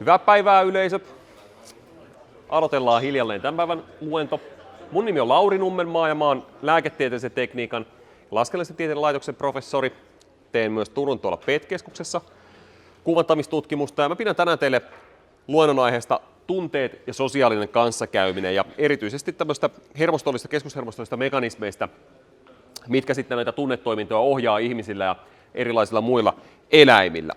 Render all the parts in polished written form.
Hyvää päivää yleisö. Aloitellaan hiljalleen tämän päivän luento. Mun nimi on Lauri Nummenmaa ja mä oon lääketieteellisen tekniikan laskennallisen tieteen laitoksen professori. Teen myös Turun tuolla PET-keskuksessa kuvantamistutkimusta ja mä pidän tänään teille luennon aiheesta tunteet ja sosiaalinen kanssakäyminen ja erityisesti tämmöistä keskushermostollista mekanismeista, mitkä sitten näitä tunnetoimintoja ohjaa ihmisillä ja erilaisilla muilla eläimillä.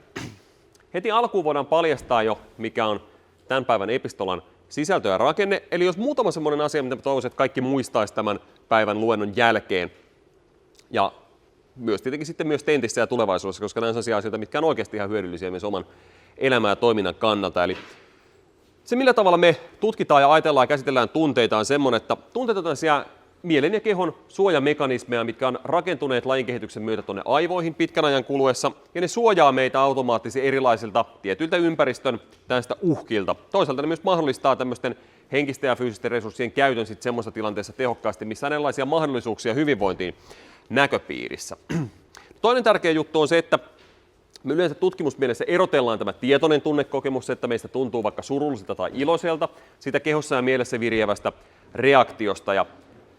Heti alkuun voidaan paljastaa jo, mikä on tämän päivän epistolan sisältö ja rakenne. Eli jos muutama semmoinen asia, mitä toivoisin, että kaikki muistaisi tämän päivän luennon jälkeen. Ja myös tietenkin sitten myös tentissä ja tulevaisuudessa, koska nämä on sellaisia asioita, mitkä on oikeasti ihan hyödyllisiä myös oman elämän ja toiminnan kannalta. Eli se, millä tavalla me tutkitaan ja ajatellaan ja käsitellään tunteita, on semmoinen, että tunteet on tällaisia mielen ja kehon suojamekanismeja, mitkä on rakentuneet lajin kehityksen myötä tuonne aivoihin pitkän ajan kuluessa, ja ne suojaa meitä automaattisesti erilaisilta tietyiltä ympäristön tästä uhkilta. Toisaalta ne myös mahdollistaa tämmöisten henkisten ja fyysisten resurssien käytön sitten semmoisessa tilanteessa tehokkaasti, missä on erilaisia mahdollisuuksia hyvinvointiin näköpiirissä. Toinen tärkeä juttu on se, että me yleensä tutkimusmielessä erotellaan tämä tietoinen tunnekokemus, että meistä tuntuu vaikka surulliselta tai iloiselta, sitä kehossa ja mielessä viriävästä reaktiosta. Ja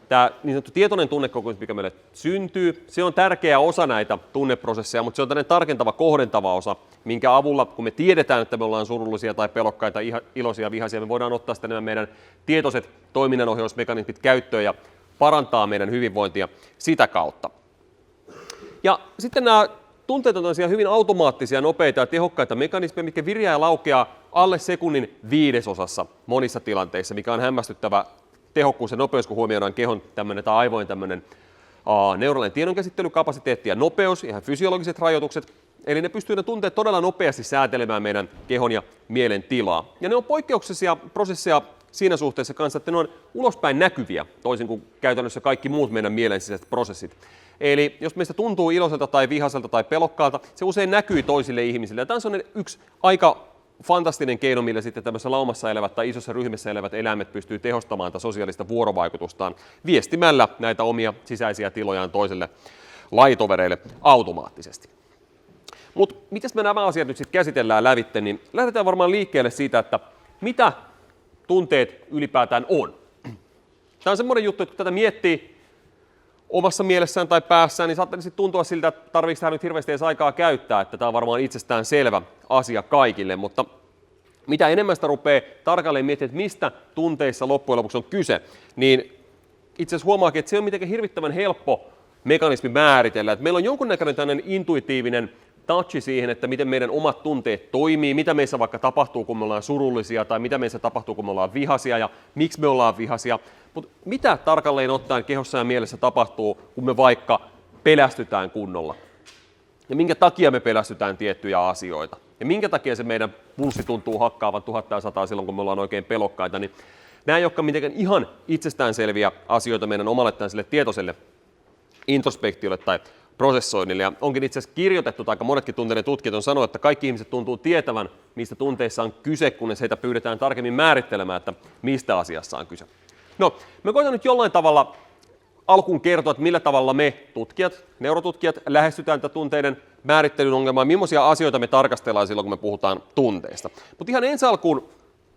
tämä niin sanottu tietoinen tunnekokemus, mikä meille syntyy, se on tärkeä osa näitä tunneprosesseja, mutta se on tämmöinen tarkentava, kohdentava osa, minkä avulla, kun me tiedetään, että me ollaan surullisia tai pelokkaita, iloisia, vihaisia, me voidaan ottaa sitten nämä meidän tietoiset toiminnanohjausmekanismit käyttöön ja parantaa meidän hyvinvointia sitä kautta. Ja sitten nämä tunteet on hyvin automaattisia, nopeita ja tehokkaita mekanismeja, mitkä viriää ja laukeaa alle sekunnin 1/5 monissa tilanteissa, mikä on hämmästyttävä tehokkuus ja nopeus, kun huomioidaan kehon tai aivojen neuraalinen tiedonkäsittelykapasiteetti ja nopeus, ihan fysiologiset rajoitukset. Eli ne pystyy ne tunteet todella nopeasti säätelemään meidän kehon ja mielen tilaa. Ja ne on poikkeuksellisia prosesseja siinä suhteessa kanssa, että ne on ulospäin näkyviä, toisin kuin käytännössä kaikki muut meidän mielen sisäiset prosessit. Eli jos meistä tuntuu iloiselta tai vihaiselta tai pelokkaalta, se usein näkyy toisille ihmisille. Ja tämä on yksi aika fantastinen keino, millä sitten tämmöisessä laumassa elävät tai isossa ryhmässä elävät eläimet pystyy tehostamaan tätä sosiaalista vuorovaikutustaan viestimällä näitä omia sisäisiä tilojaan toiselle lajitovereille automaattisesti. Mutta miten me nämä asiat nyt sitten käsitellään lävitte, niin lähdetään varmaan liikkeelle siitä, että mitä tunteet ylipäätään on. Tämä on semmoinen juttu, että kun tätä miettii omassa mielessään tai päässään, niin saattaa sitten tuntua siltä, että tarvitseeko tähän nyt hirveästi edes aikaa käyttää, että tämä on varmaan itsestään selvä asia kaikille, mutta mitä enemmän sitä rupeaa tarkalleen miettimään, että mistä tunteissa loppujen lopuksi on kyse, niin itse asiassa huomaakin, että se on mitenkään hirvittävän helppo mekanismi määritellä, että meillä on jonkunnäköinen tämmöinen intuitiivinen touchi siihen, että miten meidän omat tunteet toimii, mitä meissä vaikka tapahtuu, kun me ollaan surullisia, tai mitä meissä tapahtuu, kun me ollaan vihaisia, ja miksi me ollaan vihaisia. Mutta mitä tarkalleen ottaen kehossa ja mielessä tapahtuu, kun me vaikka pelästytään kunnolla? Ja minkä takia me pelästytään tiettyjä asioita? Ja minkä takia se meidän pulssi tuntuu hakkaavan 1100 silloin, kun me ollaan oikein pelokkaita? Niin nämä ei olekaan mitenkään ihan itsestäänselviä asioita meidän omalle tällaiselle tietoiselle introspektiolle tai prosessoinnille. Ja onkin itse asiassa kirjoitettu, tai aika monetkin tunteiden tutkijat on sanonut, että kaikki ihmiset tuntuu tietävän, mistä tunteissa on kyse, kunnes heitä pyydetään tarkemmin määrittelemään, että mistä asiassa on kyse. No, me koitan nyt jollain tavalla alkuun kertoa, että millä tavalla me tutkijat, neurotutkijat, lähestytään tätä tunteiden määrittelyn ongelmaa, millaisia asioita me tarkastellaan silloin, kun me puhutaan tunteista. Mutta ihan ensi alkuun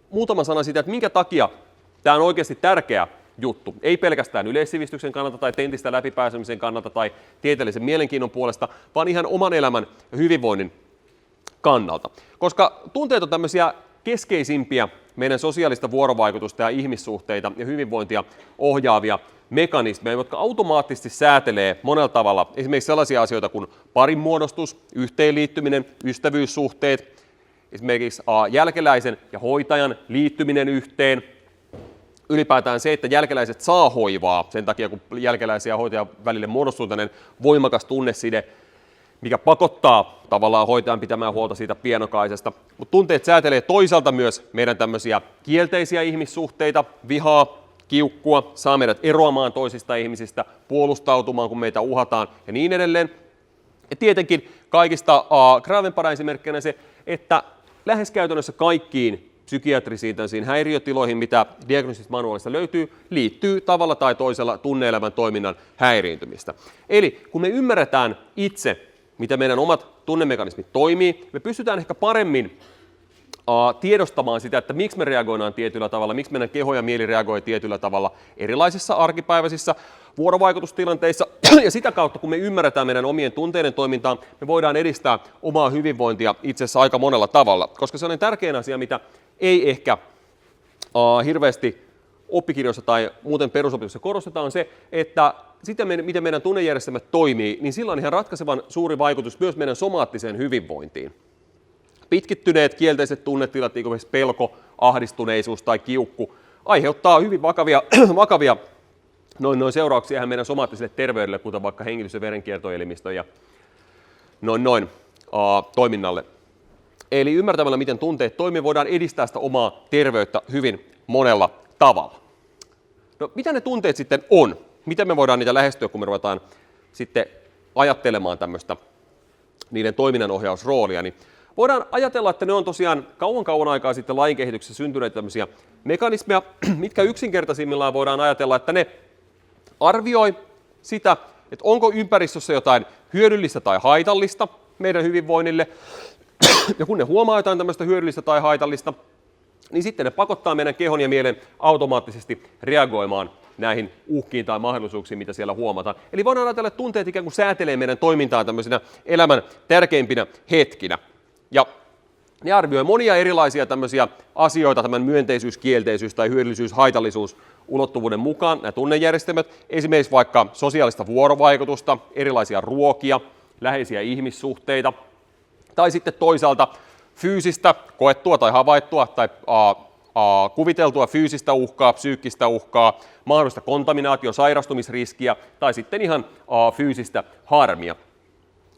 muutama sana siitä, että minkä takia tämä on oikeasti tärkeä juttu. Ei pelkästään yleissivistyksen kannalta tai tentistä läpipääsemisen kannalta tai tieteellisen mielenkiinnon puolesta, vaan ihan oman elämän ja hyvinvoinnin kannalta. Koska tunteet on tämmöisiä keskeisimpiä meidän sosiaalista vuorovaikutusta ja ihmissuhteita ja hyvinvointia ohjaavia mekanismeja, jotka automaattisesti säätelee monella tavalla esimerkiksi sellaisia asioita kuin parinmuodostus, yhteenliittyminen, ystävyyssuhteet, esimerkiksi jälkeläisen ja hoitajan liittyminen yhteen, ylipäätään se, että jälkeläiset saa hoivaa sen takia, kun jälkeläisen ja hoitajan välille muodostuu tämmöinen voimakas tunneside, mikä pakottaa tavallaan hoitajan pitämään huolta siitä pienokaisesta. Mutta tunteet säätelee toisaalta myös meidän tämmöisiä kielteisiä ihmissuhteita, vihaa, kiukkua, saa meidät eroamaan toisista ihmisistä, puolustautumaan, kun meitä uhataan ja niin edelleen. Ja tietenkin kaikista graavempana esimerkkinä se, että lähes käytännössä kaikkiin psykiatrisiin häiriötiloihin, mitä diagnostisesta manuaalista löytyy, liittyy tavalla tai toisella tunne-elämän toiminnan häiriintymistä. Eli kun me ymmärretään itse, miten meidän omat tunnemekanismit toimii, me pystytään ehkä paremmin tiedostamaan sitä, että miksi me reagoidaan tietyllä tavalla, miksi meidän keho ja mieli reagoi tietyllä tavalla erilaisissa arkipäiväisissä vuorovaikutustilanteissa. Ja sitä kautta, kun me ymmärretään meidän omien tunteiden toimintaa, me voidaan edistää omaa hyvinvointia itse asiassa aika monella tavalla. Koska se on tärkein asia, mitä ei ehkä hirveästi oppikirjoissa tai muuten perusopetuksessa korostetaan, on se, että sitä, miten meidän tunnejärjestelmät toimii, niin sillä on ihan ratkaisevan suuri vaikutus myös meidän somaattiseen hyvinvointiin. Pitkittyneet kielteiset tunnetilat, niin kuin pelko, ahdistuneisuus tai kiukku, aiheuttaa hyvin vakavia seurauksia meidän somaattiselle terveydelle, kuten vaikka hengitys- ja verenkiertoelimistön ja toiminnalle. Eli ymmärtämällä, miten tunteet toimii, voidaan edistää sitä omaa terveyttä hyvin monella tavalla. No, mitä ne tunteet sitten on? Miten me voidaan niitä lähestyä, kun me ruvetaan sitten ajattelemaan tämmöistä niiden toiminnanohjausroolia? Niin voidaan ajatella, että ne on tosiaan kauan aikaa sitten lajin kehityksessä syntyneitä tämmöisiä mekanismeja, mitkä yksinkertaisimmillaan voidaan ajatella, että ne arvioi sitä, että onko ympäristössä jotain hyödyllistä tai haitallista meidän hyvinvoinnille. Ja kun ne huomaa jotain tämmöistä hyödyllistä tai haitallista, niin sitten ne pakottaa meidän kehon ja mielen automaattisesti reagoimaan näihin uhkiin tai mahdollisuuksiin, mitä siellä huomataan. Eli voidaan ajatella, että tunteet ikään kuin säätelee meidän toimintaa tämmöisenä elämän tärkeimpinä hetkinä. Ja ne arvioi monia erilaisia tämmöisiä asioita tämän myönteisyys, kielteisyys tai hyödyllisyys, haitallisuus ulottuvuuden mukaan, nämä tunnejärjestelmät, esimerkiksi vaikka sosiaalista vuorovaikutusta, erilaisia ruokia, läheisiä ihmissuhteita, tai sitten toisaalta fyysistä, koettua tai havaittua tai kuviteltua fyysistä uhkaa, psyykkistä uhkaa, mahdollista kontaminaatio, sairastumisriskiä tai sitten ihan fyysistä harmia.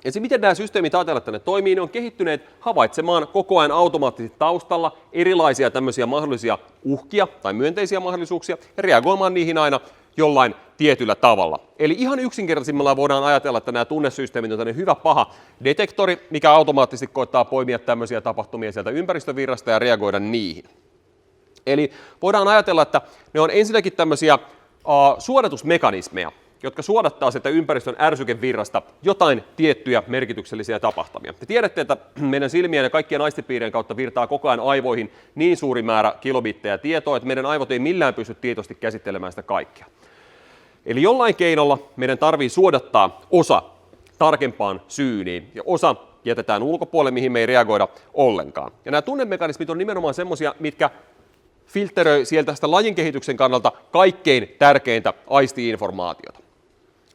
Ja se, miten nämä systeemit ajatellaan, että ne toimii, ne on kehittyneet havaitsemaan koko ajan automaattisesti taustalla erilaisia tämmöisiä mahdollisia uhkia tai myönteisiä mahdollisuuksia ja reagoimaan niihin aina jollain tietyllä tavalla. Eli ihan yksinkertaisimmillaan voidaan ajatella, että nämä tunnesysteemit on tämmöinen hyvä paha detektori, mikä automaattisesti koittaa poimia tämmöisiä tapahtumia sieltä ympäristövirrasta ja reagoida niihin. Eli voidaan ajatella, että ne on ensinnäkin tämmöisiä suodatusmekanismeja, jotka suodattaa sieltä ympäristön ärsykevirrasta jotain tiettyjä merkityksellisiä tapahtumia. Te tiedätte, että meidän silmien ja kaikkien aistipiirien kautta virtaa koko ajan aivoihin niin suuri määrä kilobittejä tietoa, että meidän aivot ei millään pysty tietoisesti käsittelemään sitä kaikkea. Eli jollain keinolla meidän tarvii suodattaa osa tarkempaan syyniin ja osa jätetään ulkopuolelle, mihin me ei reagoida ollenkaan. Ja nämä tunnemekanismit on nimenomaan semmoisia, mitkä filtteröi sieltä sitä lajin kehityksen kannalta kaikkein tärkeintä aisti-informaatiota.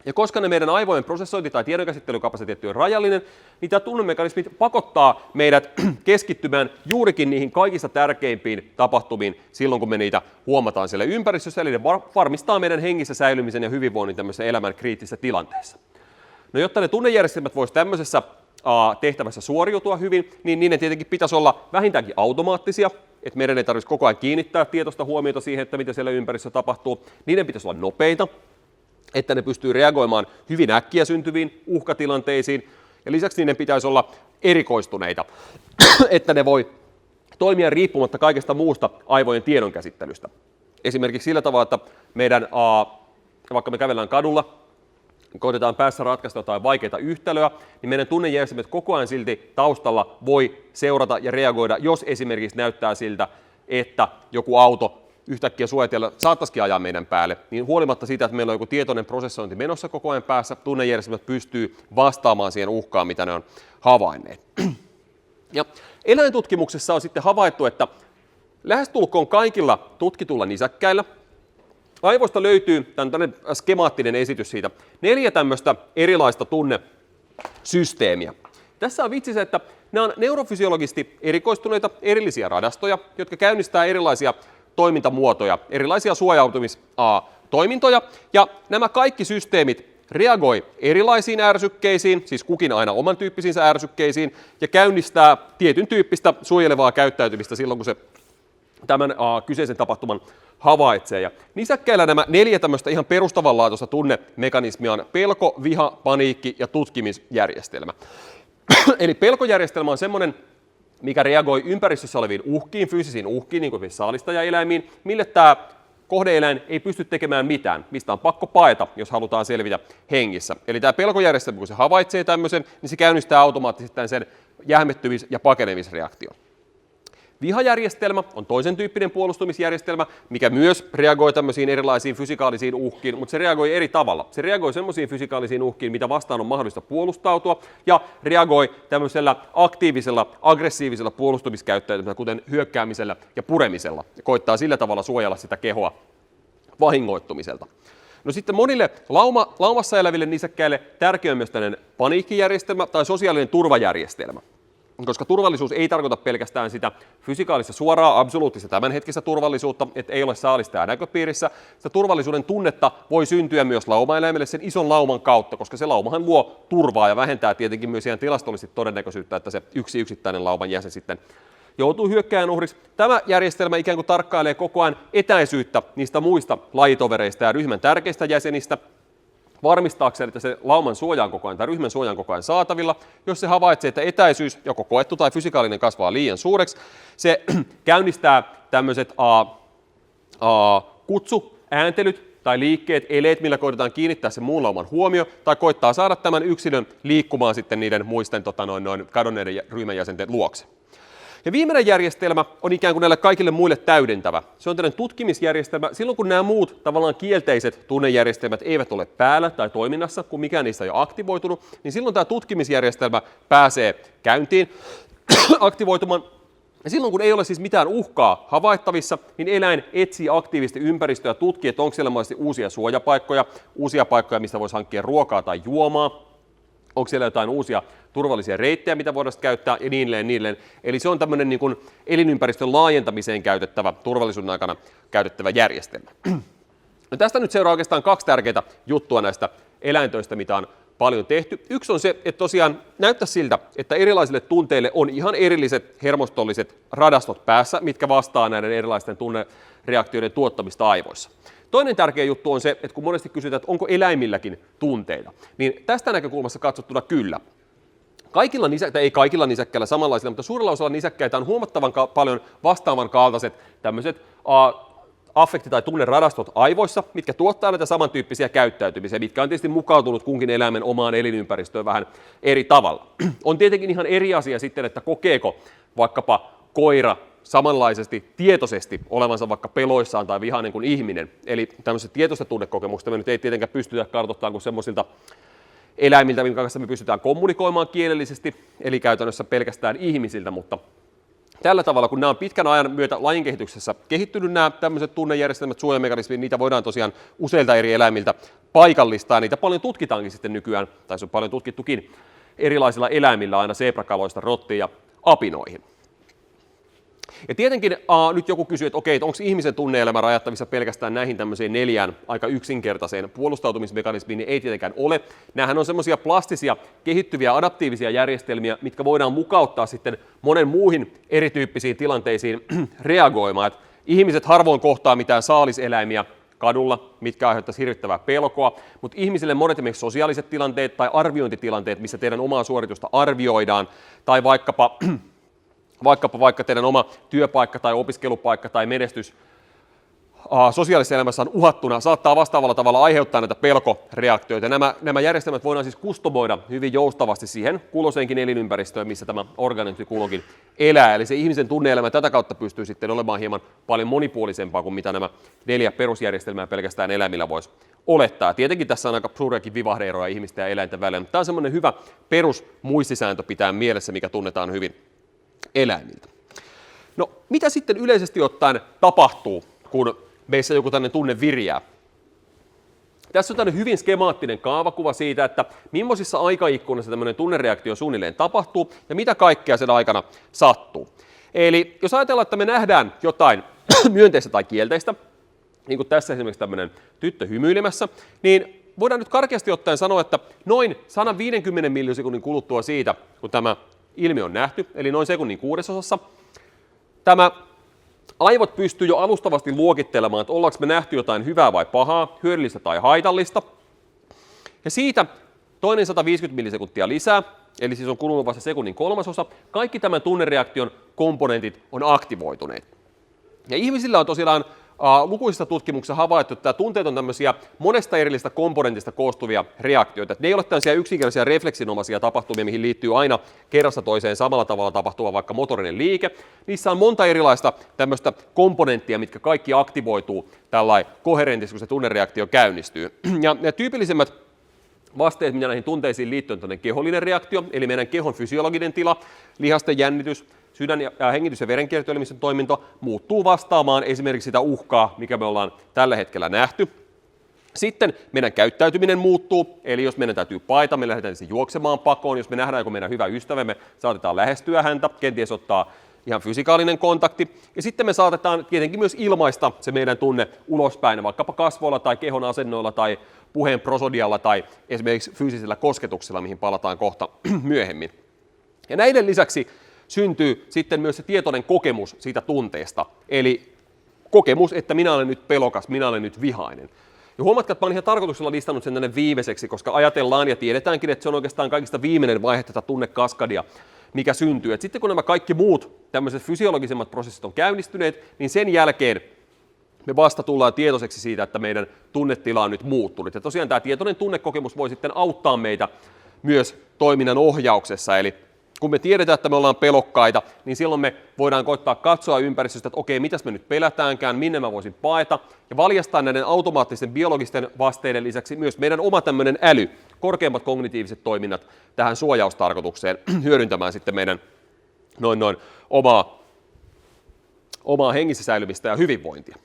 Ja koska ne meidän aivojen prosessointi- tai tiedonkäsittelykapasiteetti on rajallinen, niin tämä tunnemekanismit pakottaa meidät keskittymään juurikin niihin kaikista tärkeimpiin tapahtumiin silloin, kun me niitä huomataan siellä ympäristössä, eli ne varmistaa meidän hengissä säilymisen ja hyvinvoinnin tämmöisessä elämän kriittisessä tilanteessa. No, jotta ne tunnejärjestelmät voisivat tämmöisessä tehtävässä suoriutua hyvin, niin niiden tietenkin pitäisi olla vähintäänkin automaattisia, että meidän ei tarvitsisi koko ajan kiinnittää tietoista huomiota siihen, että mitä siellä ympäristössä tapahtuu. Niiden pitäisi olla nopeita, että ne pystyy reagoimaan hyvin äkkiä syntyviin uhkatilanteisiin. Ja lisäksi niiden pitäisi olla erikoistuneita, että ne voi toimia riippumatta kaikesta muusta aivojen tiedonkäsittelystä. Esimerkiksi sillä tavalla, että vaikka me kävellään kadulla, koitetaan päässä ratkaista jotain vaikeaa yhtälöä, niin meidän tunnejärjestelmät koko ajan silti taustalla voi seurata ja reagoida, jos esimerkiksi näyttää siltä, että joku auto yhtäkkiä suojatiellä saattaisikin ajaa meidän päälle, niin huolimatta siitä, että meillä on joku tietoinen prosessointi menossa koko ajan päässä, tunnejärjestelmät pystyy vastaamaan siihen uhkaan, mitä ne on havainneet. Ja eläintutkimuksessa on sitten havaittu, että lähestulkoon kaikilla tutkitulla nisäkkäillä aivoista löytyy tämmöinen skemaattinen esitys siitä 4 tämmöistä erilaista tunnesysteemiä. Tässä on vitsi se, että nämä on neurofysiologisesti erikoistuneita erillisiä radastoja, jotka käynnistää erilaisia toimintamuotoja, erilaisia suojautumistoimintoja, ja nämä kaikki systeemit reagoi erilaisiin ärsykkeisiin, siis kukin aina oman tyyppisiinsä ärsykkeisiin, ja käynnistää tietyn tyyppistä suojelevaa käyttäytymistä silloin, kun se tämän kyseisen tapahtuman havaitsee. Ja nisäkkäillä nämä 4 tämmöistä ihan perustavanlaatuista tunnemekanismia on pelko, viha, paniikki ja tutkimisjärjestelmä. Eli pelkojärjestelmä on semmoinen, mikä reagoi ympäristössä oleviin uhkiin, fyysisiin uhkiin, niin kuin saalistajaeläimiin, mille tämä kohde-eläin ei pysty tekemään mitään, mistä on pakko paeta, jos halutaan selvitä hengissä. Eli tämä pelkojärjestelmä, kun se havaitsee tämmöisen, niin se käynnistää automaattisesti sen jähmettymis- ja pakenemisreaktion. Vihajärjestelmä on toisen tyyppinen puolustumisjärjestelmä, mikä myös reagoi tämmöisiin erilaisiin fysikaalisiin uhkiin, mutta se reagoi eri tavalla. Se reagoi semmoisiin fysikaalisiin uhkiin, mitä vastaan on mahdollista puolustautua, ja reagoi tämmöisellä aktiivisella, aggressiivisella puolustumiskäyttäytymisellä, kuten hyökkäämisellä ja puremisella, ja koittaa sillä tavalla suojella sitä kehoa vahingoittumiselta. No sitten monille laumassa eläville nisäkkäille tärkeä on myös tällainen paniikkijärjestelmä tai sosiaalinen turvajärjestelmä. Koska turvallisuus ei tarkoita pelkästään sitä fysikaalista suoraa, absoluuttista tämänhetkistä turvallisuutta, että ei ole saalista näköpiirissä. Sitä turvallisuuden tunnetta voi syntyä myös laumaeläimelle sen ison lauman kautta, koska se laumahan luo turvaa ja vähentää tietenkin myös ihan tilastollisesti todennäköisyyttä, että se yksittäinen lauman jäsen sitten joutuu hyökkääjän uhriksi. Tämä järjestelmä ikään kuin tarkkailee koko ajan etäisyyttä niistä muista lajitovereista ja ryhmän tärkeistä jäsenistä, varmistaakseen, että se lauman suoja on koko ajan tai ryhmän suoja on koko ajan saatavilla. Jos se havaitsee, että etäisyys, joko koettu tai fysikaalinen, kasvaa liian suureksi, se käynnistää tämmöiset kutsuääntelyt tai liikkeet, eleet, millä koitetaan kiinnittää se muun lauman huomio, tai koittaa saada tämän yksilön liikkumaan sitten niiden muisten kadonneiden ryhmän jäsenten luokse. Ja viimeinen järjestelmä on ikään kuin näille kaikille muille täydentävä. Se on tällainen tutkimisjärjestelmä. Silloin kun nämä muut tavallaan kielteiset tunnejärjestelmät eivät ole päällä tai toiminnassa, kun mikään niistä ei ole aktivoitunut, niin silloin tämä tutkimisjärjestelmä pääsee käyntiin aktivoitumaan. Ja silloin kun ei ole siis mitään uhkaa havaittavissa, niin eläin etsii aktiivisesti ympäristöä, tutkii, että onko siellä mahdollisesti uusia suojapaikkoja, uusia paikkoja, mistä voisi hankkia ruokaa tai juomaa. Onko siellä jotain uusia turvallisia reittejä, mitä voidaan käyttää ja niin edelleen. Eli se on tämmöinen niin kuin elinympäristön laajentamiseen käytettävä, turvallisuuden aikana käytettävä järjestelmä. No tästä nyt seuraa oikeastaan kaksi tärkeää juttua näistä eläintöistä, mitä on paljon tehty. Yksi on se, että tosiaan näyttää siltä, että erilaisille tunteille on ihan erilliset hermostolliset radastot päässä, mitkä vastaa näiden erilaisten tunnereaktioiden tuottamista aivoissa. Toinen tärkeä juttu on se, että kun monesti kysytään, että onko eläimilläkin tunteita, niin tästä näkökulmassa katsottuna kyllä. Ei kaikilla nisäkkäillä samanlaisilla, mutta suurella osalla nisäkkäitä on huomattavan paljon vastaavan kaltaiset tämmöiset affekti- tai tunneradastot aivoissa, mitkä tuottaa näitä samantyyppisiä käyttäytymisiä, mitkä on tietysti mukautunut kunkin eläimen omaan elinympäristöön vähän eri tavalla. On tietenkin ihan eri asia sitten, että kokeeko vaikkapa koira samanlaisesti tietoisesti olevansa vaikka peloissaan tai vihainen kuin ihminen. Eli tämmöisestä tietoista tunnekokemusta me nyt ei tietenkään pystytä kartoittamaan kuin semmoisilta eläimiltä, minkä kanssa me pystytään kommunikoimaan kielellisesti, eli käytännössä pelkästään ihmisiltä, mutta tällä tavalla, kun nämä on pitkän ajan myötä lajin kehityksessä kehittynyt nämä tämmöiset tunnejärjestelmät, suojamekanismit, niitä voidaan tosiaan useilta eri eläimiltä paikallistaa, ja niitä paljon tutkitaankin sitten nykyään, tai se on paljon tutkittukin, erilaisilla eläimillä aina seeprakaloista rottiin ja apinoihin. Ja tietenkin nyt joku kysyy, että okei, onko ihmisen tunne-elämä rajattavissa pelkästään näihin tämmöiseen 4 aika yksinkertaiseen puolustautumismekanismiin, niin ei tietenkään ole. Nämähän on semmoisia plastisia, kehittyviä, adaptiivisia järjestelmiä, mitkä voidaan mukauttaa sitten monen muihin erityyppisiin tilanteisiin reagoimaan. Et ihmiset harvoin kohtaa mitään saaliseläimiä kadulla, mitkä aiheuttaisi hirvittävää pelkoa, mutta ihmisille monet esimerkiksi sosiaaliset tilanteet tai arviointitilanteet, missä teidän omaa suoritusta arvioidaan, tai vaikka teidän oma työpaikka tai opiskelupaikka tai menestys sosiaalisessa elämässä on uhattuna, saattaa vastaavalla tavalla aiheuttaa näitä pelkoreaktioita. Nämä järjestelmät voidaan siis kustomoida hyvin joustavasti siihen kulloiseenkin elinympäristöön, missä tämä organismi kulloinkin elää. Eli se ihmisen tunne-elämä tätä kautta pystyy sitten olemaan hieman paljon monipuolisempaa kuin mitä nämä 4 perusjärjestelmää pelkästään eläimillä voisi olettaa. Tietenkin tässä on aika suuriakin vivahde-eroja ihmisten ja eläinten välillä, mutta tämä on semmoinen hyvä perusmuistisääntö pitää mielessä, mikä tunnetaan hyvin eläimiltä. No, mitä sitten yleisesti ottaen tapahtuu, kun meissä joku tämmöinen tunne viriää? Tässä on tämmöinen hyvin skemaattinen kaavakuva siitä, että millaisissa aikaikkunassa tämmöinen tunnereaktio suunnilleen tapahtuu ja mitä kaikkea sen aikana sattuu. Eli jos ajatellaan, että me nähdään jotain myönteistä tai kielteistä, niin kuin tässä esimerkiksi tämmöinen tyttö hymyilemässä, niin voidaan nyt karkeasti ottaen sanoa, että noin 150 millisekunnin kuluttua siitä, kun tämä ilmiö on nähty, eli noin sekunnin 1/6, tämä aivot pystyy jo alustavasti luokittelemaan, että ollaanko me nähty jotain hyvää vai pahaa, hyödyllistä tai haitallista. Ja siitä toinen 150 millisekuntia lisää, eli siis on kulunut vasta sekunnin 1/3, kaikki tämän tunnereaktion komponentit on aktivoituneet. Ja ihmisillä on tosiaan lukuisissa tutkimuksissa havaittu, että tunteet on tämmöisiä monesta erillisestä komponentista koostuvia reaktioita. Ne ei ole tämmöisiä yksinkertaisia refleksinomaisia tapahtumia, mihin liittyy aina kerrasta toiseen samalla tavalla tapahtuva vaikka motorinen liike. Niissä on monta erilaista tämmöistä komponenttia, mitkä kaikki aktivoituu tällainen koherentisesti, kun se tunnereaktio käynnistyy. Ja ne tyypillisimmät vasteet, mitä näihin tunteisiin liittyy, on kehollinen reaktio, eli meidän kehon fysiologinen tila, lihasten jännitys, sydän- ja hengitys- ja verenkiertoelimistön toiminto muuttuu vastaamaan esimerkiksi sitä uhkaa, mikä me ollaan tällä hetkellä nähty. Sitten meidän käyttäytyminen muuttuu, eli jos meidän täytyy paeta, me lähdetään juoksemaan pakoon, jos me nähdään joku meidän hyvä ystävämme, saatetaan lähestyä häntä, kenties ottaa ihan fysikaalinen kontakti. Ja sitten me saatetaan tietenkin myös ilmaista se meidän tunne ulospäin, vaikkapa kasvoilla tai kehon asennoilla tai puheen prosodialla tai esimerkiksi fyysisellä kosketuksella, mihin palataan kohta myöhemmin. Ja näiden lisäksi syntyy sitten myös se tietoinen kokemus siitä tunteesta, eli kokemus, että minä olen nyt pelokas, minä olen nyt vihainen. Ja huomatkaa, että mä olen ihan tarkoituksella listannut sen tänne viimeiseksi, koska ajatellaan ja tiedetäänkin, että se on oikeastaan kaikista viimeinen vaihe tätä tunnekaskadia, mikä syntyy. Et sitten kun nämä kaikki muut tämmöiset fysiologisemmat prosessit on käynnistyneet, niin sen jälkeen me vasta tullaan tietoiseksi siitä, että meidän tunnetila on nyt muuttunut. Ja tosiaan tämä tietoinen tunnekokemus voi sitten auttaa meitä myös toiminnan ohjauksessa, eli kun me tiedetään, että me ollaan pelokkaita, niin silloin me voidaan koittaa katsoa ympäristöstä, että okei, mitäs me nyt pelätäänkään, minne mä voisin paeta, ja valjastaa näiden automaattisten biologisten vasteiden lisäksi myös meidän oma tämmöinen äly, korkeammat kognitiiviset toiminnat tähän suojaustarkoitukseen hyödyntämään sitten meidän omaa hengissä säilymistä ja hyvinvointia.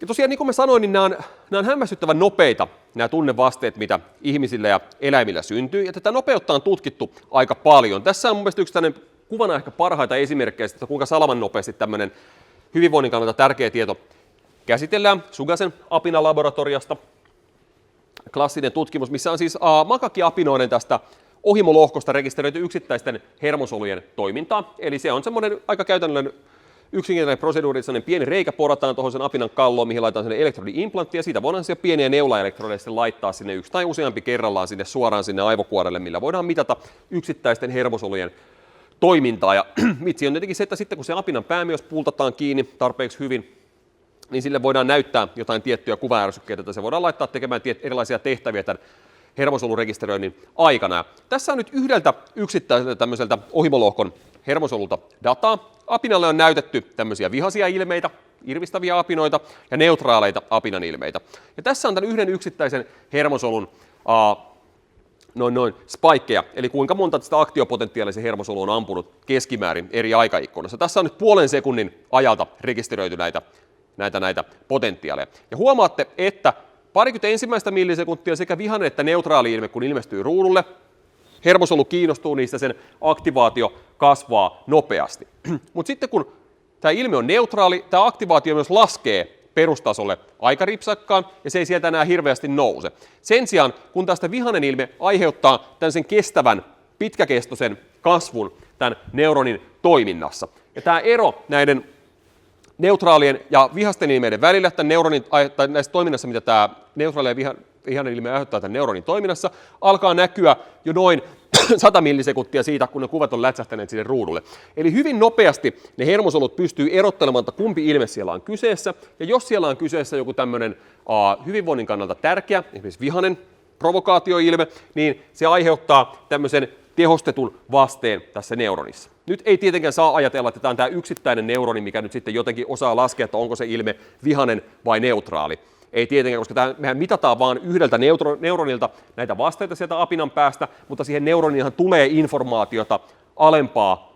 Ja tosiaan, niin kuin mä sanoin, niin nämä on hämmästyttävän nopeita, nämä tunnevasteet, mitä ihmisillä ja eläimillä syntyy, ja tätä nopeutta on tutkittu aika paljon. Tässä on mun mielestä yksi tämmöinen kuvana ehkä parhaita esimerkkejä, että kuinka salaman nopeasti tämmöinen hyvinvoinnin kannalta tärkeä tieto käsitellään Sugasen apinalaboratoriosta. Klassinen tutkimus, missä on siis makakiapinoiden tästä ohimolohkosta rekisteröity yksittäisten hermosolujen toimintaa, eli se on semmoinen aika käytännöllinen yksinkertainen proseduuri, sellainen pieni reikä porataan tuohon sen apinan kalloon, mihin laitetaan sinne elektrodi-implantti, ja siitä voidaan siellä pieniä neulaelektrodeja sitten laittaa sinne yksi tai useampi kerrallaan sinne suoraan sinne aivokuorelle, millä voidaan mitata yksittäisten hermosolujen toimintaa. Ja vitsi on tietenkin se, että sitten kun se apinan päämies pultataan kiinni tarpeeksi hyvin, niin sille voidaan näyttää jotain tiettyjä kuvaärsykkeitä, että se voidaan laittaa tekemään erilaisia tehtäviä tämän hermosolurekisteröinnin aikana. Ja tässä on nyt yhdeltä yksittäiseltä tämmöiseltä ohimolohkon hermosolulta dataa. Apinalle on näytetty tämmöisiä vihaisia ilmeitä, irvistäviä apinoita ja neutraaleita apinan ilmeitä. Ja tässä on tämän yhden yksittäisen hermosolun spikeja, eli kuinka monta sitä aktiopotentiaalia se hermosolu on ampunut keskimäärin eri aikaikkunassa. Tässä on nyt puolen sekunnin ajalta rekisteröity näitä potentiaaleja. Ja huomaatte, että parikymmentä ensimmäistä millisekuntia sekä vihainen että neutraali ilme, kun ilmestyy ruudulle, hermosolu kiinnostuu niistä, sen aktivaatio kasvaa nopeasti. Mutta sitten kun tämä ilme on neutraali, tämä aktivaatio myös laskee perustasolle aika ripsakkaan, ja se ei sieltä enää hirveästi nouse. Sen sijaan, kun tästä vihainen ilme aiheuttaa tämmöisen kestävän, pitkäkestoisen kasvun tämän neuronin toiminnassa. Ja tämä ero näiden neutraalien ja vihaisten ilmeiden välillä, tämän neuronin, tai näissä toiminnassa, mitä tämä neutraali ja vihainen ilme aiheuttaa tämän neuronin toiminnassa, alkaa näkyä jo noin 100 millisekuntia siitä, kun ne kuvat on lätsähtäneet sinne ruudulle. Eli hyvin nopeasti ne hermosolut pystyy erottelemaan, että kumpi ilme siellä on kyseessä. Ja jos siellä on kyseessä joku tämmöinen hyvinvoinnin kannalta tärkeä, esimerkiksi vihainen provokaatioilme, niin se aiheuttaa tämmöisen tehostetun vasteen tässä neuronissa. Nyt ei tietenkään saa ajatella, että tämä on tämä yksittäinen neuroni, mikä nyt sitten jotenkin osaa laskea, että onko se ilme vihainen vai neutraali. Ei tietenkään, koska mehän mitataan vain yhdeltä neuronilta näitä vasteita sieltä apinan päästä, mutta siihen neuroniinhan tulee informaatiota alempaa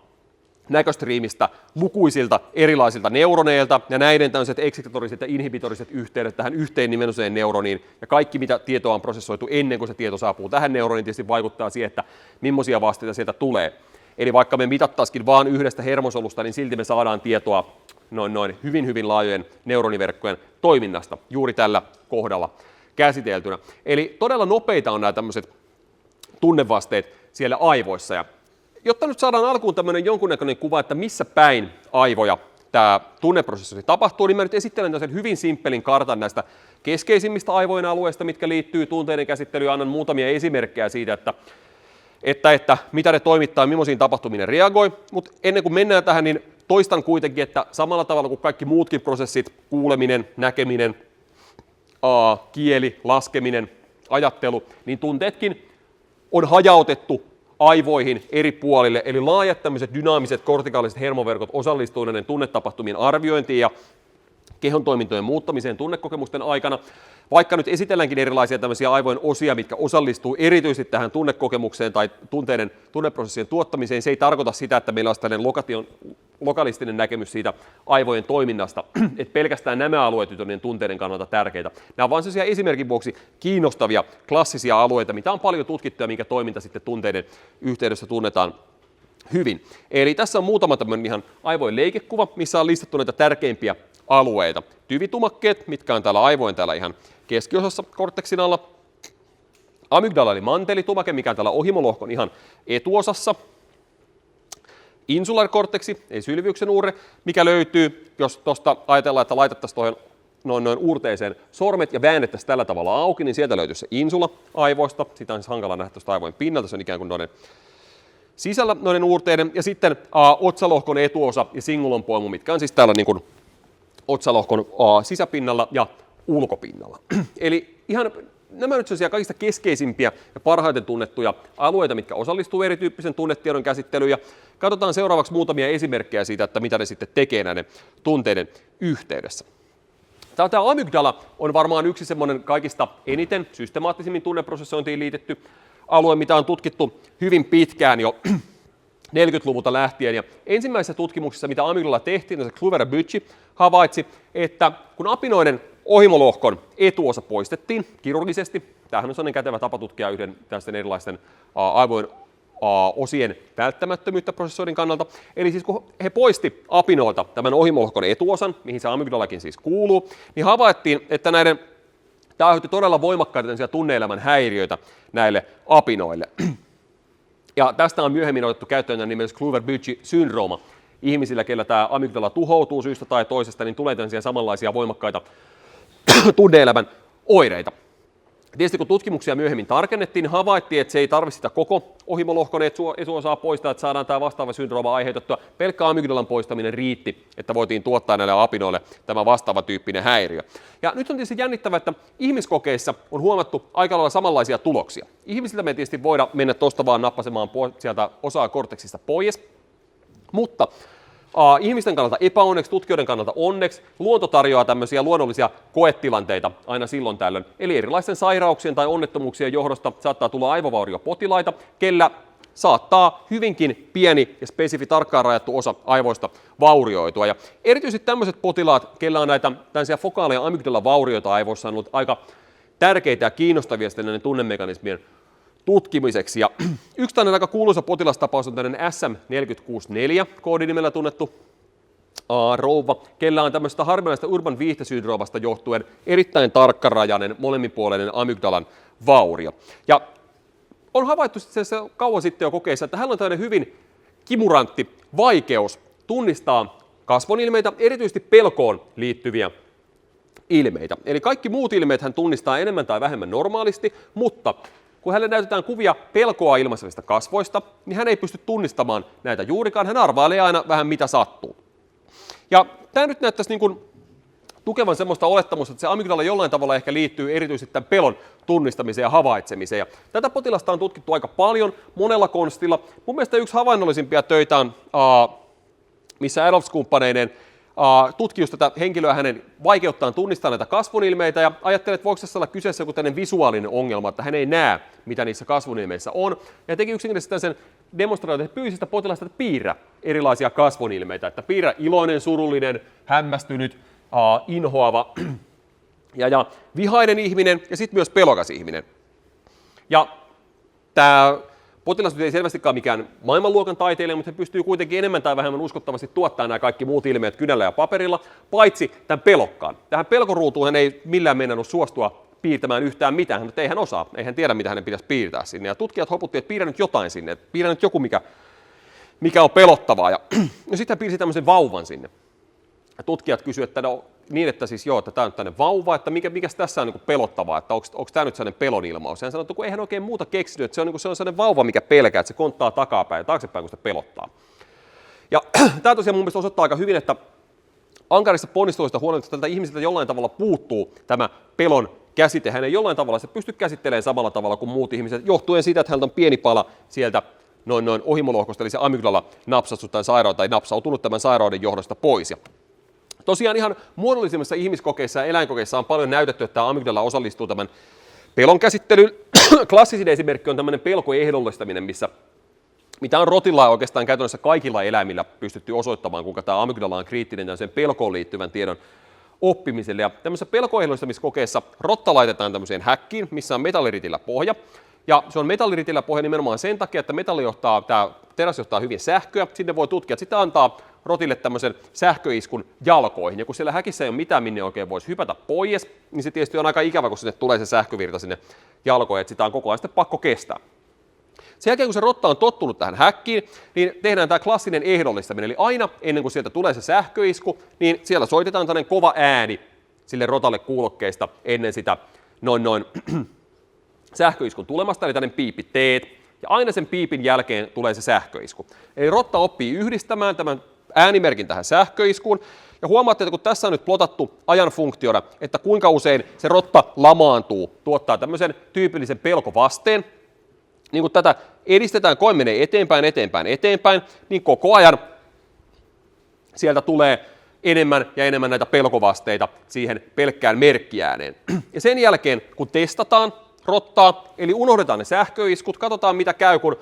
näköstriimistä lukuisilta erilaisilta neuroneilta, ja näiden tämmöiset eksitatoriset ja inhibitoriset yhteydet tähän yhteen nimenomaiseen neuroniin, ja kaikki mitä tietoa on prosessoitu ennen kuin se tieto saapuu tähän neuroniin, tietysti vaikuttaa siihen, että millaisia vasteita sieltä tulee. Eli vaikka me mitattaisikin vain yhdestä hermosolusta, niin silti me saadaan tietoa noin hyvin laajojen neuroniverkkojen toiminnasta juuri tällä kohdalla käsiteltynä. Eli todella nopeita on nämä tämmöiset tunnevasteet siellä aivoissa. Ja jotta nyt saadaan alkuun tämmöinen jonkunnäköinen kuva, että missä päin aivoja tämä tunneprosessi tapahtuu, niin mä nyt esittelen tämmöisen hyvin simppelin kartan näistä keskeisimmistä aivojen alueista, mitkä liittyy tunteiden käsittelyyn. Annan muutamia esimerkkejä siitä, että mitä ne toimittaa, millaisiin tapahtumiin ne reagoi. Mutta ennen kuin mennään tähän, niin toistan kuitenkin, että samalla tavalla kuin kaikki muutkin prosessit, kuuleminen, näkeminen, kieli, laskeminen, ajattelu, niin tunteetkin on hajautettu aivoihin eri puolille, eli laajat tämmöiset dynaamiset kortikaaliset hermoverkot osallistuu näiden tunnetapahtumien arviointiin ja kehon toimintojen muuttamiseen tunnekokemusten aikana. Vaikka nyt esitelläänkin erilaisia tämmöisiä aivojen osia, mitkä osallistuu erityisesti tähän tunnekokemukseen tai tunneprosessien tuottamiseen, se ei tarkoita sitä, että meillä olisi tällainen lokalistinen näkemys siitä aivojen toiminnasta, että pelkästään nämä alueet ovat niiden tunteiden kannalta tärkeitä. Nämä ovat vain sellaisia esimerkin vuoksi kiinnostavia, klassisia alueita, mitä on paljon tutkittu ja minkä toiminta sitten tunteiden yhteydessä tunnetaan hyvin. Eli tässä on muutama tämmöinen ihan aivojen leikekuva, missä on listattu näitä tärkeimpiä alueita. Tyvitumakkeet, mitkä on täällä aivojen täällä ihan keskiosassa korteksin alla. Amygdala eli mantelitumake, mikä on täällä ohimolohkon ihan etuosassa. Insularkorteksi, ei sylviyksen uurre, mikä löytyy, jos tuosta ajatellaan, että laitettaisiin tuohon noin uurteeseen sormet ja väännettäisiin tällä tavalla auki, niin sieltä löytyy se insula aivoista. Sitä on siis hankala nähdä tuosta aivojen pinnalta, se on ikään kuin noiden sisällä noiden uurteiden. Ja sitten otsalohkon etuosa ja cingulon poimu, mitkä on siis täällä niin kuin otsalohkon sisäpinnalla ja ulkopinnalla. Eli ihan nämä nyt sellaisia kaikista keskeisimpiä ja parhaiten tunnettuja alueita, mitkä osallistuu erityyppisen tunnetiedon käsittelyyn. Ja katsotaan seuraavaksi muutamia esimerkkejä siitä, että mitä ne sitten tekee näiden tunteiden yhteydessä. Tämä amygdala on varmaan yksi semmoinen kaikista eniten systemaattisimmin tunneprosessointiin liitetty alue, mitä on tutkittu hyvin pitkään jo 40-luvulta lähtien. Ja ensimmäisissä tutkimuksissa, mitä amygdala tehtiin, niin Kluver ja Büchi havaitsi, että kun apinoiden ohimolohkon etuosa poistettiin kirurgisesti, tämähän on sellainen kätevä tapa tutkia yhden tällaisten erilaisten aivojen osien välttämättömyyttä prosessoinnin kannalta. Eli siis kun he poisti apinoilta tämän ohimolohkon etuosan, mihin se amygdalakin siis kuuluu, niin havaittiin, että tämä aiheutti todella voimakkaita tunne-elämän häiriöitä näille apinoille. Ja tästä on myöhemmin otettu käyttöön nimellä Kluver-Bucy-syndrooma. Ihmisillä, kellä tämä amygdala tuhoutuu syystä tai toisesta, niin tulee tällaisia samanlaisia voimakkaita tunne-elämän oireita. Tietysti kun tutkimuksia myöhemmin tarkennettiin, niin havaittiin, että se ei tarvitse sitä koko ohimolohkon etuosaa poistaa, että saadaan tämä vastaava syndrooma aiheutettua. Pelkkä amygdalan poistaminen riitti, että voitiin tuottaa näille apinoille tämä vastaava tyyppinen häiriö. Ja nyt on tietysti jännittävää, että ihmiskokeissa on huomattu aika lailla samanlaisia tuloksia. Ihmisiltä me tietysti voida mennä tuosta vaan nappasemaan sieltä osaa korteksista pois, mutta ihmisten kannalta epäonneksi, tutkijoiden kannalta onneksi, luonto tarjoaa tämmöisiä luonnollisia koetilanteita aina silloin tällöin. Eli erilaisten sairauksien tai onnettomuuksien johdosta saattaa tulla aivovauriopotilaita, kellä saattaa hyvinkin pieni ja spesifi tarkkaan rajattu osa aivoista vaurioitua. Ja erityisesti tämmöiset potilaat, kellä on näitä tällaisia fokaaleja amygdala-vaurioita aivoissa, on ollut aika tärkeitä ja kiinnostavia sitten näiden tunnemekanismien tutkimiseksi. Ja yksi tällainen aika kuuluisa potilastapaus on tällainen SM464 koodinimellä tunnettu rouva, kellä on tämmöistä harvinaista urban viihdesyndroomasta johtuen erittäin tarkkarajainen molemminpuoleinen amygdalan vaurio. Ja on havaittu se kauan sitten jo kokeissa, että hänellä on tämmöinen hyvin kimurantti vaikeus tunnistaa kasvonilmeitä, erityisesti pelkoon liittyviä ilmeitä. Eli kaikki muut ilmeet hän tunnistaa enemmän tai vähemmän normaalisti, mutta kun hänelle näytetään kuvia pelkoa ilmaisevista kasvoista, niin hän ei pysty tunnistamaan näitä juurikaan. Hän arvailee aina vähän mitä sattuu. Ja tämä nyt näyttäisi niin kuin tukevan semmoista olettamusta, että se amygdala jollain tavalla ehkä liittyy erityisesti tämän pelon tunnistamiseen ja havaitsemiseen. Ja tätä potilasta on tutkittu aika paljon, monella konstilla. Mun mielestä yksi havainnollisimpia töitä on, missä Adolphs-kumppaneiden tutki tätä henkilöä hänen vaikeuttaan tunnistaa näitä kasvonilmeitä ja ajattelee, että voiko tässä olla kyseessä joku tämmöinen visuaalinen ongelma, että hän ei näe, mitä niissä kasvonilmeissä on. Ja teki yksinkertaisesti sen demonstraation, että pyysi sitä potilasta, että piirrä erilaisia kasvonilmeitä, että piirrä iloinen, surullinen, hämmästynyt, inhoava ja vihainen ihminen ja sitten myös pelokas ihminen. Ja tämä potilas ei selvästikään mikään maailmanluokan taiteilija, mutta he pystyy kuitenkin enemmän tai vähemmän uskottavasti tuottamaan nämä kaikki muut ilmeet kynällä ja paperilla, paitsi tämän pelokkaan. Tähän pelkoruutuun hän ei millään mennänyt suostua piirtämään yhtään mitään, mutta ei hän osaa, ei hän tiedä mitä hänen pitäisi piirtää sinne. Ja tutkijat hoputtivat, että piirrä nyt jotain sinne, että piirrä nyt joku, mikä on pelottavaa. Ja sitten hän piirsi tämmöisen vauvan sinne. Ja tutkijat kysyivät, että no, niin, että siis joo, että tämä on tämmöinen vauva, että mikäs tässä on niin kuin pelottavaa, että onko tämä nyt sellainen pelon ilmaus. Ja hän sanoi, että kun eihän oikein muuta keksinyt, että se on sellainen vauva, mikä pelkää, että se konttaa takapäin ja taaksepäin, kun sitä pelottaa. Ja tämä tosiaan mun mielestä osoittaa aika hyvin, että ankarista ponnisteluista huolimatta tältä ihmisiltä jollain tavalla puuttuu tämä pelon käsite. Hän ei jollain tavalla se pysty käsittelemään samalla tavalla kuin muut ihmiset, johtuen siitä, että hänellä on pieni pala sieltä noin ohimolohkosta, eli se amygdala napsattu tämän sairauden tai napsautunut tämän sairauden johdosta pois. Ja tosiaan ihan muodollisimmissa ihmiskokeissa ja eläinkokeissa on paljon näytetty, että tämä amygdala osallistuu tämän pelon käsittelyyn. Klassisin esimerkki on tämmöinen pelkoehdollistaminen, mitä on rotilla oikeastaan käytännössä kaikilla eläimillä pystytty osoittamaan, kuinka tämä amygdala on kriittinen ja sen pelkoon liittyvän tiedon oppimiselle. Ja tämmöisessä pelkoehdollistamiskokeessa rotta laitetaan tämmöiseen häkkiin, missä on metalliritillä pohja. Ja se on metalliritillä pohja nimenomaan sen takia, että tämä teräs johtaa hyvin sähköä. Sinne voi tutkia, että sitä antaa rotille tämmöisen sähköiskun jalkoihin. Ja kun siellä häkissä ei ole mitään, minne oikein voisi hypätä pois, niin se tietysti on aika ikävä, kun sinne tulee se sähkövirta sinne jalkoihin, että sitä on koko ajan sitten pakko kestää. Sen jälkeen, kun se rotta on tottunut tähän häkkiin, niin tehdään tämä klassinen ehdollistaminen. Eli aina ennen kuin sieltä tulee se sähköisku, niin siellä soitetaan tämmöinen kova ääni sille rotalle kuulokkeista ennen sitä sähköiskun tulemasta, eli tämmöinen piippi teet. Ja aina sen piipin jälkeen tulee se sähköisku. Eli rotta oppii yhdistämään tämän äänimerkin tähän sähköiskuun. Ja huomaatte, että kun tässä on nyt plotattu ajan funktiona, että kuinka usein se rotta lamaantuu, tuottaa tämmöisen tyypillisen pelkovasteen, niin kun tätä edistetään, koe menee eteenpäin, niin koko ajan sieltä tulee enemmän ja enemmän näitä pelkovasteita siihen pelkkään merkkiääneen. Ja sen jälkeen, kun testataan rottaa, eli unohdetaan ne sähköiskut, katsotaan mitä käy, kun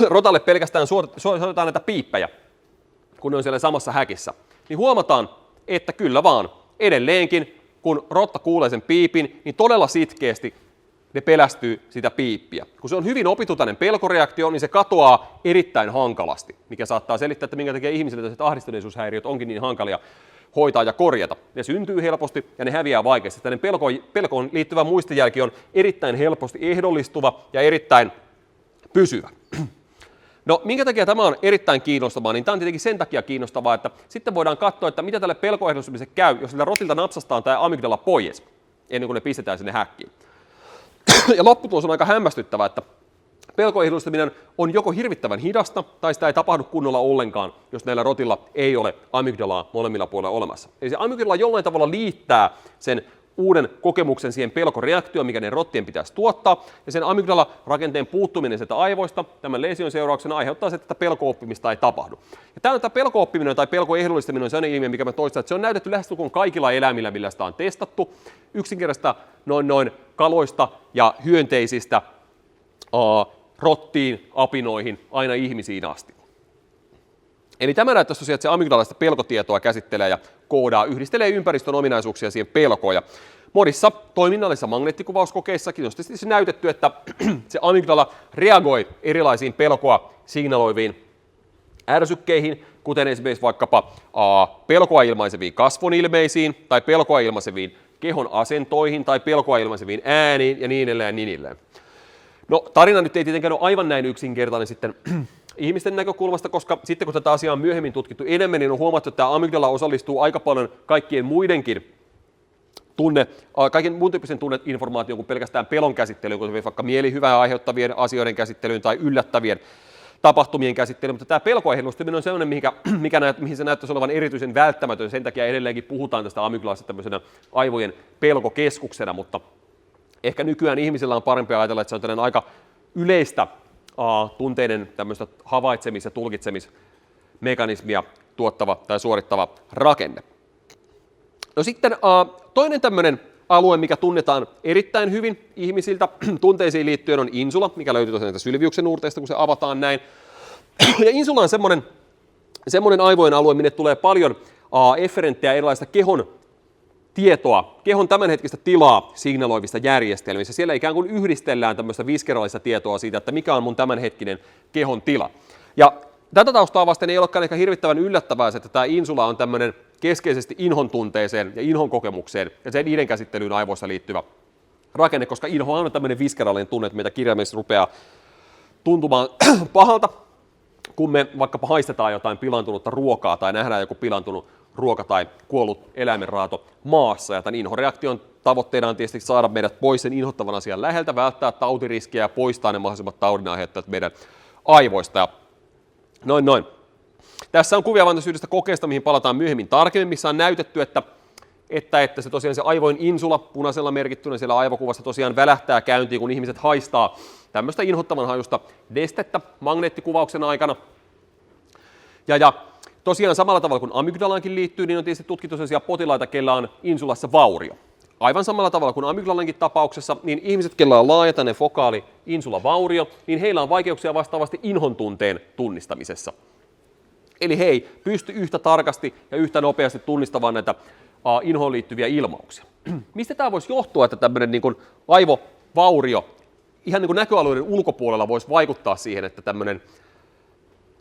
rotalle pelkästään soitetaan näitä piippejä, kun ne on siellä samassa häkissä, niin huomataan, että kyllä vaan edelleenkin, kun rotta kuulee sen piipin, niin todella sitkeästi ne pelästyy sitä piippiä. Kun se on hyvin opitutainen pelkoreaktio, niin se katoaa erittäin hankalasti, mikä saattaa selittää, että minkä takia ihmisille tällaiset ahdistuneisuushäiriöt onkin niin hankalia hoitaa ja korjata. Ne syntyy helposti ja ne häviää vaikeasti. Tällainen pelkoon liittyvä muistijälki on erittäin helposti ehdollistuva ja erittäin pysyvä. No, minkä takia tämä on erittäin kiinnostavaa, niin tämä on tietenkin sen takia kiinnostavaa, että sitten voidaan katsoa, että mitä tälle pelkoehdollistamiselle käy, jos sillä rotilta napsastaan tämä amygdala pois, ennen kuin ne pistetään sinne häkkiin. Ja lopputulos on aika hämmästyttävä, että pelkoehdollistaminen on joko hirvittävän hidasta, tai sitä ei tapahdu kunnolla ollenkaan, jos näillä rotilla ei ole amygdalaa molemmilla puolilla olemassa. Eli se amygdala jollain tavalla liittää sen uuden kokemuksen siihen pelkoreaktioon, mikä ne rottien pitäisi tuottaa, ja sen amygdala-rakenteen puuttuminen sieltä aivoista tämän lesion seurauksena aiheuttaa se, että pelko-oppimista ei tapahdu. Ja tämä pelko-oppiminen tai pelkoehdollistaminen on sellainen ilmiö, mikä mä toistan, että se on näytetty lähestulkoon kaikilla eläimillä, millä sitä on testattu, yksinkertaista noin kaloista ja hyönteisistä rottiin, apinoihin, aina ihmisiin asti. Eli tämä näyttäisi tosiaan, että se amygdalaista pelkotietoa käsittelee ja koodaa, yhdistelee ympäristön ominaisuuksia siihen pelkoon. Ja monissa toiminnallisissa magneettikuvauskokeissakin on tietysti näytetty, että se amygdala reagoi erilaisiin pelkoa signaloiviin ärsykkeihin, kuten esimerkiksi vaikkapa pelkoa ilmaiseviin kasvonilmeisiin tai pelkoa ilmaiseviin kehon asentoihin tai pelkoa ilmaiseviin ääniin ja niin edelleen. No, tarina nyt ei tietenkään ole aivan näin yksinkertainen sitten ihmisten näkökulmasta, koska sitten kun tätä asiaa on myöhemmin tutkittu enemmän, niin on huomattu, että tämä amygdala osallistuu aika paljon kaikkien muun tyyppisen tunneinformaation kuin pelkästään pelon käsittelyyn, kuten vaikka mielihyvää aiheuttavien asioiden käsittelyyn tai yllättävien tapahtumien käsittelyyn, mutta tämä pelkoehdollistaminen on sellainen, mihin se näyttäisi olevan erityisen välttämätön, sen takia edelleenkin puhutaan tästä amygdalasta tämmöisenä aivojen pelkokeskuksena, mutta ehkä nykyään ihmisillä on parempi ajatella, että se on tällainen aika yleistä tunteiden tämmöistä havaitsemis- ja tulkitsemismekanismia tuottava tai suorittava rakenne. No sitten toinen tämmöinen alue, mikä tunnetaan erittäin hyvin ihmisiltä tunteisiin liittyen, on insula, mikä löytyy tosiaan sylviyksen uurteista, kun se avataan näin. Ja insula on semmoinen aivojen alue, minne tulee paljon efferenttejä erilaista kehon tietoa, kehon tämänhetkistä tilaa signaloivista järjestelmistä. Siellä ikään kuin yhdistellään tämmöistä viskeraalista tietoa siitä, että mikä on mun tämänhetkinen kehon tila. Ja tätä taustaa vasten ei olekaan ehkä hirvittävän yllättävää, että tämä insula on tämmöinen keskeisesti inhon tunteeseen ja inhon kokemukseen ja sen niiden käsittelyyn aivoissa liittyvä rakenne, koska inho on tämmöinen viskeraalinen tunne, että meitä kirjaimellisesti rupeaa tuntumaan pahalta, kun me vaikkapa haistetaan jotain pilaantunutta ruokaa tai nähdään joku pilaantunut ruoka tai kuollut eläimenraato maassa. Ja tämän inhoreaktion tavoitteena on tietysti saada meidät pois sen inhottavan asian läheltä, välttää tautiriskiä ja poistaa ne mahdollisimmat taudinaiheuttajat meidän aivoista. Ja noin. Tässä on kuvia vain yhdestä kokeesta, mihin palataan myöhemmin tarkemmin, missä on näytetty, että se tosiaan se aivojen insula punaisella merkittynä siellä aivokuvassa tosiaan välähtää käyntiin, kun ihmiset haistaa tämmöistä inhottavan hajusta nestettä magneettikuvauksen aikana. Ja tosiaan samalla tavalla kuin amygdalaankin liittyy, niin on tietysti tutkittu sellaisia potilaita, kellä on insulassa vaurio. Aivan samalla tavalla kuin amygdalankin tapauksessa, niin ihmiset, kellä on laaja tänne fokaali insulavaurio, niin heillä on vaikeuksia vastaavasti inhon tunteen tunnistamisessa. Eli he ei pysty yhtä tarkasti ja yhtä nopeasti tunnistamaan näitä inhoon liittyviä ilmauksia. Mistä tämä voisi johtua, että tämmöinen niin kuin aivovaurio ihan niin kuin näköalueiden ulkopuolella voisi vaikuttaa siihen, että tämmöinen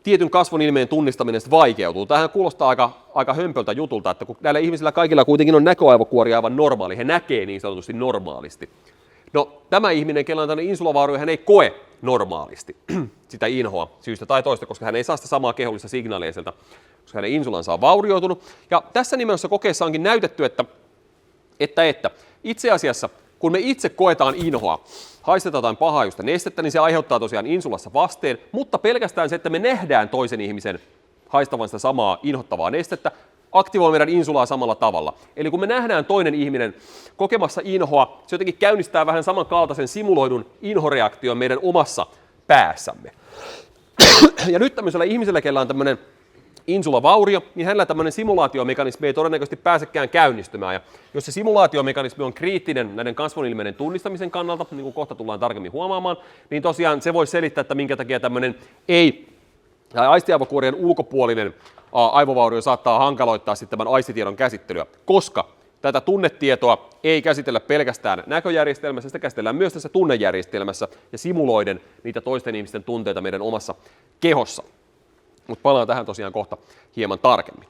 tietyn kasvon ilmeen tunnistaminen vaikeutuu. Tämähän kuulostaa aika hömpöltä jutulta, että kun näillä ihmisillä kaikilla kuitenkin on näköaivokuori aivan normaali, he näkee niin sanotusti normaalisti. No tämä ihminen, kellä on tämmöinen insulavaurio, hän ei koe normaalisti sitä inhoa syystä tai toista, koska hän ei saa sitä samaa kehollista signaalia sieltä, koska hänen insulansa on vaurioitunut. Ja tässä nimenossa kokeessa onkin näytetty, että itse asiassa kun me itse koetaan inhoa, haistetaan jotain pahajuista nestettä, niin se aiheuttaa tosiaan insulassa vasteen, mutta pelkästään se, että me nähdään toisen ihmisen haistavan sitä samaa inhottavaa nestettä, aktivoi meidän insulaa samalla tavalla. Eli kun me nähdään toinen ihminen kokemassa inhoa, se jotenkin käynnistää vähän samankaltaisen simuloidun inhoreaktion meidän omassa päässämme. Ja nyt tämmöisellä ihmisellä, kellä on tämmöinen insulavaurio, niin hänellä tämmöinen simulaatiomekanismi ei todennäköisesti pääsekään käynnistymään. Ja jos se simulaatiomekanismi on kriittinen näiden kasvonilmeiden tunnistamisen kannalta, niin kuin kohta tullaan tarkemmin huomaamaan, niin tosiaan se voi selittää, että minkä takia tämmöinen aistiaivokuorien ulkopuolinen aivovaurio saattaa hankaloittaa sitten tämän aistitiedon käsittelyä, koska tätä tunnetietoa ei käsitellä pelkästään näköjärjestelmässä, sitä käsitellään myös tässä tunnejärjestelmässä ja simuloiden niitä toisten ihmisten tunteita meidän omassa kehossa. Mutta palaan tähän tosiaan kohta hieman tarkemmin.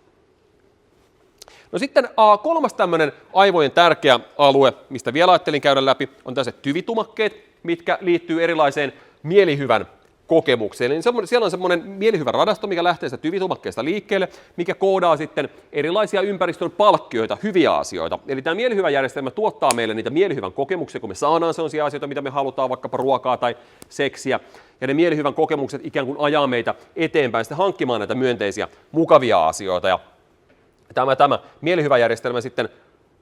No sitten kolmas tämmöinen aivojen tärkeä alue, mistä vielä ajattelin käydä läpi, on tällaiset tyvitumakkeet, mitkä liittyy erilaiseen mielihyvän kokemukseen. Eli siellä on semmoinen mielihyvä radasto, mikä lähtee sitä tyvitumakkeesta liikkeelle, mikä koodaa sitten erilaisia ympäristön palkkioita, hyviä asioita. Eli tämä mielihyväjärjestelmä tuottaa meille niitä mielihyvän kokemuksia, kun me saadaan sellaisia asioita, mitä me halutaan, vaikkapa ruokaa tai seksiä. Ja ne mielihyvän kokemukset ikään kuin ajaa meitä eteenpäin sitten hankkimaan näitä myönteisiä, mukavia asioita. Ja tämä mielihyväjärjestelmä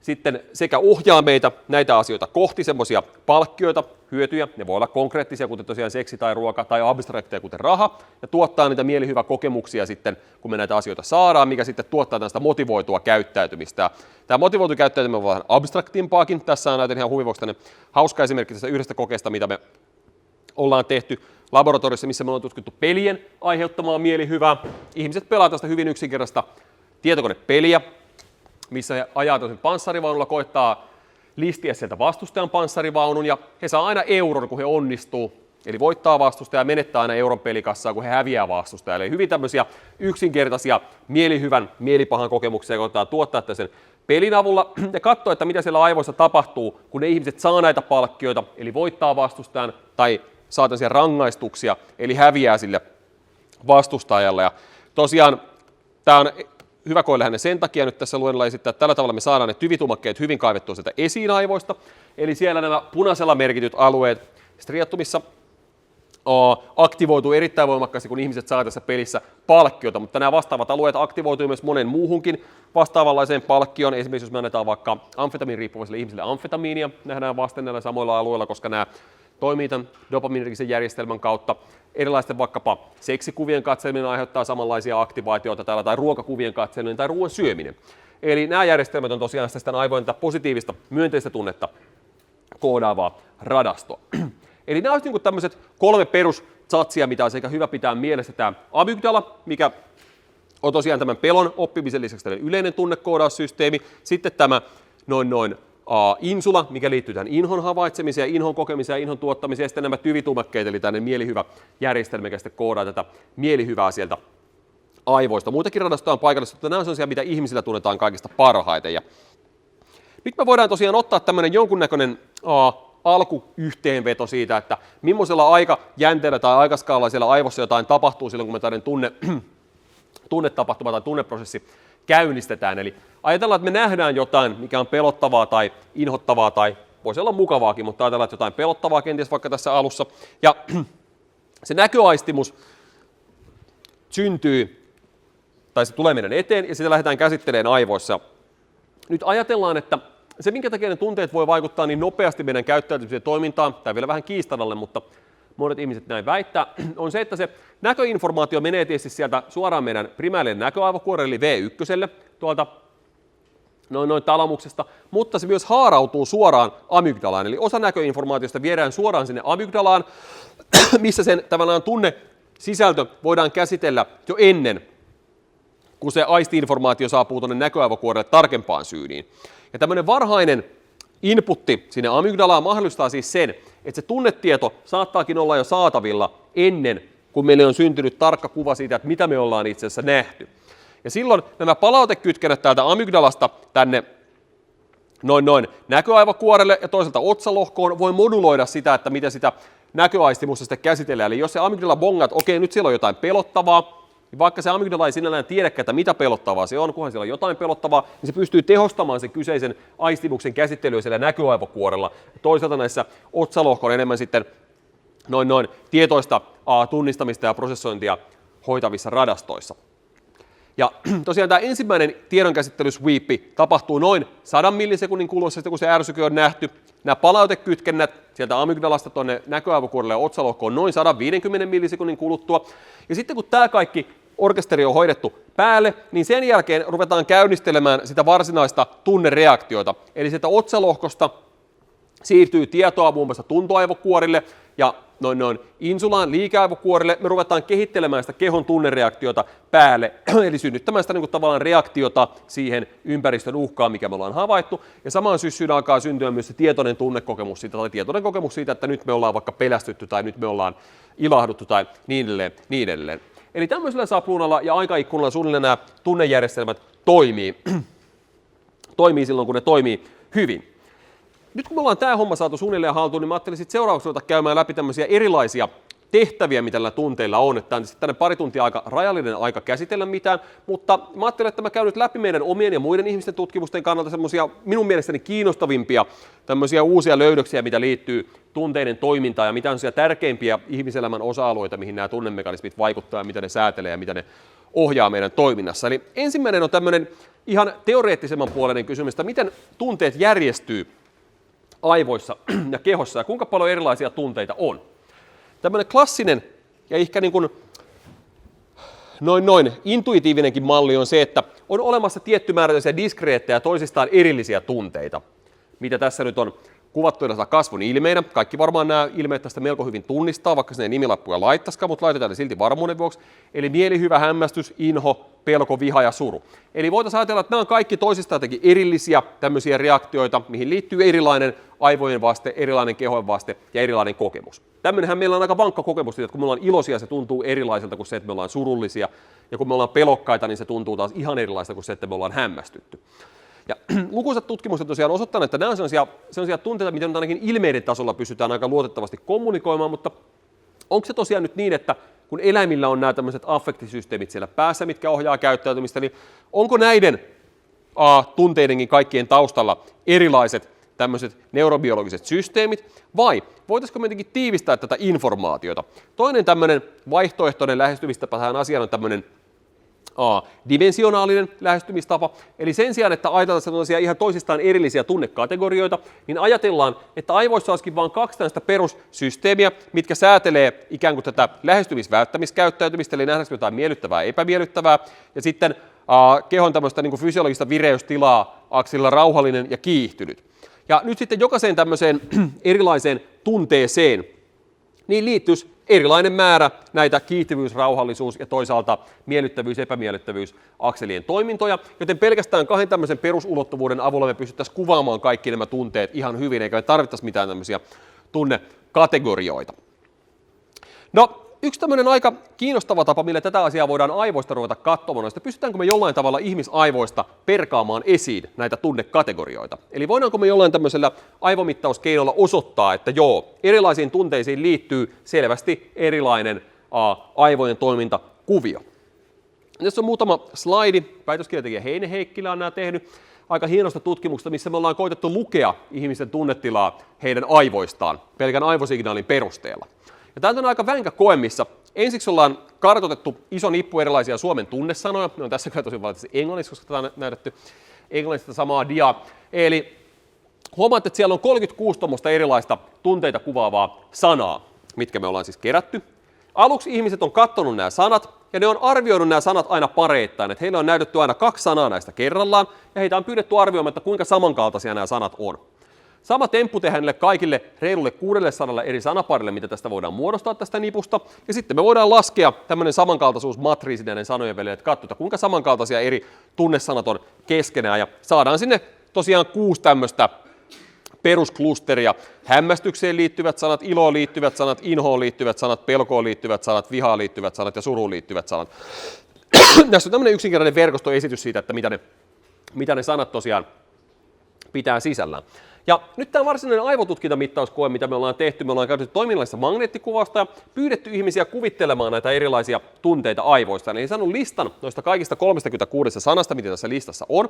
sitten sekä ohjaa meitä näitä asioita kohti semmoisia palkkioita, hyötyjä, ne voi olla konkreettisia, kuten tosiaan seksi tai ruoka, tai abstrakteja, kuten raha, ja tuottaa niitä mielihyväkokemuksia sitten, kun me näitä asioita saadaan, mikä sitten tuottaa tästä motivoitua käyttäytymistä. Tämä motivoitu käyttäytyminen on vähän abstraktimpaakin. Tässä on näitä ihan huvivuoksi hauska esimerkki tästä yhdestä kokeesta, mitä me ollaan tehty laboratoriossa, missä me ollaan tutkittu pelien aiheuttamaa mielihyvää. Ihmiset pelaa tästä hyvin yksinkertaista tietokonepeliä, missä he ajaa toisen panssarivaunulla, koittaa listiä sieltä vastustajan panssarivaunun, ja he saa aina euron, kun he onnistuu. Eli voittaa vastustaja ja menettää aina euron pelikassaa, kun he häviää vastustajalle. Eli hyvin tämmöisiä yksinkertaisia mielihyvän, mielipahan kokemuksia, koittaa tuottaa sen pelin avulla ja katsoa, että mitä siellä aivoissa tapahtuu, kun ne ihmiset saa näitä palkkioita, eli voittaa vastustajan tai saa tämmöisiä rangaistuksia, eli häviää sille vastustajalle. Ja tosiaan tämä on hyvä koe lähinnä sen takia nyt tässä luennolla esittää, että tällä tavalla me saadaan ne tyvitumakkeet hyvin kaivettua sieltä esiin aivoista. Eli siellä nämä punaisella merkityt alueet striatumissa aktivoituu erittäin voimakkaasti, kun ihmiset saa tässä pelissä palkkiota, mutta nämä vastaavat alueet aktivoituu myös monen muuhunkin vastaavanlaiseen palkkioon. Esimerkiksi jos me annetaan vaikka amfetamiiniriippuvaisille ihmisille amfetamiinia, nähdään vasten näillä samoilla alueilla, koska nämä toimii tämän dopamiinergisen järjestelmän kautta. Erilaisten vaikkapa seksikuvien katseleminen aiheuttaa samanlaisia aktivaatioita täällä, tai ruokakuvien katseleminen tai ruoan syöminen. Eli nämä järjestelmät on tosiaan sitä aivojen positiivista, myönteistä tunnetta koodaavaa radastoa. Eli nämä olisivat niin tämmöiset 3 perussatsia, mitä on sekä hyvä pitää mielessä. Tämä amygdala, mikä on tosiaan tämän pelon oppimisen lisäksi tällainen yleinen tunnekoodaussysteemi. Sitten tämä insula, mikä liittyy tähän inhon havaitsemiseen, inhon kokemiseen ja inhon tuottamiseen. Ja sitten nämä tyvitumakkeet, eli tämmöinen mielihyvä järjestelmä, mikä sitten koodaa tätä mielihyvää sieltä aivoista. Muitakin radastoja on paikallista, mutta nämä on sellaisia, mitä ihmisillä tunnetaan kaikista parhaiten. Ja nyt me voidaan tosiaan ottaa tämmöinen jonkunnäköinen alkuyhteenveto siitä, että millaisella aikajänteellä tai aikaskaalalla siellä aivossa jotain tapahtuu silloin, kun me tämmöinen tunnetapahtuma tai tunneprosessi käynnistetään. Eli ajatellaan, että me nähdään jotain, mikä on pelottavaa tai inhottavaa tai voisi olla mukavaakin, mutta ajatellaan, että jotain pelottavaa kenties vaikka tässä alussa. Ja se näköaistimus syntyy tai se tulee meidän eteen ja sitä lähdetään käsittelemään aivoissa. Nyt ajatellaan, että se, minkä takia ne tunteet voi vaikuttaa niin nopeasti meidän käyttäytymiseen toimintaan, tai vielä vähän kiistadalle, mutta monet ihmiset näin väittää, on se, että se näköinformaatio menee tietysti sieltä suoraan meidän primäärille näköaivokuorelle, eli V1, tuolta noin talamuksesta, mutta se myös haarautuu suoraan amygdalaan, eli osa näköinformaatiosta viedään suoraan sinne amygdalaan, missä sen tavallaan tunnesisältö voidaan käsitellä jo ennen, kun se aisti-informaatio saapuu tuonne näköaivokuorelle tarkempaan syyniin. Ja tämmöinen varhainen inputti sinne amygdalaan mahdollistaa siis sen, että se tunnetieto saattaakin olla jo saatavilla ennen kuin meille on syntynyt tarkka kuva siitä, että mitä me ollaan itse asiassa nähty. Ja silloin nämä palautekytkennät täältä amygdalasta tänne noin näköaivokuorelle ja toisaalta otsalohkoon voi moduloida sitä, että miten sitä näköaistimusta sitten käsitellään. Eli jos se amygdala bongaa, että okei, nyt siellä on jotain pelottavaa, niin vaikka se amygdala ei sinällään tiedäkään, että mitä pelottavaa se on, kunhan siellä on jotain pelottavaa, niin se pystyy tehostamaan sen kyseisen aistimuksen käsittelyä siellä näköaivokuorella. Toisaalta näissä otsalohkoon enemmän sitten noin tietoista tunnistamista ja prosessointia hoitavissa radastoissa. Ja tosiaan tämä ensimmäinen tiedonkäsittelysweepi tapahtuu noin 100 millisekunnin kuluessa, kun se ärsyke on nähty. Nämä palautekytkennät sieltä amygdalasta tuonne näköaivokuorelle ja otsalohkoon noin 150 millisekunnin kuluttua. Ja sitten kun tämä kaikki orkesteri on hoidettu päälle, niin sen jälkeen ruvetaan käynnistelemään sitä varsinaista tunnereaktiota. Eli sieltä otsalohkosta siirtyy tietoa muun muassa tuntoaivokuorille ja noin insulaan liikeaivokuorille. Me ruvetaan kehittelemään sitä kehon tunnereaktiota päälle, eli synnyttämään sitä tavallaan reaktiota siihen ympäristön uhkaan, mikä me ollaan havaittu. Ja samaan syssyyn alkaa syntyä myös se tietoinen tunnekokemus siitä, tai tietoinen kokemus siitä, että nyt me ollaan vaikka pelästytty tai nyt me ollaan ilahduttu tai niin edelleen. Eli tämmöisellä sapluunalla ja aikaikkunalla suunnilleen nämä tunnejärjestelmät toimii silloin, kun ne toimii hyvin. Nyt kun me ollaan tämä homma saatu suunnilleen haltuun, niin mä ajattelin sitten seuraavaksi ruveta käymään läpi tämmöisiä erilaisia tehtäviä, mitä tällä tunteilla on. Että tämä on tänne pari tuntia aika rajallinen aika käsitellä mitään, mutta mä ajattelin, että mä käyn nyt läpi meidän omien ja muiden ihmisten tutkimusten kannalta semmoisia minun mielestäni kiinnostavimpia tämmöisiä uusia löydöksiä, mitä liittyy tunteiden toimintaan ja mitä on siellä tärkeimpiä ihmiselämän osa-alueita, mihin nämä tunnemekanismit vaikuttaa ja mitä ne säätelee ja mitä ne ohjaa meidän toiminnassa. Eli ensimmäinen on tämmöinen ihan teoreettisemman puoleinen kysymys, että miten tunteet järjestyy aivoissa ja kehossa ja kuinka paljon erilaisia tunteita on. Tämmöinen klassinen ja ehkä niin kuin intuitiivinenkin malli on se, että on olemassa tietty määrä diskreettejä ja toisistaan erillisiä tunteita, mitä tässä nyt on kuvattu näillä kasvun ilmeinä. Kaikki varmaan nämä ilmeet tästä melko hyvin tunnistaa, vaikka sinne nimilappuja laittaisikaan, mutta laitetaan ne silti varmuuden vuoksi. Eli mielihyvä, hämmästys, inho, pelko, viha ja suru. Eli voitaisiin ajatella, että nämä on kaikki toisistaan jotenkin erillisiä tämmöisiä reaktioita, mihin liittyy erilainen aivojen vaste, erilainen kehon vaste ja erilainen kokemus. Tämmöinenhän meillä on aika vankka kokemus, että kun me ollaan iloisia, se tuntuu erilaiselta kuin se, että me ollaan surullisia. Ja kun me ollaan pelokkaita, niin se tuntuu taas ihan erilaiselta kuin se, että me ollaan hämmästytty. Ja lukuisat tutkimukset tosiaan osoittaneet, että nämä on sellaisia tunteita, miten ainakin ilmeiden tasolla pystytään aika luotettavasti kommunikoimaan, mutta onko se tosiaan nyt niin, että kun eläimillä on nämä tämmöiset affektisysteemit siellä päässä, mitkä ohjaa käyttäytymistä, niin onko näiden tunteidenkin kaikkien taustalla erilaiset tämmöiset neurobiologiset systeemit, vai voitaisiko me jotenkin tiivistää tätä informaatiota? Toinen tämmöinen vaihtoehtoinen lähestymistapa tähän asiaan on tämmöinen dimensionaalinen lähestymistapa, eli sen sijaan, että ajatellaan sellaisia ihan toisistaan erillisiä tunnekategorioita, niin ajatellaan, että aivoissa olisikin vain kaksi tällaista perussysteemiä, mitkä säätelee ikään kuin tätä lähestymis-välttämiskäyttäytymistä, eli nähdäänkö jotain miellyttävää ja epämiellyttävää, ja sitten kehon tämmöistä niin kuin fysiologista vireystilaa akselilla rauhallinen ja kiihtynyt. Ja nyt sitten jokaiseen tämmöiseen erilaiseen tunteeseen niin liittyisi erilainen määrä näitä kiihtyvyys, rauhallisuus ja toisaalta miellyttävyys, epämiellyttävyys akselien toimintoja, joten pelkästään kahden tämmöisen perusulottuvuuden avulla me pystyttäisiin kuvaamaan kaikki nämä tunteet ihan hyvin, eikä me tarvittaisi mitään tämmöisiä tunnekategorioita. No, yksi tämmöinen aika kiinnostava tapa, millä tätä asiaa voidaan aivoista ruveta katsomaan, on, että pystytäänkö me jollain tavalla ihmisaivoista perkaamaan esiin näitä tunnekategorioita. Eli voidaanko me jollain tämmöisellä aivomittauskeinolla osoittaa, että joo, erilaisiin tunteisiin liittyy selvästi erilainen aivojen toimintakuvio. Tässä on muutama slaidi. Väitöskirjatekijä Heine Heikkilä on nämä tehnyt aika hienosta tutkimuksesta, missä me ollaan koitettu lukea ihmisten tunnetilaa heidän aivoistaan pelkän aivosignaalin perusteella. Ja tämä on aika vänkä koe, missä ensiksi ollaan kartoitettu iso nippu erilaisia Suomen tunnesanoja. Ne on tässä kyllä tosi valitettavasti englanniksi, koska tämä on näytetty englannista samaa diaa. Eli huomaatte, että siellä on 36 tuommoista erilaista tunteita kuvaavaa sanaa, mitkä me ollaan siis kerätty. Aluksi ihmiset on katsonut nämä sanat, ja ne on arvioinut nämä sanat aina pareittain, että heille on näytetty aina 2 sanaa näistä kerrallaan, ja heitä on pyydetty arvioimaan, että kuinka samankaltaisia nämä sanat on. Sama temppu tehdään niille kaikille reilulle 600 eri sanaparille, mitä tästä voidaan muodostaa tästä nipusta, ja sitten me voidaan laskea tämmöinen samankaltaisuusmatriisi näiden sanojen välillä, että katsotaan, kuinka samankaltaisia eri tunnesanat on keskenään, ja saadaan sinne tosiaan 6 tämmöistä perusklusteria: hämmästykseen liittyvät sanat, iloon liittyvät sanat, inhoon liittyvät sanat, pelkoon liittyvät sanat, vihaan liittyvät sanat ja suruun liittyvät sanat. Tässä on tämmöinen yksinkertainen verkostoesitys siitä, että mitä ne sanat tosiaan pitää sisällään. Ja nyt tämä varsinainen aivotutkintamittauskoe, mitä me ollaan tehty, me ollaan käytetty toiminnallista magneettikuvausta ja pyydetty ihmisiä kuvittelemaan näitä erilaisia tunteita aivoista. Eli saanut listan noista kaikista 36 sanasta, mitä tässä listassa on,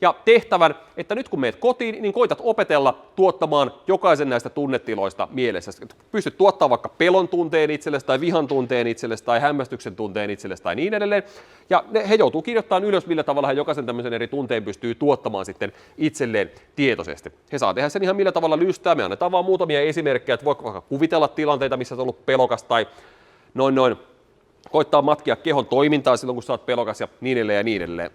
ja tehtävän, että nyt kun meet kotiin, niin koitat opetella tuottamaan jokaisen näistä tunnetiloista mielessä. Pystyt tuottamaan vaikka pelon tunteen itsellesi, tai vihan tunteen itsellesi, tai hämmästyksen tunteen itsellesi, tai niin edelleen. Ja he joutuu kirjoittamaan ylös, millä tavalla he jokaisen tämmöisen eri tunteen pystyy tuottamaan sitten itselleen tietoisesti. He saa tehdä sen ihan millä tavalla lystää. Me annetaan vaan muutamia esimerkkejä, että voiko vaikka kuvitella tilanteita, missä olet ollut pelokas, tai noin. Koittaa matkia kehon toimintaa silloin, kun sä oot pelokas, ja niin edelleen ja niin edelleen.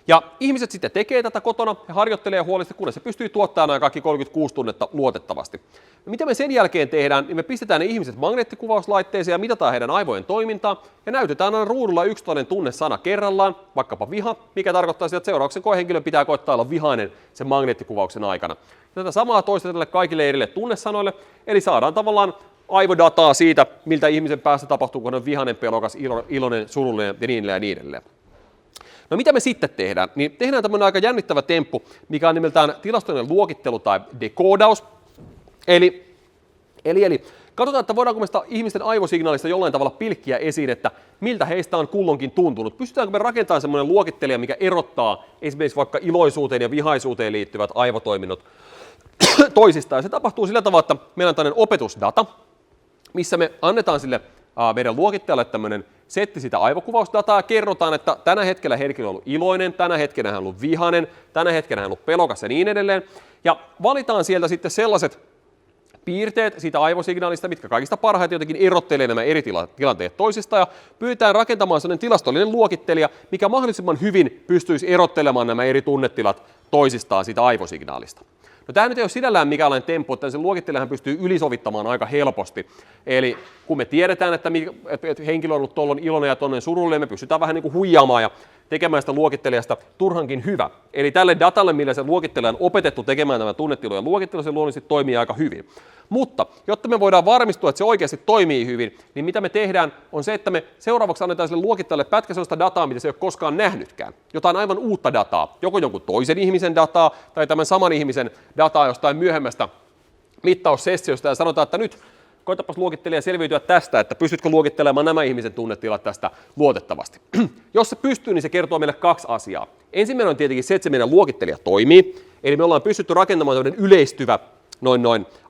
Ja ihmiset sitten tekee tätä kotona ja harjoittelee huolellisesti, kunnes se pystyy tuottamaan nämä kaikki 36 tunnetta luotettavasti. Ja mitä me sen jälkeen tehdään, niin me pistetään ne ihmiset magneettikuvauslaitteeseen ja mitataan heidän aivojen toimintaa ja näytetään aina ruudulla yksittäinen tunnesana kerrallaan, vaikkapa viha, mikä tarkoittaa sitä, että seuraavaksi koehenkilön pitää koittaa olla vihainen sen magneettikuvauksen aikana. Ja tätä samaa toistetaan kaikille erille tunnesanoille, eli saadaan tavallaan aivodataa siitä, miltä ihmisen päässä tapahtuu, kun on vihainen, pelokas, iloinen, surullinen ja niin edelleen. No mitä me sitten tehdään? Niin tehdään tämmöinen aika jännittävä temppu, mikä on nimeltään tilastollinen luokittelu tai dekoodaus. Eli katsotaan, että voidaanko me sitä ihmisten aivosignaalista jollain tavalla pilkkiä esiin, että miltä heistä on kulloinkin tuntunut. Pystytäänkö me rakentamaan semmoinen luokittelija, mikä erottaa esimerkiksi vaikka iloisuuteen ja vihaisuuteen liittyvät aivotoiminnot toisistaan. Ja se tapahtuu sillä tavalla, että meillä on tämmöinen opetusdata, missä me annetaan sille meidän luokittajalle tämmöinen setti sitä aivokuvausdataa ja kerrotaan, että tänä hetkellä henkilö on ollut iloinen, tänä hetkenä hän on ollut vihainen, tänä hetkenä hän on ollut pelokas ja niin edelleen. Ja valitaan sieltä sitten sellaiset piirteet siitä aivosignaalista, mitkä kaikista parhaiten jotenkin erottelee nämä eri tilanteet toisistaan, ja pyritään rakentamaan sellainen tilastollinen luokittelija, mikä mahdollisimman hyvin pystyisi erottelemaan nämä eri tunnetilat toisistaan siitä aivosignaalista. No tämä nyt ei ole sinällään mikäänlainen temppu, että sen luokittelijahan pystyy ylisovittamaan aika helposti. Eli kun me tiedetään, että henkilö on ollut tuolloin iloinen ja tuollainen surullinen, me pystytään vähän niin kuin huijaamaan ja tekemään sitä luokittelijasta turhankin hyvä. Eli tälle datalle, millä se luokittelija on opetettu tekemään nämä tunnetilojen luokittelu, se luonnollisesti toimii aika hyvin. Mutta jotta me voidaan varmistua, että se oikeasti toimii hyvin, niin mitä me tehdään on se, että me seuraavaksi annetaan sille luokittelijalle pätkä sellaista dataa, mitä se ei ole koskaan nähnytkään. Jotain aivan uutta dataa, joko jonkun toisen ihmisen dataa tai tämän saman ihmisen dataa jostain myöhemmästä mittaussessiosta, ja sanotaan, että nyt koitapas luokittelija selviytyä tästä, että pystytkö luokittelemaan nämä ihmisen tunnetilat tästä luotettavasti. Jos se pystyy, niin se kertoo meille 2 asiaa. Ensimmäinen on tietenkin se, että se meidän luokittelija toimii, eli me ollaan pystytty rakentamaan tämmöinen yleistyvä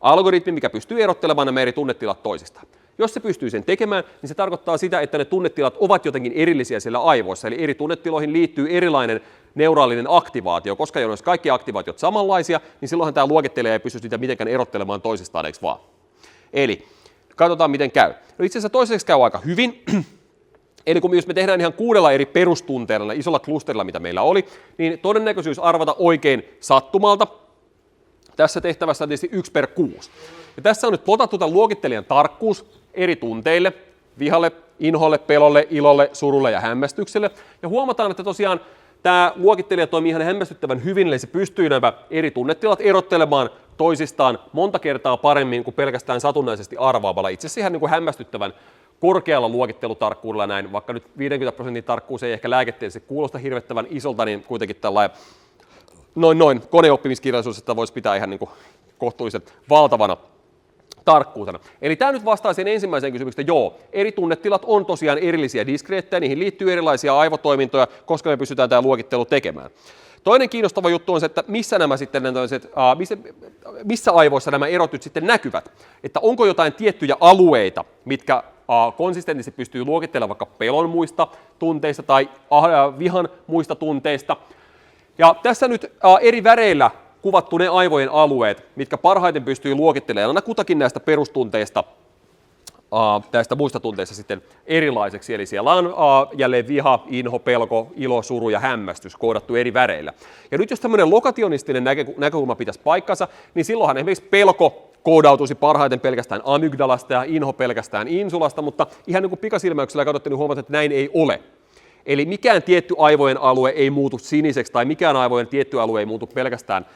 algoritmi, mikä pystyy erottelemaan nämä eri tunnetilat toisistaan. Jos se pystyy sen tekemään, niin se tarkoittaa sitä, että ne tunnetilat ovat jotenkin erillisiä siellä aivoissa, eli eri tunnetiloihin liittyy erilainen neuraalinen aktivaatio, koska jos kaikki aktivaatiot samanlaisia, niin silloinhan tämä luokittelija ei pysty sitä mitenkään erottelemaan toisistaan, eikö vaan? Eli katsotaan, miten käy. No itse asiassa toiseksi käy aika hyvin. Eli jos me tehdään ihan 6 eri perustunteella, isolla klusterilla, mitä meillä oli, niin todennäköisyys arvata oikein sattumalta tässä tehtävässä on tietysti 1/6. Ja tässä on nyt plotattu tämän luokittelijan tarkkuus eri tunteille, vihalle, inholle, pelolle, ilolle, surulle ja hämmästykselle. Ja huomataan, että tosiaan tämä luokittelija toimii ihan hämmästyttävän hyvin, eli se pystyy nämä eri tunnetilat erottelemaan toisistaan monta kertaa paremmin kuin pelkästään satunnaisesti arvaamalla. Itse asiassa ihan niin kuin hämmästyttävän korkealla luokittelutarkkuudella näin, vaikka nyt 50% tarkkuus ei ehkä lääketieteellisesti kuulosta hirvettävän isolta, niin kuitenkin tällainen koneoppimiskirjallisuus, että voisi pitää ihan niin kuin kohtuullisen valtavana tarkkuutena. Eli tämä nyt vastaa sen ensimmäiseen kysymykseen, että joo, eri tunnetilat on tosiaan erillisiä diskreettejä, niihin liittyy erilaisia aivotoimintoja, koska me pystytään tämä luokittelu tekemään. Toinen kiinnostava juttu on se, että missä aivoissa nämä erot nyt sitten näkyvät. Että onko jotain tiettyjä alueita, mitkä konsistentisesti pystyy luokittelemaan vaikka pelon muista tunteista tai vihan muista tunteista. Ja tässä nyt eri väreillä kuvattu ne aivojen alueet, mitkä parhaiten pystyy luokittelemaan aina kutakin näistä perustunteista tästä muista tunteista sitten erilaiseksi. Eli siellä on jälleen viha, inho, pelko, ilo, suru ja hämmästys koodattu eri väreillä. Ja nyt jos tämmöinen lokationistinen näkökulma pitäisi paikkansa, niin silloinhan esimerkiksi pelko koodautuisi parhaiten pelkästään amygdalasta ja inho pelkästään insulasta, mutta ihan niin kuin pikasilmäyksellä katsottiin, niin huomataan, että näin ei ole. Eli mikään tietty aivojen alue ei muutu siniseksi tai mikään aivojen tietty alue ei muutu pelkästään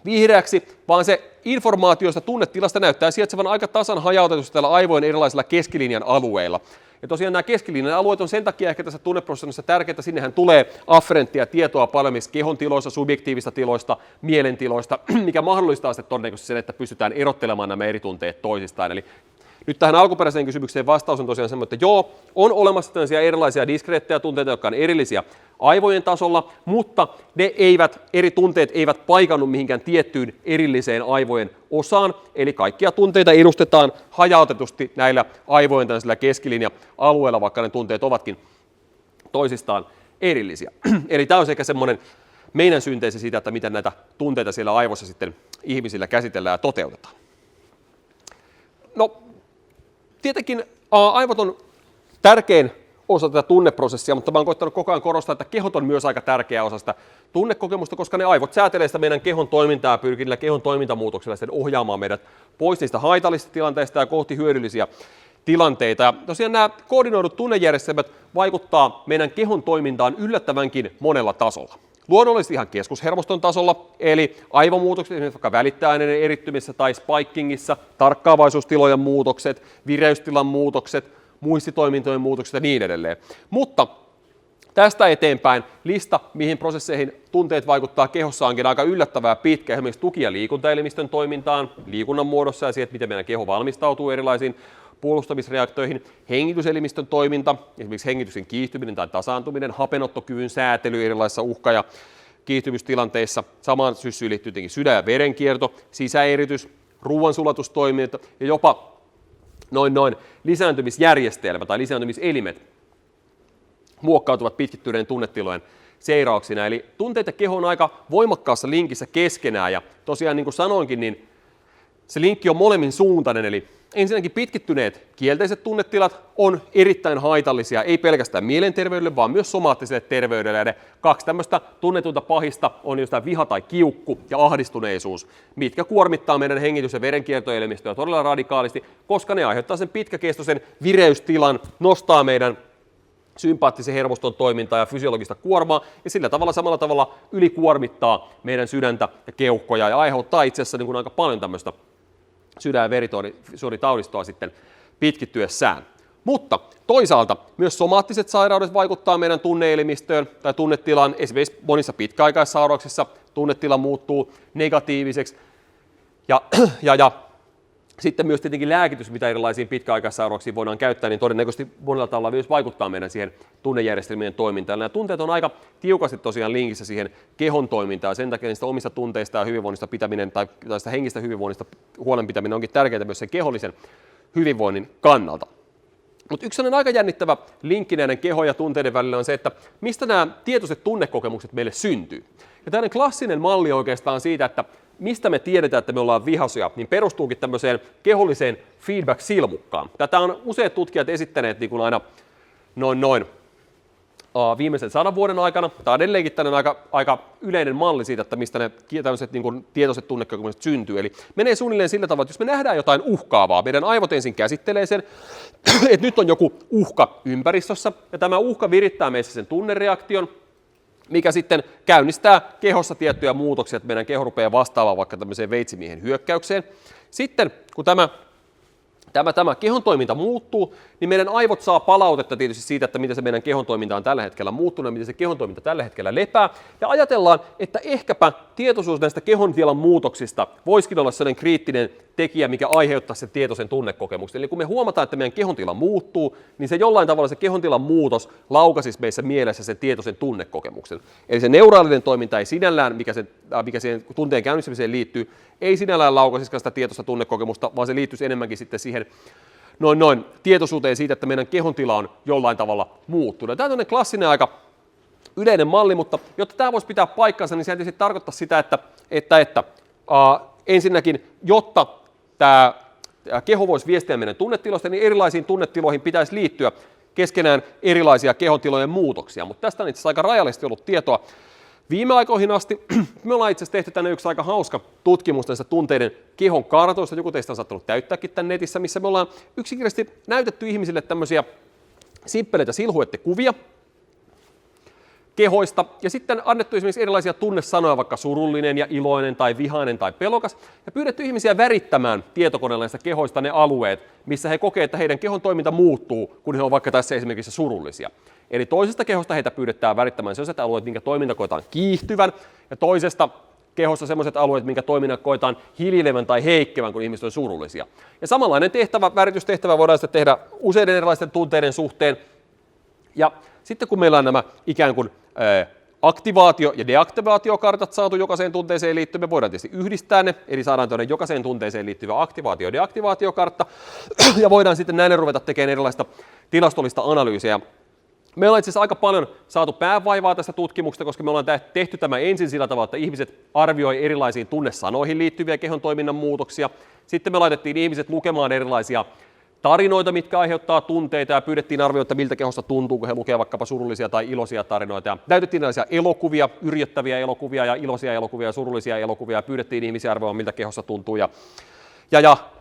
vihreäksi, vaan se informaatiosta tunnetilasta näyttää sijaitsevan aika tasan hajautetusti tällä aivojen erilaisilla keskilinjan alueilla. Ja tosiaan nämä keskilinjan alueet on sen takia ehkä tässä tunneprosessissa tärkeää, sinnehän tulee afferenttia tietoa paljon missä kehon tiloista, subjektiivista tiloista, mielentiloista, mikä mahdollistaa sitten todennäköisesti sen, että pystytään erottelemaan nämä eri tunteet toisistaan. Eli nyt tähän alkuperäiseen kysymykseen vastaus on tosiaan semmoinen, että joo, on olemassa tällaisia erilaisia diskreettejä tunteita, jotka on erillisiä aivojen tasolla, mutta eri tunteet eivät paikannu mihinkään tiettyyn erilliseen aivojen osaan, eli kaikkia tunteita edustetaan hajautetusti näillä aivojen tällaisilla keskilinja-alueilla, vaikka ne tunteet ovatkin toisistaan erillisiä. Eli tämä on sekä semmoinen meidän synteesi siitä, että miten näitä tunteita siellä aivoissa sitten ihmisillä käsitellään ja toteutetaan. No, tietenkin aivot on tärkein osa tätä tunneprosessia, mutta mä oon koittanut koko ajan korostaa, että kehot on myös aika tärkeä osa sitä tunnekokemusta, koska ne aivot säätelee sitä meidän kehon toimintaa ja pyrkii niillä kehon toimintamuutoksilla sitten ohjaamaan meidät pois niistä haitallisista tilanteista ja kohti hyödyllisiä tilanteita. Ja tosiaan nämä koordinoidut tunnejärjestelmät vaikuttaa meidän kehon toimintaan yllättävänkin monella tasolla. Luonnollisesti ihan keskushermoston tasolla, eli aivomuutokset, esimerkiksi vaikka välittäjäaineiden erittymissä tai spikingissa, tarkkaavaisuustilojen muutokset, vireystilan muutokset, muistitoimintojen muutokset ja niin edelleen. Mutta tästä eteenpäin lista, mihin prosesseihin tunteet vaikuttaa kehossa, onkin aika yllättävää pitkä, esimerkiksi tuki- ja liikuntaelimistön toimintaan, liikunnan muodossa ja siihen, miten meidän keho valmistautuu erilaisiin puolustamisreaktioihin, hengityselimistön toiminta, esimerkiksi hengityksen kiihtyminen tai tasaantuminen, hapenottokyvyn säätely erilaisissa uhka- ja kiihtymistilanteissa. Samaan syssyyn liittyy tietenkin sydän- ja verenkierto, sisäeritys, ruoansulatustoiminta ja jopa lisääntymisjärjestelmä tai lisääntymiselimet muokkautuvat pitkittyneen tunnetilojen seurauksina. Eli tunteet ja keho on aika voimakkaassa linkissä keskenään ja tosiaan niin kuin sanoinkin, niin se linkki on molemmin suuntainen, eli ensinnäkin pitkittyneet kielteiset tunnetilat on erittäin haitallisia, ei pelkästään mielenterveydelle, vaan myös somaattiselle terveydelle. Ja ne kaksi tämmöistä tunnetuinta pahista on just tämä viha tai kiukku ja ahdistuneisuus, mitkä kuormittaa meidän hengitys- ja verenkiertoelimistöä todella radikaalisti, koska ne aiheuttaa sen pitkäkestoisen vireystilan, nostaa meidän sympaattisen hermoston toimintaa ja fysiologista kuormaa, ja sillä tavalla samalla tavalla ylikuormittaa meidän sydäntä ja keuhkoja ja aiheuttaa itse asiassa niin kuin aika paljon tämmöistä sydän- ja verisuonitautistoa sitten pitkittyessään. Mutta toisaalta myös somaattiset sairaudet vaikuttaa meidän tunneelimistöön tai tunnetilaan. Esimerkiksi monissa pitkäaikaissairauksissa tunnetila muuttuu negatiiviseksi ja sitten myös tietenkin lääkitys, mitä erilaisiin pitkäaikaissairauksiin voidaan käyttää, niin todennäköisesti monella tavalla myös vaikuttaa meidän siihen tunnejärjestelmien toimintaan. Nämä tunteet on aika tiukasti tosiaan linkissä siihen kehon toimintaan, ja sen takia niistä omista tunteista ja hyvinvoinnista pitäminen tai sitä henkistä hyvinvoinnista huolenpitäminen onkin tärkeää myös sen kehollisen hyvinvoinnin kannalta. Mutta yksi aika jännittävä linkki näiden kehon ja tunteiden välillä on se, että mistä nämä tietoiset tunnekokemukset meille syntyy. Ja tällainen klassinen malli oikeastaan siitä, että mistä me tiedetään, että me ollaan vihaisia, niin perustuukin tämmöiseen keholliseen feedback-silmukkaan. Tätä on useat tutkijat esittäneet niin kuin aina viimeisen 100 vuoden aikana. Tämä on edelleenkin tällainen aika yleinen malli siitä, että mistä ne tämmöiset niin kuin tietoiset tunnekokemukset syntyy. Eli menee suunnilleen sillä tavalla, että jos me nähdään jotain uhkaavaa, meidän aivot ensin käsittelee sen, että nyt on joku uhka ympäristössä, ja tämä uhka virittää meissä sen tunnereaktion, mikä sitten käynnistää kehossa tiettyjä muutoksia, että meidän keho rupeaa vastaamaan vaikka tämmöiseen veitsimiehen hyökkäykseen. Sitten kun tämä tämä kehon toiminta muuttuu, niin meidän aivot saa palautetta tietysti siitä, että miten se meidän kehon toiminta on tällä hetkellä muuttunut ja miten se kehon toiminta tällä hetkellä lepää. Ja ajatellaan, että ehkäpä tietoisuus näistä kehon tilan muutoksista voisikin olla sellainen kriittinen tekijä, mikä aiheuttaa sen tietoisen tunnekokemuksen. Eli kun me huomataan, että meidän kehon tila muuttuu, niin se jollain tavalla se kehon tilan muutos laukaisisi meissä mielessä sen tietoisen tunnekokemuksen. Eli se neuraalinen toiminta ei sinällään, mikä siihen tunteen käynnistämiseen liittyy, ei sinällään laukaisisikaan sitä tietoista tunnekokemusta, vaan se liittyisi enemmänkin sitten siihen tietoisuuteen siitä, että meidän kehon tila on jollain tavalla muuttunut. Tämä on tämmöinen klassinen aika yleinen malli, mutta jotta tämä voisi pitää paikkansa, niin se tietysti tarkoittaa sitä, että ensinnäkin, jotta tämä keho voisi viestiä meidän tunnetiloista, niin erilaisiin tunnetiloihin pitäisi liittyä keskenään erilaisia kehontilojen muutoksia, mutta tästä on itse asiassa aika rajallisesti ollut tietoa. Viime aikoihin asti me ollaan itse asiassa tehty tänne yksi aika hauska tutkimus näistä tunteiden kehon kartoista. Joku teistä on saattanut täyttääkin tämän netissä, missä me ollaan yksinkertaisesti näytetty ihmisille tämmöisiä simppeleitä silhuettekuvia kehoista ja sitten annettu esimerkiksi erilaisia tunnesanoja, vaikka surullinen ja iloinen tai vihainen tai pelokas, ja pyydetty ihmisiä värittämään tietokoneella näistä kehoista ne alueet, missä he kokee, että heidän kehon toiminta muuttuu, kun he on vaikka tässä esimerkiksi surullisia. Eli toisesta kehosta heitä pyydetään värittämään sellaiset alueet, minkä toiminta koetaan kiihtyvän, ja toisesta kehossa sellaiset alueet, minkä toiminnan koetaan hiljilevän tai heikkevän, kun ihmiset on surullisia. Ja samanlainen väritystehtävä voidaan sitten tehdä useiden erilaisten tunteiden suhteen. Ja sitten kun meillä on nämä ikään kuin aktivaatio- ja deaktivaatiokartat saatu jokaiseen tunteeseen liittyen, me voidaan tietysti yhdistää ne, eli saadaan tuonne jokaiseen tunteeseen liittyvä aktivaatio- ja deaktivaatiokartta, ja voidaan sitten näille ruveta tekemään erilaista tilastollista analyysiä. Me ollaan itse asiassa aika paljon saatu päävaivaa tästä tutkimuksesta, koska me ollaan tehty tämä ensin sillä tavalla, että ihmiset arvioi erilaisiin tunnesanoihin liittyviä kehon toiminnan muutoksia. Sitten me laitettiin ihmiset lukemaan erilaisia tarinoita, mitkä aiheuttaa tunteita, ja pyydettiin arvioida, miltä kehosta tuntuu, kun he lukevat vaikkapa surullisia tai iloisia tarinoita. Ja näytettiin erilaisia elokuvia, yrjöttäviä elokuvia ja iloisia elokuvia ja surullisia elokuvia, ja pyydettiin ihmisiä arvioimaan, miltä kehosta tuntuu. Ja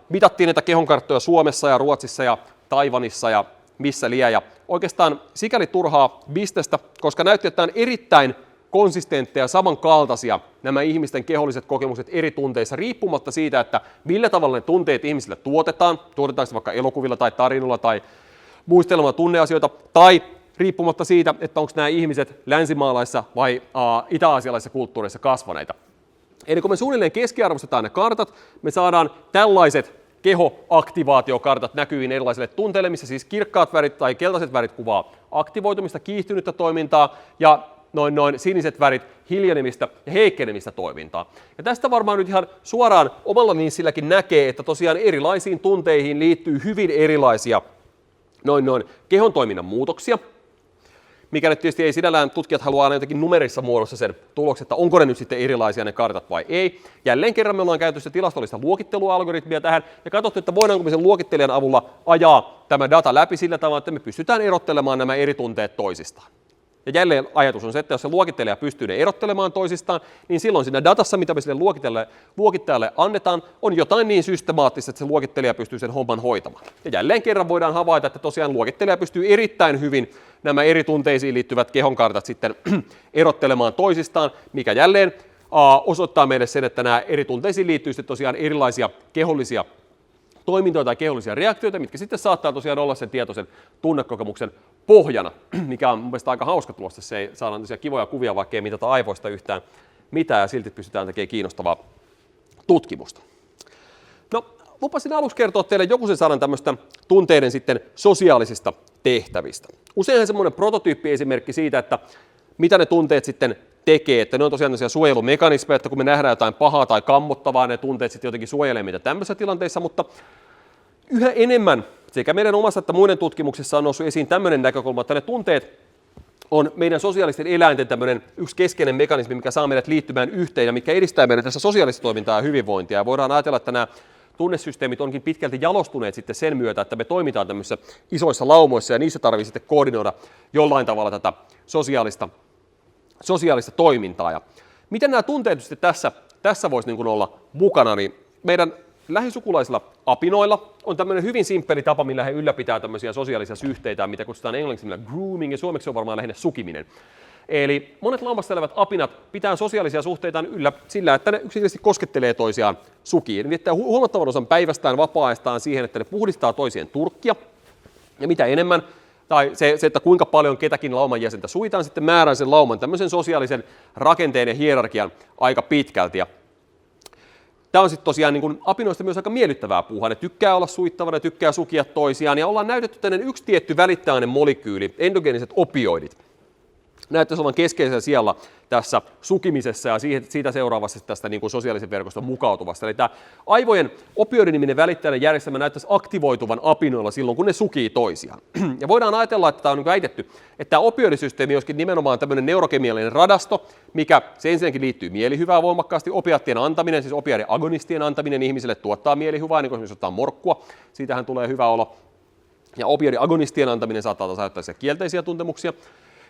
mitattiin näitä kehonkarttoja Suomessa ja Ruotsissa ja Taiwanissa ja missä liian. Ja oikeastaan sikäli turhaa bisnestä, koska näytti, että on erittäin konsistentteja, samankaltaisia nämä ihmisten keholliset kokemukset eri tunteissa, riippumatta siitä, että millä tavalla ne tunteet ihmisille tuotetaanko se vaikka elokuvilla tai tarinoilla tai muistelmalla tunneasioita, tai riippumatta siitä, että onko nämä ihmiset länsimaalaisissa vai itä-aasialaisissa kulttuureissa kasvaneita. Eli kun me suunnilleen keskiarvostetaan ne kartat, me saadaan tällaiset kehoaktivaatiokartat näkyviin erilaisille tunteille, missä siis kirkkaat värit tai keltaiset värit kuvaa aktivoitumista, kiihtynyttä toimintaa, ja noin siniset värit hiljenemistä ja heikkenemistä toimintaa. Ja tästä varmaan nyt ihan suoraan omalla niissilläkin näkee, että tosiaan erilaisiin tunteihin liittyy hyvin erilaisia kehon toiminnan muutoksia, mikä nyt tietysti ei sinällään, tutkijat haluaa aina jotenkin numerissa muodossa sen tuloksen, että onko ne nyt sitten erilaisia ne kartat vai ei. Jälleen kerran me ollaan käytetty sitä tilastollista luokittelualgoritmia tähän ja katsottu, että voidaanko me sen luokittelijan avulla ajaa tämä data läpi sillä tavalla, että me pystytään erottelemaan nämä eri tunteet toisistaan. Ja jälleen ajatus on se, että jos se luokittelija pystyy ne erottelemaan toisistaan, niin silloin siinä datassa, mitä me sille luokittajalle annetaan, on jotain niin systemaattista, että se luokittelija pystyy sen homman hoitamaan. Ja jälleen kerran voidaan havaita, että tosiaan luokittelija pystyy erittäin hyvin nämä eri tunteisiin liittyvät kehonkartat sitten erottelemaan toisistaan, mikä jälleen osoittaa meille sen, että nämä eri tunteisiin liittyy sitten tosiaan erilaisia kehollisia toimintoja tai kehollisia reaktioita, mitkä sitten saattaa tosiaan olla sen tietoisen tunnekokemuksen pohjana, mikä on mun mielestä aika hauska tulosta. Se ei saada kivoja kuvia, vaikka ei mitata aivoista yhtään mitään, ja silti pystytään tekemään kiinnostavaa tutkimusta. No, lupasin aluksi kertoa teille jokuisen sanan tämmöistä tunteiden sitten sosiaalisista tehtävistä. Useinhan semmoinen prototyyppiesimerkki siitä, että mitä ne tunteet sitten tekee, että ne on tosiaan sellaisia suojelumekanismeja, että kun me nähdään jotain pahaa tai kammottavaa, ne tunteet sitten jotenkin suojelee meitä tämmöisissä tilanteissa, mutta yhä enemmän sekä meidän omassa että muiden tutkimuksissa on noussut esiin tämmöinen näkökulma, että ne tunteet on meidän sosiaalisten eläinten tämmöinen yksi keskeinen mekanismi, mikä saa meidät liittymään yhteen ja mikä edistää meidän tässä sosiaalista toimintaa ja hyvinvointia. Ja voidaan ajatella, että nämä tunnesysteemit onkin pitkälti jalostuneet sitten sen myötä, että me toimitaan tämmöisissä isoissa laumoissa ja niissä tarvitsee sitten koordinoida jollain tavalla tätä sosiaalista toimintaa. Ja miten nämä tunteet sitten tässä voisi niin kuin olla mukana, niin meidän lähisukulaisilla apinoilla on tämmöinen hyvin simppeli tapa, millä he ylläpitää tämmöisiä sosiaalisia syhteitä, mitä kutsutaan englanniksi grooming, ja suomeksi on varmaan lähinnä sukiminen. Eli monet laumassa elävät apinat pitää sosiaalisia suhteitaan yllä sillä, että ne yksinkertaisesti koskettelee toisiaan sukiin. Ne viettää huomattavan osan päivästään vapaa-ajastaan siihen, että ne puhdistaa toisien turkkia. Ja mitä enemmän, tai se, että kuinka paljon ketäkin lauman jäsentä suitaan, sitten määrää sen lauman tämmöisen sosiaalisen rakenteen ja hierarkian aika pitkälti. Ja tämä on sitten tosiaan niin kuin apinoista myös aika miellyttävää puuhaa. Ne tykkää olla suittavana, ne tykkää sukia toisiaan, ja ollaan näytetty tänne yksi tietty välittäinen molekyyli, endogeeniset opioidit. Näyttäisi olevan keskeisellä sijalla tässä sukimisessa ja siitä seuraavassa tästä niin kuin sosiaalisen verkoston mukautuvasta. Eli tämä aivojen opioidiniminen välittäinen järjestelmä näyttäisi aktivoituvan apinoilla silloin, kun ne sukii toisiaan. Ja voidaan ajatella, että tämä on niin väitetty, että tämä opioidisysteemi olisikin nimenomaan tämmöinen neurokemiallinen radasto, mikä se ensinnäkin liittyy mielihyvään voimakkaasti. Opiaattien antaminen, siis opiaadiagonistien antaminen ihmisille tuottaa mielihyvää, niin kuin esimerkiksi ottaa morkkua, siitähän tulee hyvä olo. Ja opioidiagonistien antaminen saattaa taas aiheuttaa kielteisiä tuntemuksia.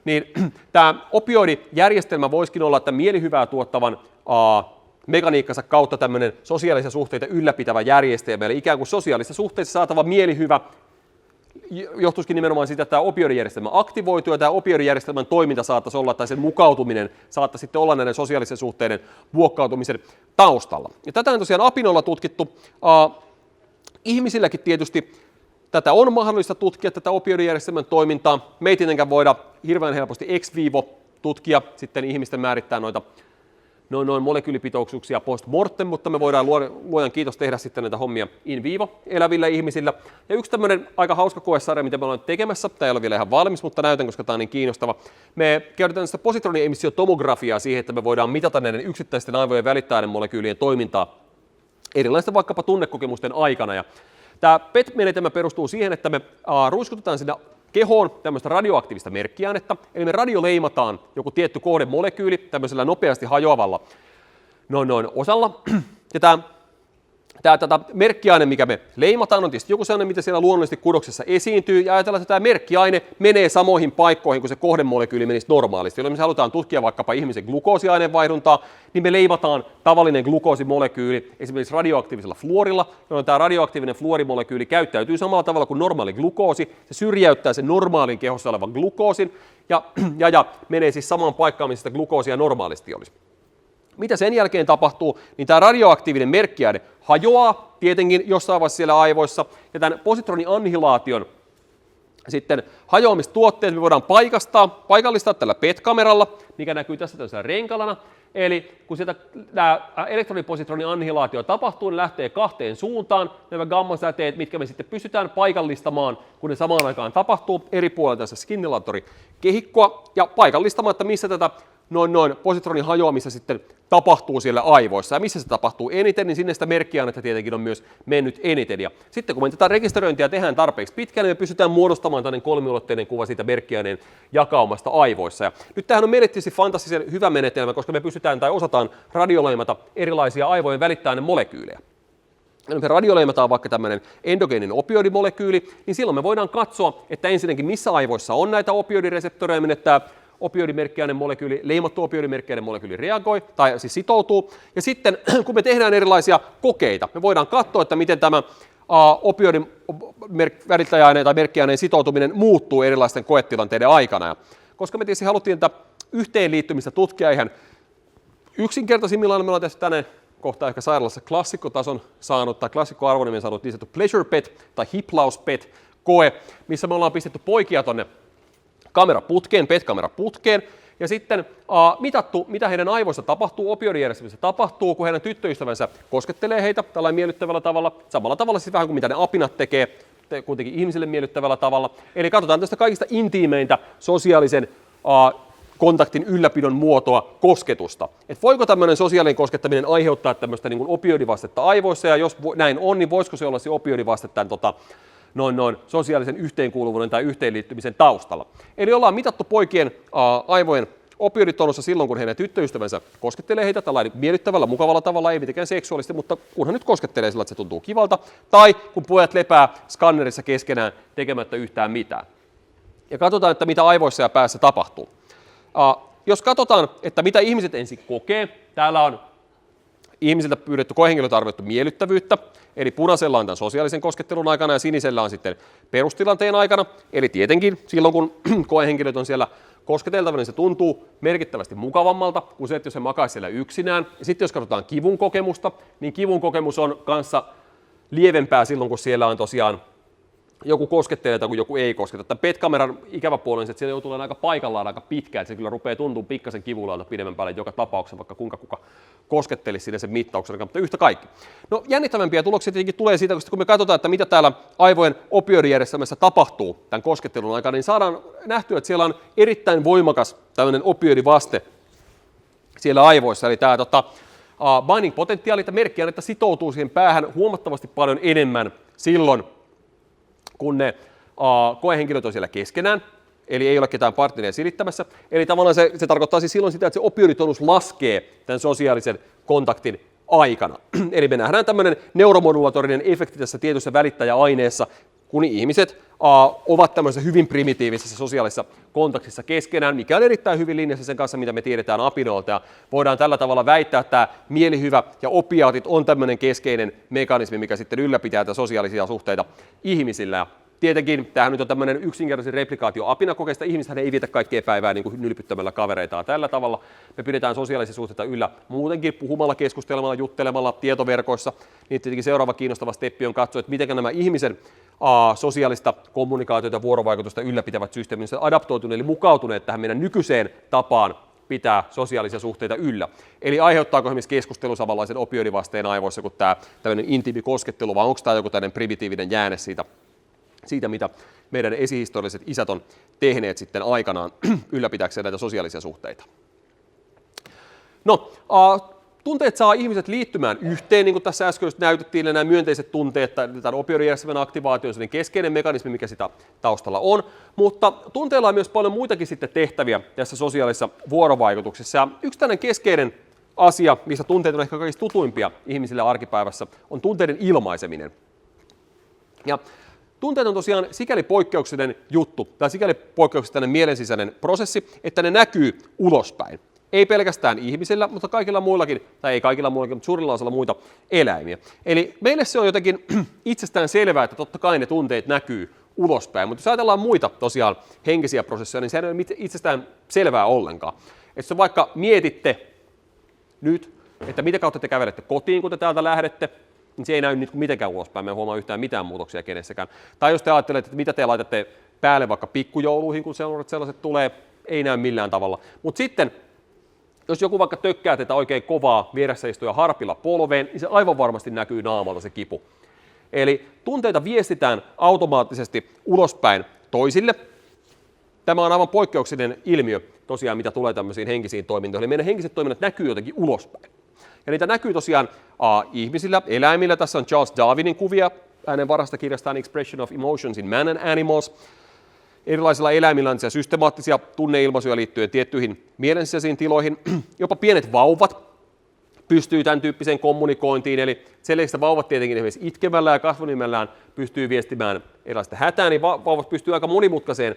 Niin tämä opioidijärjestelmä voisikin olla tämän mielihyvää tuottavan mekaniikkansa kautta tämmöinen sosiaalisia suhteita ylläpitävä järjestelmä, eli ikään kuin sosiaalisissa suhteissa saatava mielihyvä johtuisikin nimenomaan siitä, että tämä opioidijärjestelmä aktivoituu ja tämä opioidijärjestelmän toiminta saattaisi olla, tai sen mukautuminen saattaisi sitten olla näiden sosiaalisen suhteiden muokkautumisen taustalla. Ja tätä on tosiaan apinoilla tutkittu. Ihmisilläkin tietysti tätä on mahdollista tutkia, tätä opioidijärjestelmän toimintaa. Me ei tietenkään voida hirveän helposti ex vivo tutkia, sitten ihmisten määrittää noin molekyylipitoisuuksia post mortem, mutta me voidaan luojan kiitos tehdä sitten näitä hommia in vivo elävillä ihmisillä. Ja yksi tämmöinen aika hauska koesarja, mitä me ollaan tekemässä, tämä ei ole vielä ihan valmis, mutta näytän, koska tämä on niin kiinnostava. Me käytetään sitä positroniemissiotomografiaa siihen, että me voidaan mitata näiden yksittäisten aivojen välittäjien molekyylien toimintaa erilaisten vaikkapa tunnekokemusten aikana. Ja tämä PET-menetelmä perustuu siihen, että me ruiskutetaan sinne kehoon tämmöistä radioaktiivista merkkiainetta, eli me radioleimataan joku tietty kohdemolekyyli tämmöisellä nopeasti hajoavalla osalla. Ja tämä merkkiaine, mikä me leimataan, on tietysti joku sellainen, mitä siellä luonnollisesti kudoksessa esiintyy, ja ajatellaan, että tämä merkkiaine menee samoihin paikkoihin kuin se kohdemolekyyli menisi normaalisti. Jolloin me halutaan tutkia vaikkapa ihmisen glukoosiaineenvaihduntaa, niin me leimataan tavallinen glukoosimolekyyli esimerkiksi radioaktiivisella fluorilla, jolloin tämä radioaktiivinen fluorimolekyyli käyttäytyy samalla tavalla kuin normaali glukoosi. Se syrjäyttää sen normaalin kehossa olevan glukoosin ja menee siis samaan paikkaan, missä sitä glukoosia normaalisti olisi. Mitä sen jälkeen tapahtuu, niin tämä radioaktiivinen merkkiaine hajoaa tietenkin jossain vaiheessa siellä aivoissa, ja tämän positroniannihilaation sitten hajoamistuotteet me voidaan paikallistaa tällä PET-kameralla, mikä näkyy tässä tällaisena renkalana. Eli kun sieltä tämä elektronipositroniannihilaatio tapahtuu, niin lähtee kahteen suuntaan nämä gammasäteet, mitkä me sitten pystytään paikallistamaan, kun ne samaan aikaan tapahtuu eri puolilla tässä Skinnilator-kehikkoa, ja paikallistamaan, että missä tätä positronin hajoamista sitten tapahtuu siellä aivoissa. Ja missä se tapahtuu eniten, niin sinne sitä merkkiainetta tietenkin on myös mennyt eniten. Ja sitten kun me tätä rekisteröintiä tehdään tarpeeksi pitkään, niin me pystytään muodostamaan tämmöinen kolmiulotteinen kuva siitä merkkiaineen jakaumasta aivoissa. Ja nyt tämähän on meille tietysti fantastisen hyvä menetelmä, koska me pystytään tai osataan radioleimata erilaisia aivojen välittäinen molekyylejä. Jos me radioleimataan vaikka tämmöinen endogeeninen opioidimolekyyli, niin silloin me voidaan katsoa, että ensinnäkin missä aivoissa on näitä opioidireseptoreja, minne tämä opioidimerkkiäinen molekyyli, leimattu opioidimerkkiäinen molekyyli reagoi, tai siis sitoutuu. Ja sitten kun me tehdään erilaisia kokeita, me voidaan katsoa, että miten tämä opioidin välittäjäaineen tai merkkiaineen sitoutuminen muuttuu erilaisten koetilanteiden aikana. Ja koska me tietysti haluttiin tätä yhteenliittymistä tutkia ihan yksinkertaisimmillaan, me ollaan tässä tänne kohta ehkä sairaalassa klassikkotason saanut tai klassikkoarvonimen saanut niin sanottu Pleasure PET tai Hiplaus PET koe, missä me ollaan pistetty poikia tonne kameraputkeen, PET-kameraputkeen, ja sitten mitattu, mitä heidän aivoissa tapahtuu, opioidijärjestelmässä tapahtuu, kun heidän tyttöystävänsä koskettelee heitä tällainen miellyttävällä tavalla, samalla tavalla siis vähän kuin mitä ne apinat tekee, kuitenkin ihmisille miellyttävällä tavalla. Eli katsotaan tästä kaikista intiimeintä sosiaalisen kontaktin ylläpidon muotoa, kosketusta. Et voiko tämmöinen sosiaalinen koskettaminen aiheuttaa tämmöistä niin kuin opioidivastetta aivoissa, ja jos näin on, niin voisiko se olla se opioidivaste tämän sosiaalisen yhteenkuuluvuuden tai yhteenliittymisen taustalla. Eli ollaan mitattu poikien aivojen opioiditonussa silloin, kun heidän tyttöystävänsä koskettelee heitä tällainen miellyttävällä, mukavalla tavalla, ei mitenkään seksuaalisesti, mutta kunhan nyt koskettelee sillä, että se tuntuu kivalta, tai kun pojat lepää skannerissa keskenään tekemättä yhtään mitään. Ja katsotaan, että mitä aivoissa ja päässä tapahtuu. Jos katsotaan, että mitä ihmiset ensin kokee, täällä on ihmisiltä pyydetty koehenkilöiltä arvioitu miellyttävyyttä, eli punaisella on tämän sosiaalisen koskettelun aikana ja sinisellä on sitten perustilanteen aikana, eli tietenkin silloin kun koehenkilöt on siellä kosketeltavana, niin se tuntuu merkittävästi mukavammalta kuin se, että jos se makaisi siellä yksinään. Ja sitten jos katsotaan kivun kokemusta, niin kivun kokemus on kanssa lievempää silloin, kun siellä on tosiaan joku koskettelee tai kun joku ei kosketa. Tämän PET-kameran ikävä puoli on se, että siellä joutuu olemaan aika paikallaan aika pitkään, että se kyllä rupeaa tuntumaan pikkasen kivulalta pidemmän päälle joka tapauksessa, vaikka kuinka kuka koskettelisi siinä sen mittauksen, mutta yhtä kaikki. No jännittävämpiä tuloksia tietenkin tulee siitä, kun me katsotaan, että mitä täällä aivojen opioidijärjestelmässä tapahtuu tämän koskettelun aikana, niin saadaan nähtyä, että siellä on erittäin voimakas tämmöinen opioidivaste siellä aivoissa, eli tämä binding-potentiaali, merkki on, että sitoutuu siihen päähän huomattavasti paljon enemmän silloin, kun ne koehenkilöt on siellä keskenään, eli ei ole ketään partneria silittämässä. Eli tavallaan se tarkoittaa siis silloin sitä, että se opioiditonus laskee tämän sosiaalisen kontaktin aikana. Eli me nähdään tämmöinen neuromodulatorinen efekti tässä tietyssä välittäjäaineessa, kun ihmiset ovat tämmöisessä hyvin primitiivisessä sosiaalisessa kontaktissa keskenään, mikä on erittäin hyvin linjassa sen kanssa, mitä me tiedetään apinoilta. Ja voidaan tällä tavalla väittää, että tämä mielihyvä ja opiaatit on tämmöinen keskeinen mekanismi, mikä sitten ylläpitää tätä sosiaalisia suhteita ihmisillä. Ja tietenkin tämähän nyt on tämmöinen yksinkertaisen replikaatio apinakokeista. Ihmisethän ei vietä kaikkea päivää niin kuin nylpyttämällä kavereitaan tällä tavalla. Me pidetään sosiaalisia suhteita yllä muutenkin puhumalla, keskustelemalla, juttelemalla tietoverkoissa. Niin tietenkin seuraava kiinnostava steppi on katsoa, että miten nämä ihmisen sosiaalista kommunikaatiota ja vuorovaikutusta ylläpitävät systeemit adaptoituneet, eli mukautuneet tähän meidän nykyiseen tapaan pitää sosiaalisia suhteita yllä. Eli aiheuttaako esimerkiksi keskustelu samanlaisen opioidivasteen aivoissa kuin tämä tämmöinen intiimi koskettelu, vai onko tämä joku tämmöinen primitiivinen jääne siitä, mitä meidän esihistorialliset isät on tehneet sitten aikanaan ylläpitääkseen näitä sosiaalisia suhteita. No, tunteet saa ihmiset liittymään yhteen, niin kuin tässä äsken näytettiin, nämä myönteiset tunteet, tämän opioidijärjestelmän aktivaatio on keskeinen mekanismi, mikä sitä taustalla on, mutta tunteilla on myös paljon muitakin sitten tehtäviä tässä sosiaalisessa vuorovaikutuksessa. Ja yksi tällainen keskeinen asia, missä tunteet on ehkä kaikista tutuimpia ihmisille arkipäivässä, on tunteiden ilmaiseminen. Ja tunteet on tosiaan sikäli poikkeuksellinen juttu, tai sikäli poikkeuksellinen mielensisäinen prosessi, että ne näkyy ulospäin. Ei pelkästään ihmisillä, mutta kaikilla muillakin, tai ei kaikilla muillakin, mutta suurilla osalla muita eläimiä. Eli meille se on jotenkin itsestään selvää, että totta kai ne tunteet näkyy ulospäin, mutta jos ajatellaan muita tosiaan henkisiä prosesseja, niin se ei ole itsestään selvää ollenkaan. Että jos vaikka mietitte nyt, että mitä kautta te kävelette kotiin, kun te täältä lähdette, niin se ei näy mitenkään ulospäin, me ei huomaa yhtään mitään muutoksia kenessäkään. Tai jos te ajattelette, että mitä te laitatte päälle vaikka pikkujouluihin, kun sellaiset tulee, ei näy millään tavalla. Mutta sitten, jos joku vaikka tökkää teitä oikein kovaa vieressä istuja harpilla polveen, niin se aivan varmasti näkyy naamalta se kipu. Eli tunteita viestitään automaattisesti ulospäin toisille. Tämä on aivan poikkeuksellinen ilmiö tosiaan, mitä tulee tämmöisiin henkisiin toimintoihin. Eli meidän henkiset toiminnat näkyy jotenkin ulospäin. Ja niitä näkyy tosiaan ihmisillä, eläimillä. Tässä on Charles Darwinin kuvia hänen varhaisesta kirjastaan Expression of Emotions in Man and Animals. Erilaisilla eläimillä on systemaattisia tunneilmaisuja liittyen tiettyihin mielensisäisiin tiloihin. Jopa pienet vauvat pystyy tämän tyyppiseen kommunikointiin. Eli selkeästi vauvat tietenkin esimerkiksi itkemällä ja kasvonimellään pystyy viestimään erilaista hätää, niin vauvat pystyy aika monimutkaiseen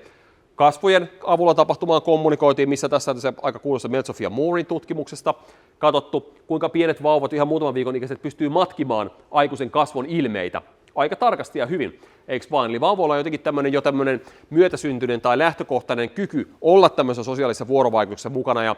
kasvojen avulla tapahtumaan kommunikointiin, missä tässä on se aika kuuluisa Mel-Sofia Moorein tutkimuksesta katsottu, kuinka pienet vauvat ihan muutaman viikon ikäiset pystyy matkimaan aikuisen kasvon ilmeitä aika tarkasti ja hyvin, eikö vaan? Eli vauvoilla on jotenkin tämmöinen myötäsyntyinen tai lähtökohtainen kyky olla tämmöisessä sosiaalisessa vuorovaikutuksessa mukana ja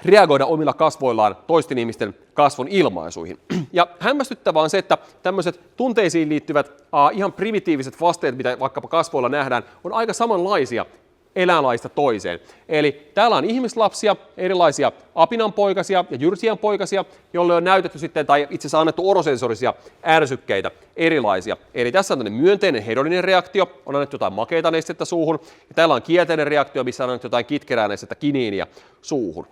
reagoida omilla kasvoillaan toisten ihmisten kasvon ilmaisuihin. Ja hämmästyttävää on se, että tämmöiset tunteisiin liittyvät ihan primitiiviset vasteet, mitä vaikkapa kasvoilla nähdään, on aika samanlaisia eläinlaista toiseen. Eli täällä on ihmislapsia, erilaisia apinanpoikasia ja jyrsiänpoikasia, joille on näytetty sitten, tai itse asiassa annettu orosensorisia ärsykkeitä erilaisia. Eli tässä on tämmöinen myönteinen hedoninen reaktio, on annettu jotain makeita nestettä suuhun, ja täällä on kielteinen reaktio, missä on annettu jotain kitkerää nestettä kiniiniä suuhun.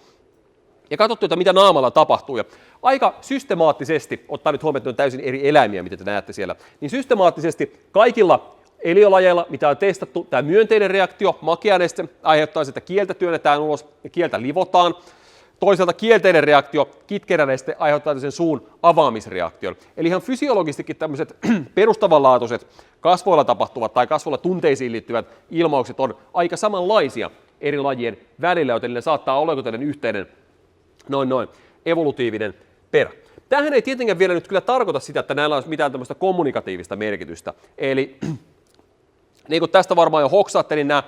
Ja katsottu, että mitä naamalla tapahtuu. Ja aika systemaattisesti, ottaa nyt huomioon, että on täysin eri eläimiä, mitä te näette siellä, niin systemaattisesti kaikilla eliölajeilla, mitä on testattu, tämä myönteinen reaktio, makea neste, aiheuttaa sitä, että kieltä työnnetään ulos ja kieltä livotaan. Toisaalta kielteinen reaktio, kitkerä neste, aiheuttaa sen suun avaamisreaktion. Eli ihan fysiologistikin tämmöiset perustavanlaatuiset kasvoilla tapahtuvat tai kasvoilla tunteisiin liittyvät ilmaukset on aika samanlaisia eri lajien välillä, joten ne saattaa olla joku tällainen yhteinen evolutiivinen perä. Tämähän ei tietenkään vielä nyt kyllä tarkoita sitä, että näillä olisi mitään tämmöistä kommunikatiivista merkitystä. Eli niin kuin tästä varmaan jo hoksaatte, niin nämä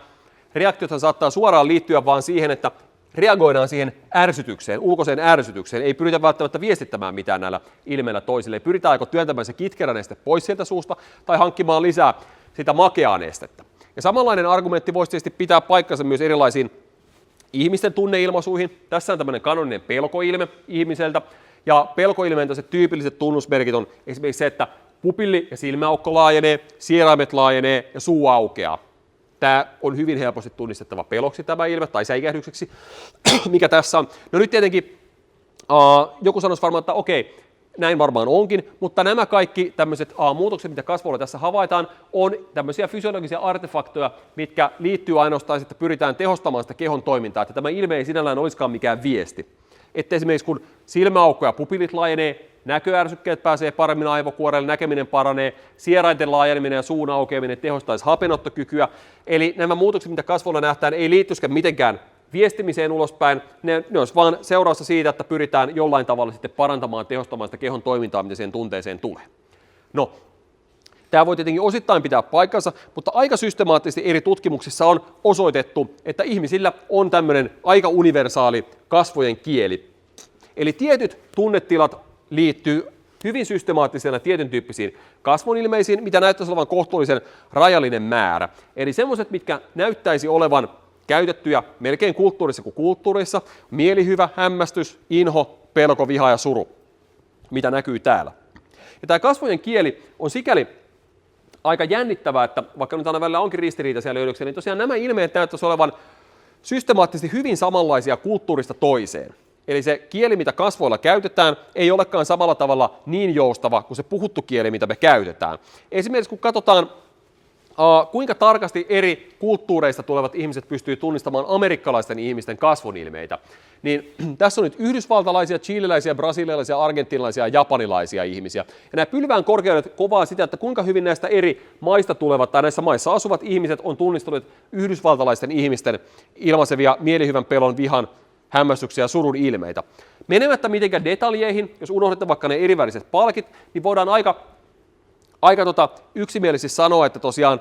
reaktiothan saattaa suoraan liittyä vaan siihen, että reagoidaan siihen ärsytykseen, ulkoiseen ärsytykseen. Ei pyritä välttämättä viestittämään mitään näillä ilmeillä toisille. Ei pyritä aiko työntämään se kitkerä neste pois sieltä suusta tai hankkimaan lisää sitä makeaa nestettä. Ja samanlainen argumentti voisi tietysti pitää paikkansa myös erilaisiin ihmisten tunneilmaisuihin. Tässä on tämmöinen kanoninen pelkoilme ihmiseltä. Ja pelkoilmeen tyypilliset tunnusmerkit on esimerkiksi se, että pupilli ja silmäaukko laajenee, sieraimet laajenee ja suu aukeaa. Tämä on hyvin helposti tunnistettava peloksi tämä ilme tai säikähdykseksi, mikä tässä on. No nyt tietenkin joku sanoisi varmaan, että okei, näin varmaan onkin, mutta nämä kaikki tämmöiset muutokset, mitä kasvoilla tässä havaitaan, on tämmöisiä fysiologisia artefaktoja, mitkä liittyy ainoastaan, että pyritään tehostamaan sitä kehon toimintaa, että tämä ilme ei sinällään olisikaan mikään viesti. Että esimerkiksi kun silmäaukko ja pupillit laajenee, näköärsykkeet pääsee paremmin aivokuorelle, näkeminen paranee, sierainten laajeneminen ja suun aukeaminen tehostaisi hapenottokykyä. Eli nämä muutokset, mitä kasvoilla nähdään, ei liittyisikään mitenkään viestimiseen ulospäin, ne olisi vaan seurausta siitä, että pyritään jollain tavalla sitten parantamaan, tehostamaan sitä kehon toimintaa, mitä siihen tunteeseen tulee. No, tämä voi tietenkin osittain pitää paikkansa, mutta aika systemaattisesti eri tutkimuksissa on osoitettu, että ihmisillä on tämmöinen aika universaali kasvojen kieli. Eli tietyt tunnetilat liittyy hyvin systemaattisena tietyn tyyppisiin kasvonilmeisiin, mitä näyttäisi olevan kohtuullisen rajallinen määrä. Eli semmoiset, mitkä näyttäisi olevan käytettyjä melkein kulttuurissa kuin kulttuurissa, mielihyvä, hämmästys, inho, pelko, viha ja suru, mitä näkyy täällä. Ja tämä kasvojen kieli on sikäli aika jännittävää, että vaikka nyt aina välillä onkin ristiriitaisia löydöksiä, niin tosiaan nämä ilmeet näyttäisi olevan systemaattisesti hyvin samanlaisia kulttuurista toiseen. Eli se kieli, mitä kasvoilla käytetään, ei olekaan samalla tavalla niin joustava kuin se puhuttu kieli, mitä me käytetään. Esimerkiksi kun katsotaan, kuinka tarkasti eri kulttuureista tulevat ihmiset pystyy tunnistamaan amerikkalaisten ihmisten kasvonilmeitä, niin tässä on nyt yhdysvaltalaisia, chileläisiä, brasilialaisia, argentiinalaisia ja japanilaisia ihmisiä. Ja nämä pylvään korkeudet kovaa sitä, että kuinka hyvin näistä eri maista tulevat tai näissä maissa asuvat ihmiset on tunnistaneet yhdysvaltalaisten ihmisten ilmaisevia mielihyvän, pelon, vihan, hämmästyksiä ja surun ilmeitä. Menemättä mitenkään detaljeihin, jos unohdatte vaikka ne eriväriset palkit, niin voidaan aika yksimielisesti sanoa, että tosiaan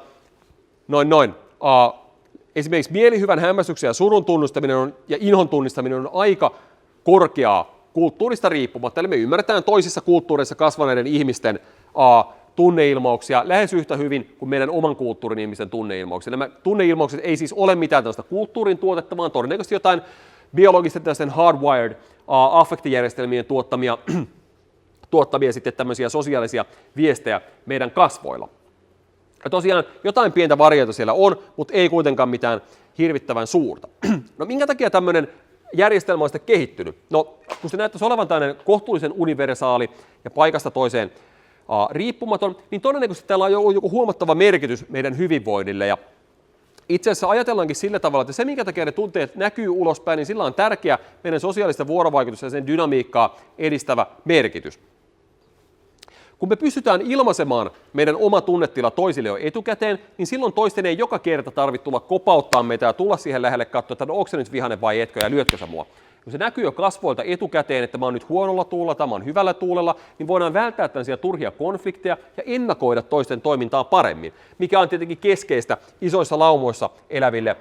esimerkiksi mielihyvän, hämmästyksen ja surun tunnistaminen ja inhon tunnistaminen on aika korkeaa kulttuurista riippumatta. Eli me ymmärretään toisissa kulttuureissa kasvaneiden ihmisten tunneilmauksia lähes yhtä hyvin kuin meidän oman kulttuurin ihmisten tunneilmauksia. Nämä tunneilmaukset ei siis ole mitään tällaista kulttuurin tuotetta, vaan todennäköisesti jotain biologisten tällaisten hardwired affektijärjestelmien tuottamia sitten tämmöisiä sosiaalisia viestejä meidän kasvoilla. Ja tosiaan jotain pientä variota siellä on, mutta ei kuitenkaan mitään hirvittävän suurta. No minkä takia tämmöinen järjestelmä on sitten kehittynyt? No kun se näyttäisi olevan tämmöinen kohtuullisen universaali ja paikasta toiseen riippumaton, niin todennäköisesti täällä on joku huomattava merkitys meidän hyvinvoinnille. Ja itse asiassa ajatellaankin sillä tavalla, että se minkä takia ne tunteet näkyy ulospäin, niin sillä on tärkeä meidän sosiaalista vuorovaikutusta ja sen dynamiikkaa edistävä merkitys. Kun me pystytään ilmaisemaan meidän oma tunnetila toisille jo etukäteen, niin silloin toisten ei joka kerta tarvitse tulla kopauttaa meitä ja tulla siihen lähelle katsoa, että no, onko se nyt vihainen vai etkö ja lyötkö sä mua. Kun se näkyy jo kasvoilta etukäteen, että mä oon nyt huonolla tuulella tai mä oon hyvällä tuulella, niin voidaan välttää tällaisia turhia konflikteja ja ennakoida toisten toimintaa paremmin, mikä on tietenkin keskeistä isoissa laumoissa eläville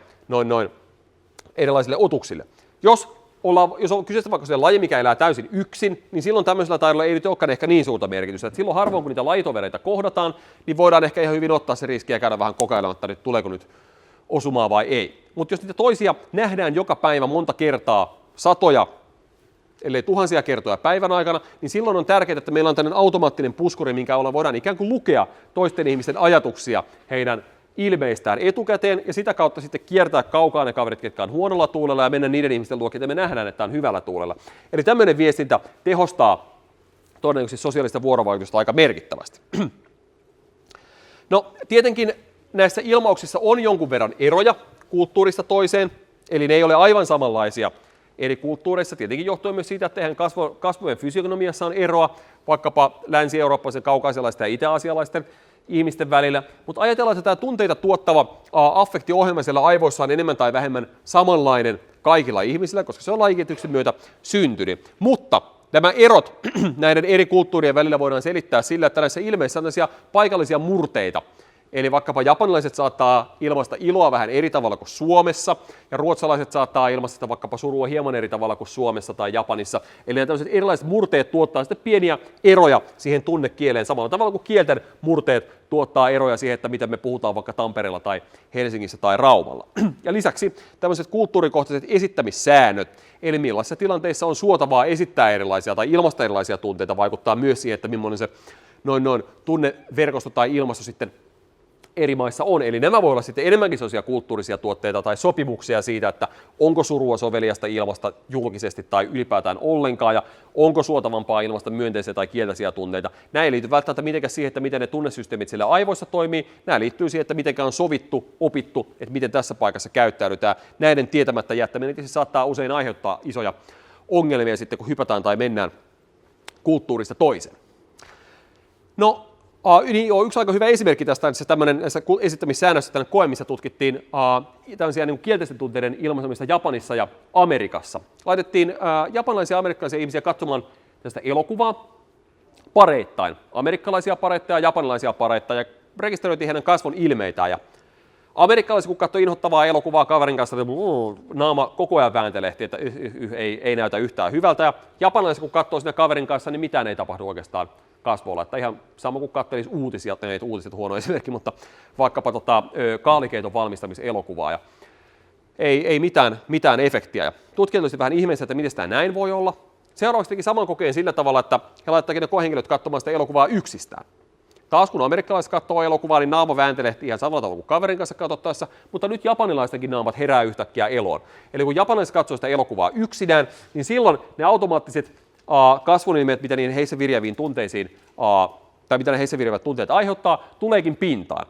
erilaisille otuksille. Jos on kyseessä vaikka sellainen laji, mikä elää täysin yksin, niin silloin tämmöisellä taidolla ei nyt olekaan ehkä niin suurta merkitystä. Että silloin harvoin, kun niitä lajitovereita kohdataan, niin voidaan ehkä ihan hyvin ottaa se riski ja käydä vähän kokeilematta, että tuleeko nyt osumaa vai ei. Mutta jos niitä toisia nähdään joka päivä monta kertaa, satoja, ellei tuhansia kertoja päivän aikana, niin silloin on tärkeää, että meillä on tämmöinen automaattinen puskuri, minkä olla voidaan ikään kuin lukea toisten ihmisten ajatuksia heidän ilmeistään etukäteen ja sitä kautta sitten kiertää kaukaa ne kaverit, jotka on huonolla tuulella ja mennä niiden ihmisten luokse, että me nähdään, että on hyvällä tuulella. Eli tämmöinen viestintä tehostaa todennäköisesti sosiaalista vuorovaikutusta aika merkittävästi. No tietenkin näissä ilmauksissa on jonkun verran eroja kulttuurista toiseen, eli ne ei ole aivan samanlaisia eri kulttuureissa, tietenkin johtuen myös siitä, että kasvojen fysiognomiassa on eroa vaikkapa länsi-eurooppalaisen, kaukaisialaisten ja itä-asialaisten ihmisten välillä, mutta ajatellaan, että tämä tunteita tuottava affektiohjelma siellä aivoissa on enemmän tai vähemmän samanlainen kaikilla ihmisillä, koska se on lajikehityksen myötä syntynyt. Mutta nämä erot näiden eri kulttuurien välillä voidaan selittää sillä, että näissä ilmeissä on tällaisia paikallisia murteita, Eli vaikkapa japanilaiset saattaa ilmaista iloa vähän eri tavalla kuin Suomessa, ja ruotsalaiset saattaa ilmaista vaikkapa surua hieman eri tavalla kuin Suomessa tai Japanissa. Eli tällaiset erilaiset murteet tuottaa sitten pieniä eroja siihen tunnekieleen, samalla tavalla kuin kielten murteet tuottaa eroja siihen, että miten me puhutaan vaikka Tampereella tai Helsingissä tai Raumalla. Ja lisäksi tämmöiset kulttuurikohtaiset esittämissäännöt, eli millaisissa tilanteissa on suotavaa esittää erilaisia tai ilmaista erilaisia tunteita, vaikuttaa myös siihen, että millainen se noin tunneverkosto tai ilmasto sitten eri maissa on. Eli nämä voi olla sitten enemmänkin sellaisia kulttuurisia tuotteita tai sopimuksia siitä, että onko surua soveliasta ilmasta julkisesti tai ylipäätään ollenkaan, ja onko suotavampaa ilmasta myönteisiä tai kielteisiä tunteita. Nämä ei liity välttämättä mitenkään siihen, että miten ne tunnesysteemit siellä aivoissa toimii. Nämä liittyy siihen, että miten on sovittu, opittu, että miten tässä paikassa käyttäydytään. Näiden tietämättä jättäminen saattaa usein aiheuttaa isoja ongelmia sitten, kun hypätään tai mennään kulttuurista toiseen. No, yksi aika hyvä esimerkki tästä on tämmöinen esittämissäännössä tämmöinen koe, missä tutkittiin tämmöisiä niin kielteisten tunteiden ilmaisemista Japanissa ja Amerikassa. Laitettiin japanilaisia ja amerikkalaisia ihmisiä katsomaan tästä elokuvaa pareittain, amerikkalaisia pareittain ja japanilaisia pareittain, ja rekisteröitiin heidän kasvon ilmeitään. Ja amerikkalaiset, kun katsoi inhottavaa elokuvaa kaverin kanssa, naama koko ajan vääntelehti, että ei näytä yhtään hyvältä. Ja japanilaiset, kun katsoo siinä kaverin kanssa, niin mitään ei tapahdu oikeastaan kasvoilla. Että ihan sama kuin katselisi uutisia, ei uutiset huono esimerkki, mutta vaikkapa kaalikeiton valmistamiselokuvaa. Ja ei mitään efektiä. Ja tutkijat olisivat vähän ihmeessä, että miten tämä näin voi olla. Seuraavaksi teki saman kokeen sillä tavalla, että he laittavat ne koehenkilöt katsomaan sitä elokuvaa yksistään. Taas kun amerikkalaiset katsoo elokuvaa, niin naama vääntelehti ihan samalla tavalla kuin kaverin kanssa katsottaessa, mutta nyt japanilaistenkin naamat herää yhtäkkiä eloon. Eli kun japanilaiset katsoo sitä elokuvaa yksinään, niin silloin ne automaattiset kasvonilmeet, mitä niin heissä virjääviin tunteisiin, tai mitä ne heissä virjäävät tunteet aiheuttaa, tuleekin pintaan.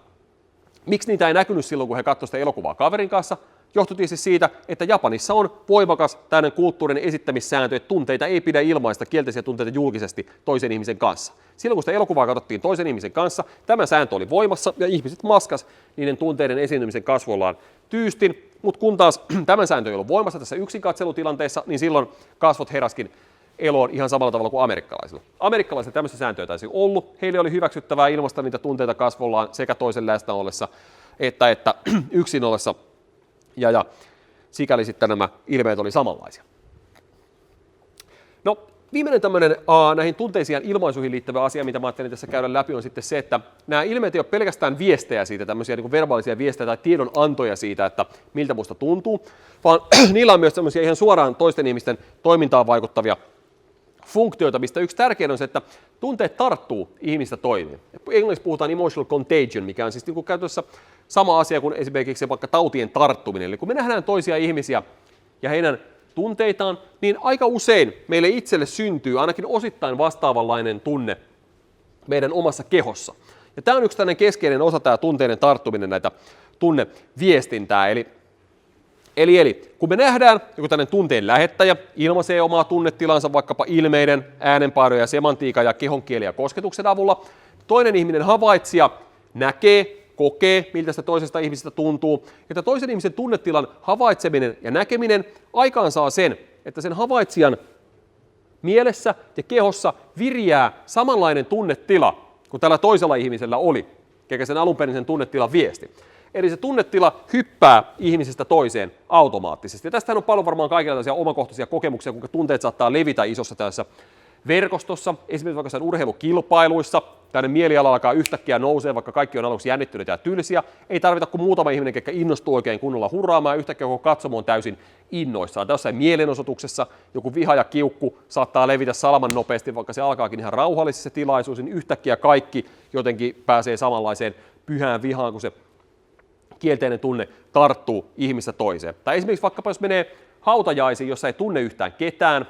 Miksi niitä ei näkynyt silloin, kun he katsoivat sitä elokuvaa kaverin kanssa? Johtui tietysti siitä, että Japanissa on voimakas tämmöinen kulttuurinen esittämissääntö, että tunteita ei pidä ilmaista kielteisiä tunteita julkisesti toisen ihmisen kanssa. Silloin kun sitä elokuvaa katsottiin toisen ihmisen kanssa, tämä sääntö oli voimassa ja ihmiset maskas niiden tunteiden esiintymisen kasvoillaan tyystin, mutta kun taas tämä sääntö ei ollut voimassa tässä yksinkatselutilanteessa, niin silloin kasvot heräskin eloon ihan samalla tavalla kuin amerikkalaisilla. Amerikkalaisilla tämmöistä sääntöä taisi ollut. Heille oli hyväksyttävää ilmaista niitä tunteita kasvollaan sekä toisen läsnä ollessa että yksin ollessa. Ja sikäli sitten nämä ilmeet oli samanlaisia. No, viimeinen tämmöinen näihin tunteisiin ilmaisuihin liittyvä asia, mitä mä ajattelin tässä käydä läpi, on sitten se, että nämä ilmeet ei ole pelkästään viestejä siitä, tämmöisiä niin kuin verbaalisia viestejä tai tiedonantoja siitä, että miltä musta tuntuu, vaan niillä on myös tämmöisiä ihan suoraan toisten ihmisten toimintaan vaikuttavia funktioita, mistä yksi tärkein on se, että tunteet tarttuu ihmistä toimeen. Englanniksi puhutaan emotional contagion, mikä on siis niin kuin käytössä sama asia kuin esimerkiksi vaikka tautien tarttuminen. Eli kun me nähdään toisia ihmisiä ja heidän tunteitaan, niin aika usein meille itselle syntyy ainakin osittain vastaavanlainen tunne meidän omassa kehossa. Ja tämä on yksi tämmöinen keskeinen osa, tämä tunteiden tarttuminen, näitä tunneviestintää. Eli kun me nähdään joku tämmöinen tunteen lähettäjä, ilmaisee omaa tunnetilansa vaikkapa ilmeiden, äänenpainoja, semantiikan ja kehonkielen ja kosketuksen avulla, toinen ihminen havaitsija näkee, kokee, miltä sitä toisesta ihmisestä tuntuu, että toisen ihmisen tunnetilan havaitseminen ja näkeminen aikaansaa sen, että sen havaitsijan mielessä ja kehossa viriää samanlainen tunnetila kuin tällä toisella ihmisellä oli, eikä sen alunperin tunnetilan viesti. Eli se tunnetila hyppää ihmisestä toiseen automaattisesti. Ja tästähän on paljon varmaan kaikilla tällaisia omakohtaisia kokemuksia, kuinka tunteet saattaa levitä isossa tässä verkostossa. Esimerkiksi vaikka urheilukilpailuissa tämmöinen mieliala alkaa yhtäkkiä nousee, vaikka kaikki on aluksi jännittyneitä ja tylsiä. Ei tarvita kuin muutama ihminen, joka innostuu oikein kunnolla hurraamaan, ja yhtäkkiä koko katsomo on täysin innoissaan. Jossain mielenosoituksessa joku viha ja kiukku saattaa levitä salaman nopeasti, vaikka se alkaakin ihan rauhallisessa tilaisuus, niin yhtäkkiä kaikki jotenkin pääsee samanlaiseen pyhään vihaan, kun se kielteinen tunne tarttuu ihmistä toiseen. Tai esimerkiksi vaikkapa jos menee hautajaisiin, jossa ei tunne yhtään ketään,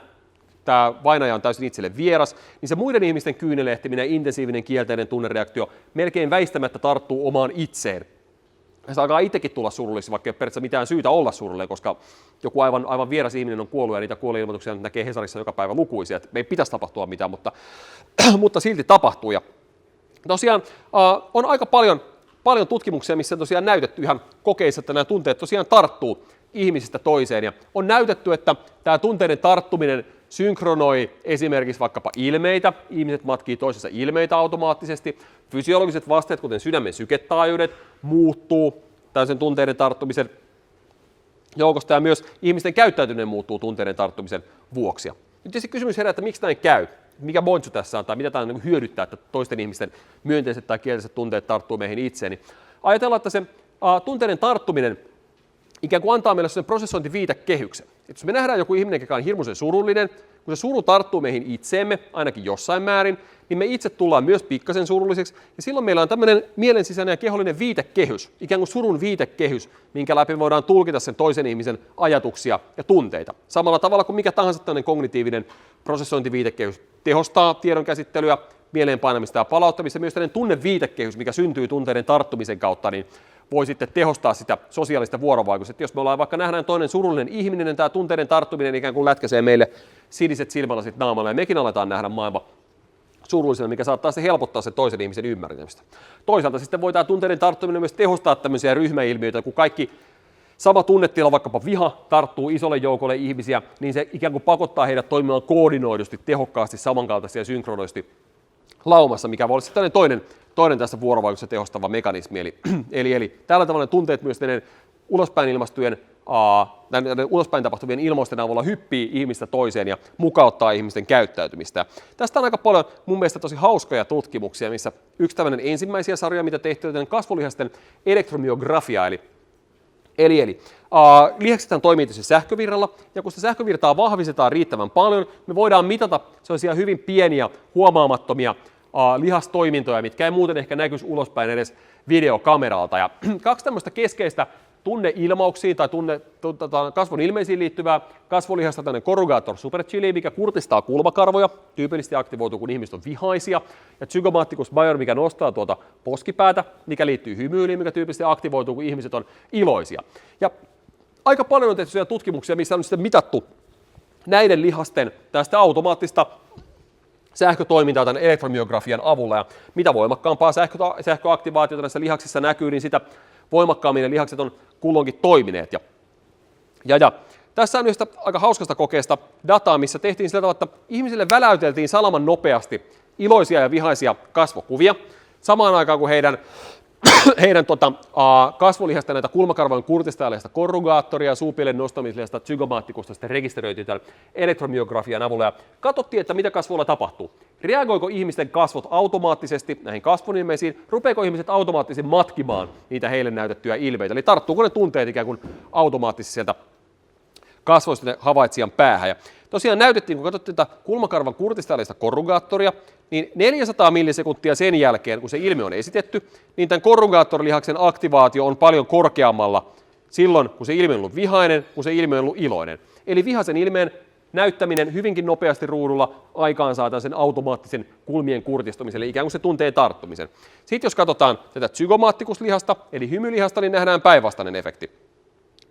tämä vainaja on täysin itselle vieras, niin se muiden ihmisten kyynelehtiminen ja intensiivinen kielteinen tunnereaktio melkein väistämättä tarttuu omaan itseen. Ja se alkaa itsekin tulla surulliseksi, vaikka ei ole periaatteessa mitään syytä olla surullinen, koska joku aivan vieras ihminen on kuollut ja niitä kuolinilmoituksia näkee Hesarissa joka päivä lukuisia. Että me ei pitäisi tapahtua mitään, mutta silti tapahtuu. Ja tosiaan on aika paljon tutkimuksia, missä on tosiaan näytetty ihan kokeissa, että nämä tunteet tosiaan tarttuu ihmisistä toiseen. Ja on näytetty, että tämä tunteiden tarttuminen synkronoi esimerkiksi vaikkapa ilmeitä, ihmiset matkii toisensa ilmeitä automaattisesti, fysiologiset vasteet, kuten sydämen syketaajuudet, muuttuu täysin tunteiden tarttumisen joukosta, ja myös ihmisten käyttäytyminen muuttuu tunteiden tarttumisen vuoksi. Nyt tietysti kysymys herää, että miksi näin käy? Mikä pointsu tässä on, tai mitä tämä hyödyttää, että toisten ihmisten myönteiset tai kielteiset tunteet tarttuu meihin itseen? Niin ajatellaan, että se tunteiden tarttuminen ikään kuin antaa meille sen prosessointiviitekehyksen. Jos me nähdään joku ihminen, joka on hirmuisen surullinen, kun se suru tarttuu meihin itseemme, ainakin jossain määrin, niin me itse tullaan myös pikkasen surulliseksi, ja silloin meillä on tämmöinen mielen sisäinen ja kehollinen viitekehys, ikään kuin surun viitekehys, minkä läpi voidaan tulkita sen toisen ihmisen ajatuksia ja tunteita. Samalla tavalla kuin mikä tahansa tämmöinen kognitiivinen prosessointiviitekehys tehostaa tiedonkäsittelyä, mieleenpainamista ja palauttamista, myös tämmöinen tunneviitekehys, mikä syntyy tunteiden tarttumisen kautta, niin voi sitten tehostaa sitä sosiaalista vuorovaikutusta. Jos me ollaan vaikka nähdään toinen surullinen ihminen, niin tämä tunteiden tarttuminen ikään kuin lätkäsee meille siniset silmälasit naamalla, ja mekin aletaan nähdä maailma surullisena, mikä saattaa se helpottaa sen toisen ihmisen ymmärtämistä. Toisaalta sitten voi tämä tunteiden tarttuminen myös tehostaa tämmöisiä ryhmäilmiöitä, kun kaikki sama tunnetila, vaikkapa viha, tarttuu isolle joukolle ihmisiä, niin se ikään kuin pakottaa heidät toimimaan koordinoidusti, tehokkaasti, samankaltaisesti ja synkronoisesti laumassa, mikä voi olla sitten toinen tässä vuorovaikutuksessa tehostava mekanismi. Eli tällä tavalla tunteet myös ulospäin tapahtuvien ilmausten avulla hyppii ihmistä toiseen ja mukauttaa ihmisten käyttäytymistä. Tästä on aika paljon mun mielestä tosi hauskoja tutkimuksia, missä yksi tämmöinen ensimmäisiä sarjoja, mitä tehtiin, on kasvolihasten elektromyografia, Eli lihaksethan toimii tietysti sähkövirralla, ja kun sitä sähkövirtaa vahvistetaan riittävän paljon, me voidaan mitata sellaisia hyvin pieniä, huomaamattomia lihastoimintoja, mitkä ei muuten ehkä näkyisi ulospäin edes videokameralta. Ja kaksi tämmöistä keskeistä tunneilmauksiin tai kasvon ilmeisiin liittyvää kasvolihasta tämmöinen corrugator supercilii, mikä kurtistaa kulmakarvoja, tyypillisesti aktivoituu, kun ihmiset on vihaisia, ja zygomaticus major, mikä nostaa tuota poskipäätä, mikä liittyy hymyilyyn, mikä tyypillisesti aktivoituu, kun ihmiset on iloisia. Ja aika paljon on tehty tutkimuksia, missä on sitten mitattu näiden lihasten tästä automaattista sähkötoimintaa tämän elektromyografian avulla, ja mitä voimakkaampaa sähköaktivaatiota näissä lihaksissa näkyy, niin sitä voimakkaammin ne lihakset on kulloinkin toimineet. Ja tässä on yhdestä aika hauskasta kokeesta dataa, missä tehtiin sillä tavalla, että ihmisille väläyteltiin salaman nopeasti iloisia ja vihaisia kasvokuvia, samaan aikaan kuin heidän kasvolihasta näitä kulmakarvojen kurtistajaleista korrugaattoria ja suupielen nostamisleista zygomaatikusta sitten rekisteröitiin tämän elektromyografian avulla, ja katsottiin, että mitä kasvoilla tapahtuu. Reagoiko ihmisten kasvot automaattisesti näihin kasvonilmeisiin, rupeeko ihmiset automaattisesti matkimaan niitä heille näytettyjä ilmeitä, eli tarttuuko ne tunteet ikään kuin automaattisesti sieltä kasvoista havaitsijan päähän. Ja tosiaan näytettiin, kun katsottiin tätä kulmakarvan kurtistajaleista korrugaattoria, niin 400 millisekuntia sen jälkeen, kun se ilmiö on esitetty, niin tämän korrugaattorilihaksen aktivaatio on paljon korkeammalla silloin, kun se ilmiö on ollut vihainen, kun se ilmiö on ollut iloinen. Eli vihaisen ilmeen näyttäminen hyvinkin nopeasti ruudulla aikaansaa sen automaattisen kulmien kurtistumisen, eli ikään kuin se tuntee tarttumisen. Sitten jos katsotaan tätä zygomaatikuslihasta, eli hymylihasta, niin nähdään päinvastainen efekti.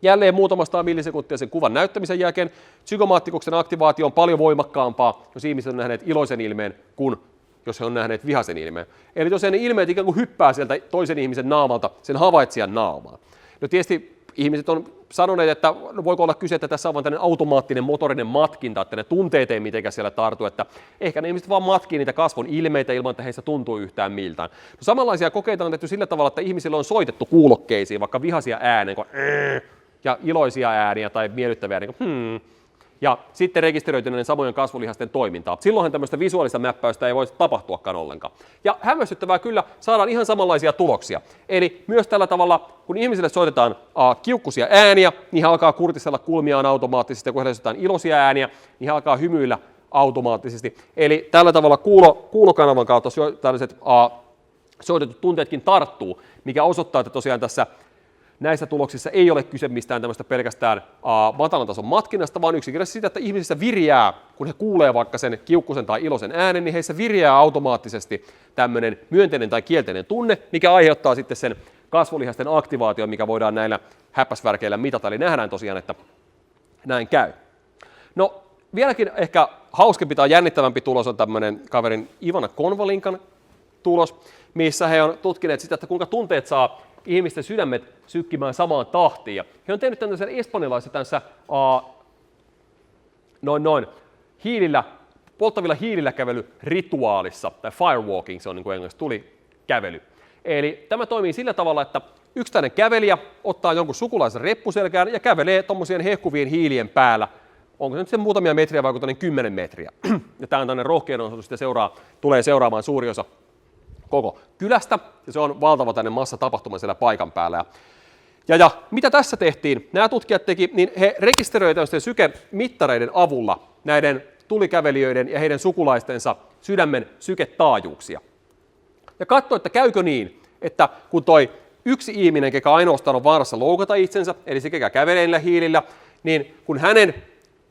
Jälleen muutamasta millisekuntia sen kuvan näyttämisen jälkeen zygomaattikuksen aktivaatio on paljon voimakkaampaa, jos ihmiset on nähneet iloisen ilmeen, kuin jos he on nähneet vihaisen ilmeen. Eli tosiaan ne ilmeet ikään kuin hyppää sieltä toisen ihmisen naamalta sen havaitsijan naamaan. No tietysti ihmiset on sanoneet, että voiko olla kyse, että tässä on vain tämmöinen automaattinen motorinen matkinta, että ne tunteet ei mitenkään siellä tartu, että ehkä ne ihmiset vaan matkii niitä kasvon ilmeitä ilman, että heissä tuntuu yhtään miltään. No samanlaisia kokeita on tehty sillä tavalla, että ihmisille on soitettu kuulokkeisiin vaikka vihaisia ääniä, ja iloisia ääniä tai miellyttäviä ääniä, ja sitten rekisteröity näiden samojen kasvolihasten toimintaa. Silloinhan tämmöistä visuaalista mäppäystä ei voisi tapahtuakaan ollenkaan. Ja hämmästyttävää kyllä, saadaan ihan samanlaisia tuloksia. Eli myös tällä tavalla, kun ihmisille soitetaan kiukkuisia ääniä, niin he alkaa kurtistella kulmiaan automaattisesti, ja kun heille soitetaan iloisia ääniä, niin he alkaa hymyillä automaattisesti. Eli tällä tavalla kuulokanavan kautta tällaiset soitetut tunteetkin tarttuu, mikä osoittaa, että tosiaan tässä näissä tuloksissa ei ole kyse mistään tämmöistä pelkästään matalan tason matkinnasta, vaan yksinkertaisesti siitä, että ihmisissä viriää, kun he kuulee vaikka sen kiukkusen tai iloisen äänen, niin heissä viriää automaattisesti tämmöinen myönteinen tai kielteinen tunne, mikä aiheuttaa sitten sen kasvolihasten aktivaation, mikä voidaan näillä häppäsvärkeillä mitata. Eli nähdään tosiaan, että näin käy. No vieläkin ehkä hauskempi tai jännittävämpi tulos on tämmöinen kaverin Ivana Konvalinkan tulos, missä he on tutkineet sitä, että kuinka tunteet saa ihmisten sydämet sykkimään samaan tahtiin. Ja he on tehnyt tämmöisen espanjalaisen polttavilla hiilillä kävelyrituaalissa, tai firewalking se on niin kuin englanniksi tuli kävely. Eli tämä toimii sillä tavalla, että yksittäinen kävelijä ottaa jonkun sukulaisen reppuselkään ja kävelee tuommoisien hehkuvien hiilien päällä. Onko se nyt sen muutamia metriä vai 10 metriä. Ja tämä on tämmöinen rohkea osoitus, että tulee seuraamaan suuri osa koko kylästä, ja se on valtava tänne massatapahtuma siellä paikan päällä. Ja mitä tässä tehtiin, nämä tutkijat teki, niin he rekisteröivät tämmöisten sykemittareiden avulla näiden tulikävelijöiden ja heidän sukulaistensa sydämen syketaajuuksia. Ja katsoi, että käykö niin, että kun toi yksi ihminen, joka ainoastaan on vaarassa loukata itsensä, eli se, joka kävelee niillä hiilillä, niin kun hänen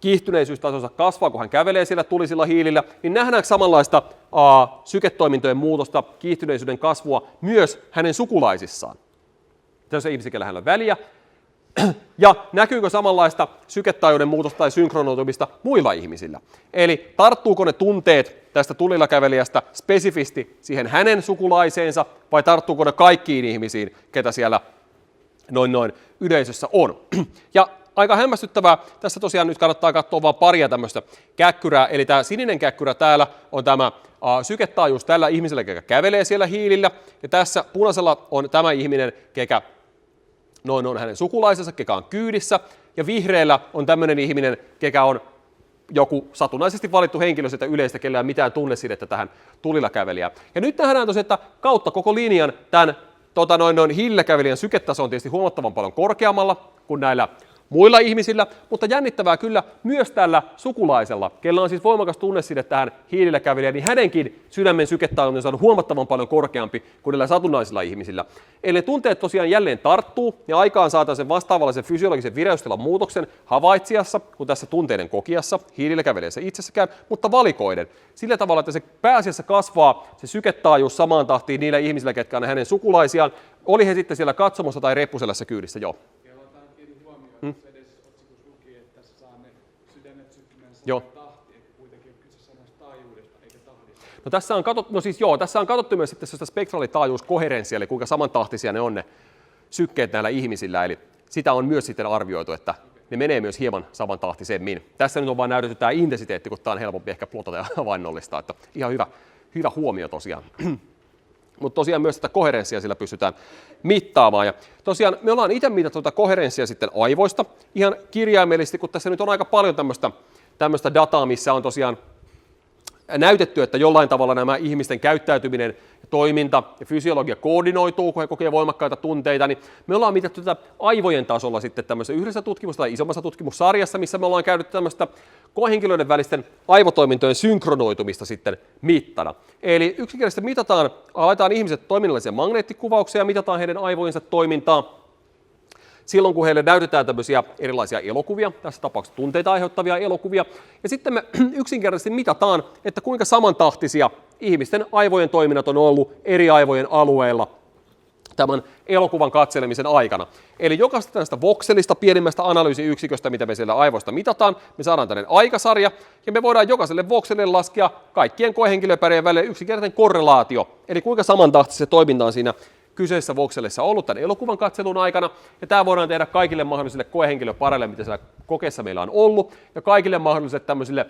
kiihtyneisyystasossa kasvaa, kun hän kävelee siellä tulisilla hiilillä, niin nähdäänkö samanlaista syketoimintojen muutosta, kiihtyneisyyden kasvua myös hänen sukulaisissaan. Tässä on ihmisiä, kellä hänellä on väliä. Ja näkyykö samanlaista syketaajuuden muutosta tai synkronoitumista muilla ihmisillä? Eli tarttuuko ne tunteet tästä tulilla kävelijästä spesifisti siihen hänen sukulaiseensa, vai tarttuuko ne kaikkiin ihmisiin, ketä siellä noin yleisössä on? Ja aika hämmästyttävää, tässä tosiaan nyt kannattaa katsoa vain paria tämmöistä käkkyrää, eli tämä sininen käkkyrä täällä on tämä syketaajuus tällä ihmisellä, joka kävelee siellä hiilillä, ja tässä punaisella on tämä ihminen, joka on hänen sukulaisensa, joka on kyydissä, ja vihreällä on tämmöinen ihminen, joka on joku satunnaisesti valittu henkilö sieltä yleistä, kellä ei ole mitään tunnesidettä tähän tulilla kävelijään. Ja nyt nähdään tosiaan, että kautta koko linjan tämän hiilillä kävelijän syketaso on tietysti huomattavan paljon korkeammalla kuin näillä muilla ihmisillä, mutta jännittävää kyllä myös tällä sukulaisella, kellä on siis voimakas tunneside tähän hiilillä kävelijään, niin hänenkin sydämen syketaajuus on huomattavan paljon korkeampi kuin näillä satunnaisilla ihmisillä. Eli ne tunteet tosiaan jälleen tarttuu ja aikaan saadaan sen vastaavallisen fysiologisen vireystilan muutoksen havaitsijassa, kuin tässä tunteiden kokijassa, hiilillä kävelijässä itsessäkään, mutta valikoiden. Sillä tavalla, että se pääasiassa kasvaa se syketaajuus samaan tahtiin niillä ihmisillä, ketkä on hänen sukulaisiaan, oli he sitten siellä katsomossa tai reppuselässä kyydissä, joo. Edellisessä otsikossa luki, että saa ne sydämet sykkimään samaan tahtiin, että kuitenkin on kyse samasta taajuudesta eikä tahdista. Tässä on katsottu myös sitten sitä spektraalitaajuuskoherenssia, eli kuinka samantahtisia ne on ne sykkeet näillä ihmisillä, eli sitä on myös sitten arvioitu, että ne menee myös hieman samantahtisemmin. Tässä nyt on vain näytetty tämä intensiteetti, kun tämä on helpompi ehkä plotata ja havainnollistaa, että ihan hyvä huomio tosiaan. Mutta tosiaan myös tätä koherenssia sillä pystytään mittaamaan. Ja tosiaan me ollaan itse mitattu tätä koherenssia sitten aivoista ihan kirjaimellisesti, kun tässä nyt on aika paljon tämmöistä dataa, missä on tosiaan näytetty, että jollain tavalla nämä ihmisten käyttäytyminen, toiminta ja fysiologia koordinoituu, kun he kokee voimakkaita tunteita, niin me ollaan mitattu tätä aivojen tasolla sitten tämmöisessä yhdessä tutkimuksessa tai isommassa tutkimussarjassa, missä me ollaan käynyt tämmöistä koehenkilöiden välisten aivotoimintojen synkronoitumista sitten mittana. Eli yksinkertaisesti aletaan ihmiset toiminnallisia magneettikuvauksia ja mitataan heidän aivojensa toimintaa. Silloin, kun heille näytetään tämmöisiä erilaisia elokuvia, tässä tapauksessa tunteita aiheuttavia elokuvia, ja sitten me yksinkertaisesti mitataan, että kuinka samantahtisia ihmisten aivojen toiminnat on ollut eri aivojen alueilla tämän elokuvan katselemisen aikana. Eli jokaisesta tästä vokselista, pienimmästä analyysiyksiköstä, mitä me siellä aivoista mitataan, me saadaan tämmöinen aikasarja, ja me voidaan jokaiselle vokselille laskea kaikkien koehenkilöpärien välillä yksinkertainen korrelaatio, eli kuinka samantahtisesti se toiminta on siinä kyseisessä vokselissa ollut tämän elokuvan katselun aikana, ja tämä voidaan tehdä kaikille mahdollisille koehenkilöpareille, mitä siellä kokeessa meillä on ollut, ja kaikille mahdollisille tämmöisille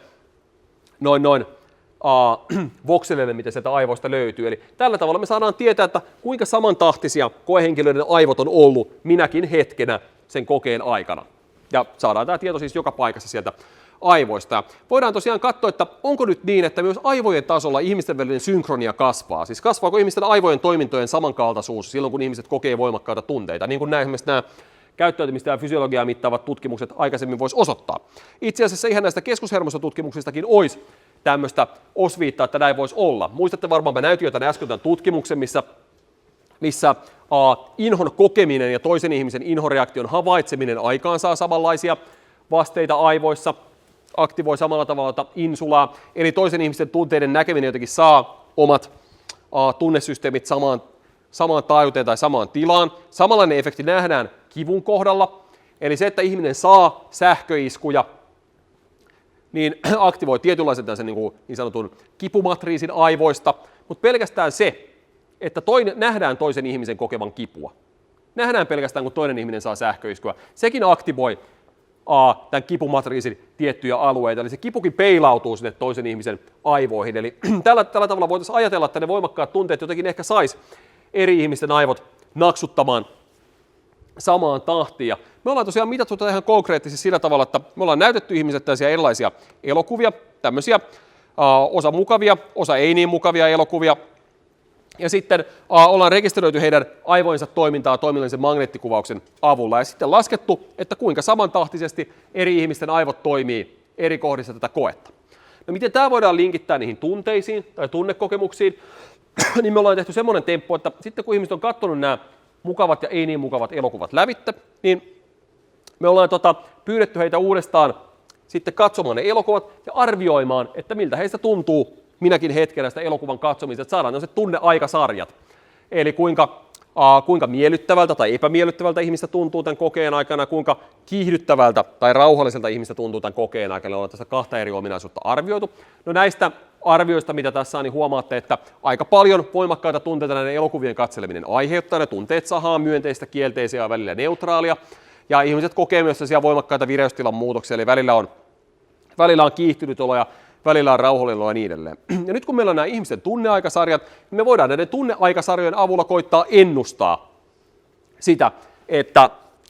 vokseleille, mitä sieltä aivoista löytyy. Eli tällä tavalla me saadaan tietää, että kuinka samantahtisia koehenkilöiden aivot on ollut minäkin hetkenä sen kokeen aikana. Ja saadaan tämä tieto siis joka paikassa sieltä aivoista. Voidaan tosiaan katsoa, että onko nyt niin, että myös aivojen tasolla ihmisten välinen synkronia kasvaa. Siis kasvaako ihmisten aivojen toimintojen samankaltaisuus silloin, kun ihmiset kokee voimakkaita tunteita. Niin kuin nämä käyttäytymistä ja fysiologiaa mittaavat tutkimukset aikaisemmin voisi osoittaa. Itse asiassa ihan näistä keskushermostotutkimuksistakin olisi tämmöistä osviittaa, että näin voisi olla. Muistatte varmaan, mä näytin jo tämän äsken tämän tutkimuksen, missä inhon kokeminen ja toisen ihmisen inhoreaktion havaitseminen aikaansaa samanlaisia vasteita aivoissa, aktivoi samalla tavalla insulaa, eli toisen ihmisen tunteiden näkeminen jotenkin saa omat tunnesysteemit samaan taajuuteen tai samaan tilaan. Samanlainen efekti nähdään kivun kohdalla, eli se, että ihminen saa sähköiskuja, niin aktivoi tietynlaisen niin sanotun kipumatriisin aivoista, mutta pelkästään se, että nähdään toisen ihmisen kokevan kipua. Nähdään pelkästään, kun toinen ihminen saa sähköiskuja. Sekin aktivoi tämän kipumatriisin tiettyjä alueita. Eli se kipukin peilautuu sinne toisen ihmisen aivoihin. Eli tällä tavalla voitaisiin ajatella, että ne voimakkaat tunteet jotenkin ehkä sais eri ihmisten aivot naksuttamaan samaan tahtiin. Ja me ollaan tosiaan mitattu tätä ihan konkreettisesti sillä tavalla, että me ollaan näytetty ihmisille tällaisia erilaisia elokuvia, tämmöisiä osa mukavia, osa ei niin mukavia elokuvia. Ja sitten ollaan rekisteröity heidän aivoinsa toimintaa toiminnallisen magneettikuvauksen avulla ja sitten laskettu, että kuinka samantahtisesti eri ihmisten aivot toimii eri kohdissa tätä koetta. No miten tämä voidaan linkittää niihin tunteisiin tai tunnekokemuksiin, niin me ollaan tehty semmoinen temppu, että sitten kun ihmiset on katsonut nämä mukavat ja ei niin mukavat elokuvat lävitse, niin me ollaan pyydetty heitä uudestaan sitten katsomaan ne elokuvat ja arvioimaan, että miltä heistä tuntuu minäkin hetkenä sitä elokuvan katsomista, että saadaan sellaiset tunneaikasarjat. Eli kuinka miellyttävältä tai epämiellyttävältä ihmistä tuntuu tämän kokeen aikana, kuinka kiihdyttävältä tai rauhalliselta ihmistä tuntuu tämän kokeen aikana. Ollaan tästä 2 eri ominaisuutta arvioitu. No näistä arvioista, mitä tässä on, niin huomaatte, että aika paljon voimakkaita tunteita näiden elokuvien katseleminen aiheuttaa. Ne tunteet sahaa myönteistä, kielteisiä ja välillä neutraalia. Ja ihmiset kokee myös sellaisia voimakkaita vireystilan muutoksia, eli välillä on kiihtynyt olo ja välillä on rauhallinen olo ja niin edelleen. Ja nyt kun meillä on nämä ihmisten tunneaikasarjat, niin me voidaan näiden tunneaikasarjojen avulla koittaa ennustaa sitä,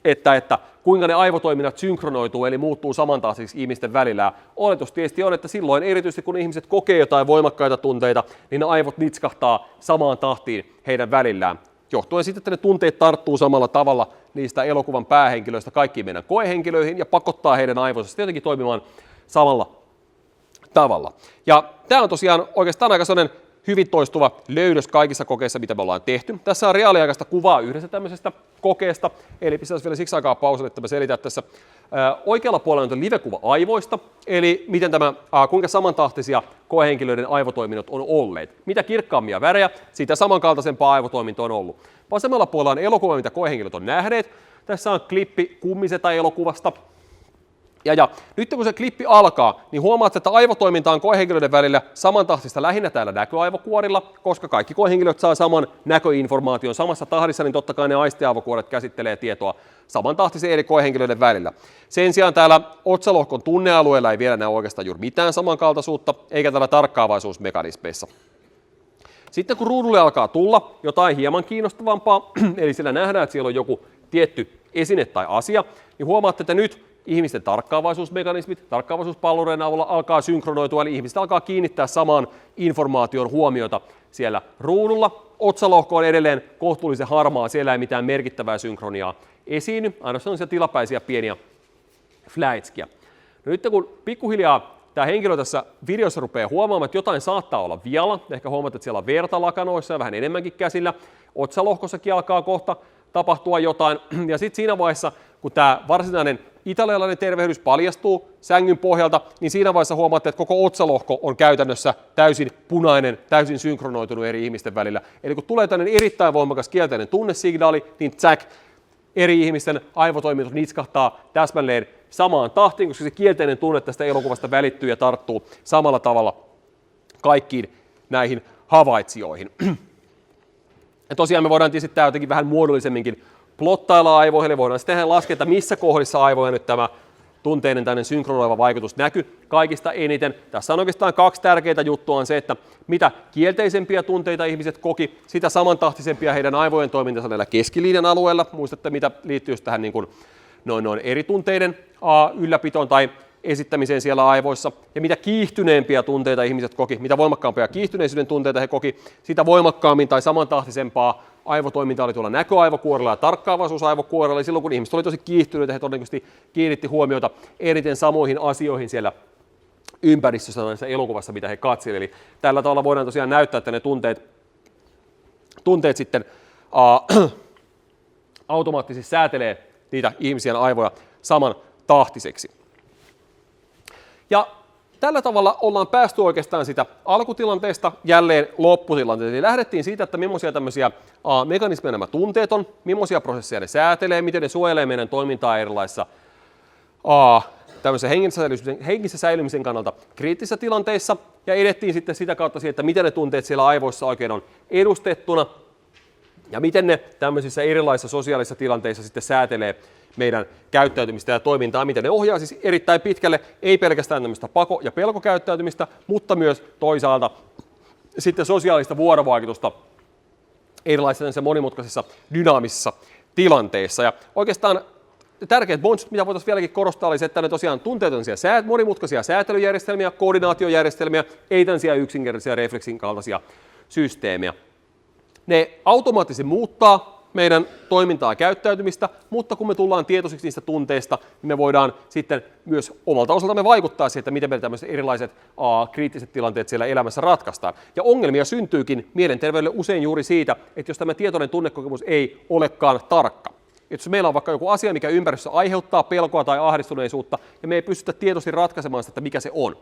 että kuinka ne aivotoiminnat synkronoituu, eli muuttuu samantahtisiksi ihmisten välillä. Ja oletus tietysti on, että silloin erityisesti kun ihmiset kokee jotain voimakkaita tunteita, niin ne aivot nitskahtaa samaan tahtiin heidän välillään. Johtuen siitä, että ne tunteet tarttuu samalla tavalla niistä elokuvan päähenkilöistä kaikkiin meidän koehenkilöihin ja pakottaa heidän aivonsa jotenkin toimimaan samalla tavalla. Ja tämä on tosiaan oikeastaan aika sellainen hyvin toistuva löydös kaikissa kokeissa, mitä me ollaan tehty. Tässä on reaaliaikaista kuvaa yhdestä tämmöisestä kokeesta, eli pistäisi vielä siksi aikaa pauselle, että mä selitän tässä. Oikealla puolella on live-kuva aivoista, eli miten kuinka samantahtisia koehenkilöiden aivotoiminnot on olleet. Mitä kirkkaammia värejä, sitä samankaltaisempaa aivotoiminto on ollut. Vasemmalla puolella on elokuva, mitä koehenkilöt on nähneet. Tässä on klippi Kummiseta-elokuvasta. Ja nyt kun se klippi alkaa, niin huomaat, että aivotoiminta on koehenkilöiden välillä samantahtista lähinnä täällä näköaivokuorilla, koska kaikki koehenkilöt saa saman näköinformaation samassa tahdissa, niin totta kai ne aistiaivokuoret käsittelee tietoa samantahtisen eri koehenkilöiden välillä. Sen sijaan täällä otsalohkon tunnealueella ei vielä näy oikeastaan juuri mitään samankaltaisuutta, eikä täällä tarkkaavaisuusmekanismeissa. Sitten kun ruudulle alkaa tulla jotain hieman kiinnostavampaa, eli siellä nähdään, että siellä on joku tietty esine tai asia, niin huomaatte, että nyt ihmisten tarkkaavaisuusmekanismit, tarkkaavaisuuspalloreiden avulla alkaa synkronoitua, eli ihmiset alkaa kiinnittää samaan informaation huomiota siellä ruudulla. Otsalohko on edelleen kohtuullisen harmaa, siellä ei mitään merkittävää synkroniaa esiinny, ainoastaan on tilapäisiä pieniä fläitskiä. No nyt kun pikkuhiljaa tämä henkilö tässä videossa rupeaa huomaamaan, että jotain saattaa olla vialla, ehkä huomaat, että siellä on verta lakanoissa ja vähän enemmänkin käsillä, otsalohkossakin alkaa kohta tapahtua jotain, ja sitten siinä vaiheessa, kun tämä varsinainen italialainen tervehdys paljastuu sängyn pohjalta, niin siinä vaiheessa huomaatte, että koko otsalohko on käytännössä täysin punainen, täysin synkronoitunut eri ihmisten välillä. Eli kun tulee tämmöinen erittäin voimakas kielteinen tunnesignaali, niin eri ihmisten aivotoiminnot nitskahtaa täsmälleen samaan tahtiin, koska se kielteinen tunne tästä elokuvasta välittyy ja tarttuu samalla tavalla kaikkiin näihin havaitsijoihin. Ja tosiaan me voidaan tietysti tämä jotenkin vähän muodollisemminkin plottailla aivoihin, eli voidaan sitten laskea, että missä kohdissa aivoja nyt tämä tunteinen tämmöinen synkronoiva vaikutus näkyy kaikista eniten. Tässä on oikeastaan 2 tärkeää juttua on se, että mitä kielteisempiä tunteita ihmiset koki, sitä samantahtisempia heidän aivojen toimintansa näillä keskilinjan alueella. Muistatte, mitä liittyy tähän niin kuin noin eri tunteiden ylläpitoon tai esittämiseen siellä aivoissa. Ja mitä kiihtyneempiä tunteita ihmiset koki, mitä voimakkaampia kiihtyneisyyden tunteita he koki, sitä voimakkaammin tai samantahtisempaa aivotoiminta oli tuolla näköaivokuorella ja tarkkaavaisuusaivokuorella. Eli silloin kun ihmiset oli tosi kiihtyneitä, he todennäköisesti kiinnitti huomiota eniten samoihin asioihin siellä ympäristössä näissä elokuvassa, mitä he katselivat. Eli tällä tavalla voidaan tosiaan näyttää, että ne tunteet sitten automaattisesti säätelee niitä ihmisen aivoja samantahtiseksi. Ja tällä tavalla ollaan päästy oikeastaan sitä alkutilanteesta jälleen lopputilanteeseen. Eli lähdettiin siitä, että millaisia tämmöisiä mekanismeja nämä tunteet on, millaisia prosesseja ne säätelee, miten ne suojelee meidän toimintaa erilaisissa tämmöisen henkisen säilymisen kannalta kriittisissä tilanteissa, ja edettiin sitten sitä kautta siihen, että miten ne tunteet siellä aivoissa oikein on edustettuna. Ja miten ne tämmöisissä erilaisissa sosiaalisissa tilanteissa sitten säätelee meidän käyttäytymistä ja toimintaa, miten ne ohjaa siis erittäin pitkälle, ei pelkästään tämmöistä pako- ja pelkokäyttäytymistä, mutta myös toisaalta sitten sosiaalista vuorovaikutusta erilaisissa monimutkaisissa dynaamisissa tilanteissa. Ja oikeastaan tärkeät bonukset, mitä voitaisiin vieläkin korostaa, oli se, että ne tosiaan tuntee monimutkaisia säätelyjärjestelmiä, koordinaatiojärjestelmiä, ei tämmöisiä yksinkertaisia refleksin kaltaisia systeemiä. Ne automaattisesti muuttaa meidän toimintaa ja käyttäytymistä, mutta kun me tullaan tietoisiksi niistä tunteista, niin me voidaan sitten myös omalta osaltamme vaikuttaa siihen, että miten meidän tämmöiset erilaiset kriittiset tilanteet siellä elämässä ratkaistaan. Ja ongelmia syntyykin mielenterveydelle usein juuri siitä, että jos tämä tietoinen tunnekokemus ei olekaan tarkka. Että jos meillä on vaikka joku asia, mikä ympäristössä aiheuttaa pelkoa tai ahdistuneisuutta, ja me ei pystytä tietoisesti ratkaisemaan sitä, että mikä se on,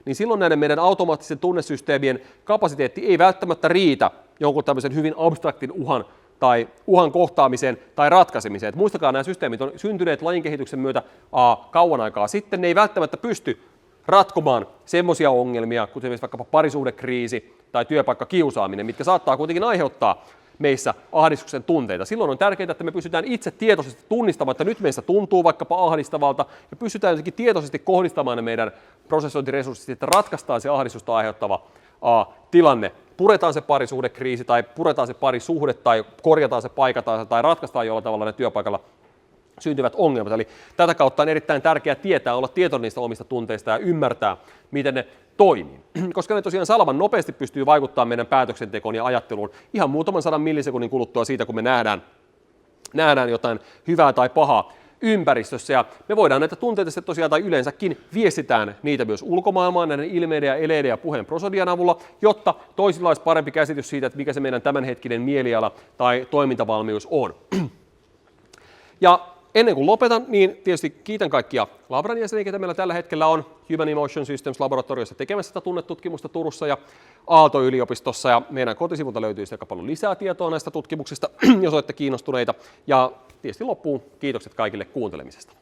niin silloin näiden meidän automaattisten tunnesysteemien kapasiteetti ei välttämättä riitä jonkun tämmöisen hyvin abstraktin uhan kohtaamiseen tai ratkaisemiseen. Et muistakaa, nämä systeemit on syntyneet lajin kehityksen myötä kauan aikaa sitten. Ne ei välttämättä pysty ratkomaan semmoisia ongelmia, kuten esimerkiksi vaikkapa parisuhdekriisi tai työpaikkakiusaaminen, mitkä saattaa kuitenkin aiheuttaa meissä ahdistuksen tunteita. Silloin on tärkeää, että me pystytään itse tietoisesti tunnistamaan, että nyt meistä tuntuu vaikkapa ahdistavalta, ja pystytään jotenkin tietoisesti kohdistamaan ne meidän prosessointiresurssit, että ratkaistaan se ahdistusta aiheuttava tilanne. Puretaan se parisuhdekriisi tai puretaan se parisuhde tai korjataan se, paikataan se tai ratkaistaan jollain tavalla ne työpaikalla syntyvät ongelmat. Eli tätä kautta on erittäin tärkeää tietää, olla tietoinen niistä omista tunteista ja ymmärtää, miten ne toimii. Koska ne tosiaan salaman nopeasti pystyy vaikuttamaan meidän päätöksentekoon ja ajatteluun ihan muutaman 100 millisekunnin kuluttua siitä, kun me nähdään jotain hyvää tai pahaa ympäristössä. Ja me voidaan näitä tunteita sitten tosiaan tai yleensäkin viestitään niitä myös ulkomaailmaan näiden ilmeiden ja eleiden ja puheen prosodian avulla, jotta toisilla olisi parempi käsitys siitä, että mikä se meidän tämänhetkinen mieliala tai toimintavalmius on. Ja ennen kuin lopetan, niin tietysti kiitän kaikkia Labran jäseniä, ketä meillä tällä hetkellä on Human Emotion Systems -laboratoriossa tekemässä sitä tunnetutkimusta Turussa ja Aalto-yliopistossa. Ja meidän kotisivulta löytyy aika paljon lisää tietoa näistä tutkimuksista, jos olette kiinnostuneita. Ja tietysti loppuun kiitokset kaikille kuuntelemisesta.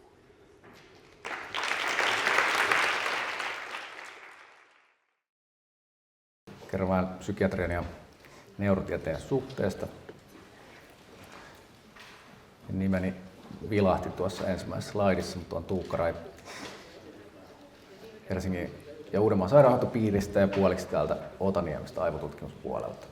Kerron vähän psykiatrian ja neurotieteen suhteesta. Nimeni vilahti tuossa ensimmäisessä slaidissa, mutta on Tuukka Rai Helsingin ja Uudenmaan sairaanhoitopiiristä ja puoliksi täältä Otaniemestä aivotutkimuspuolelta.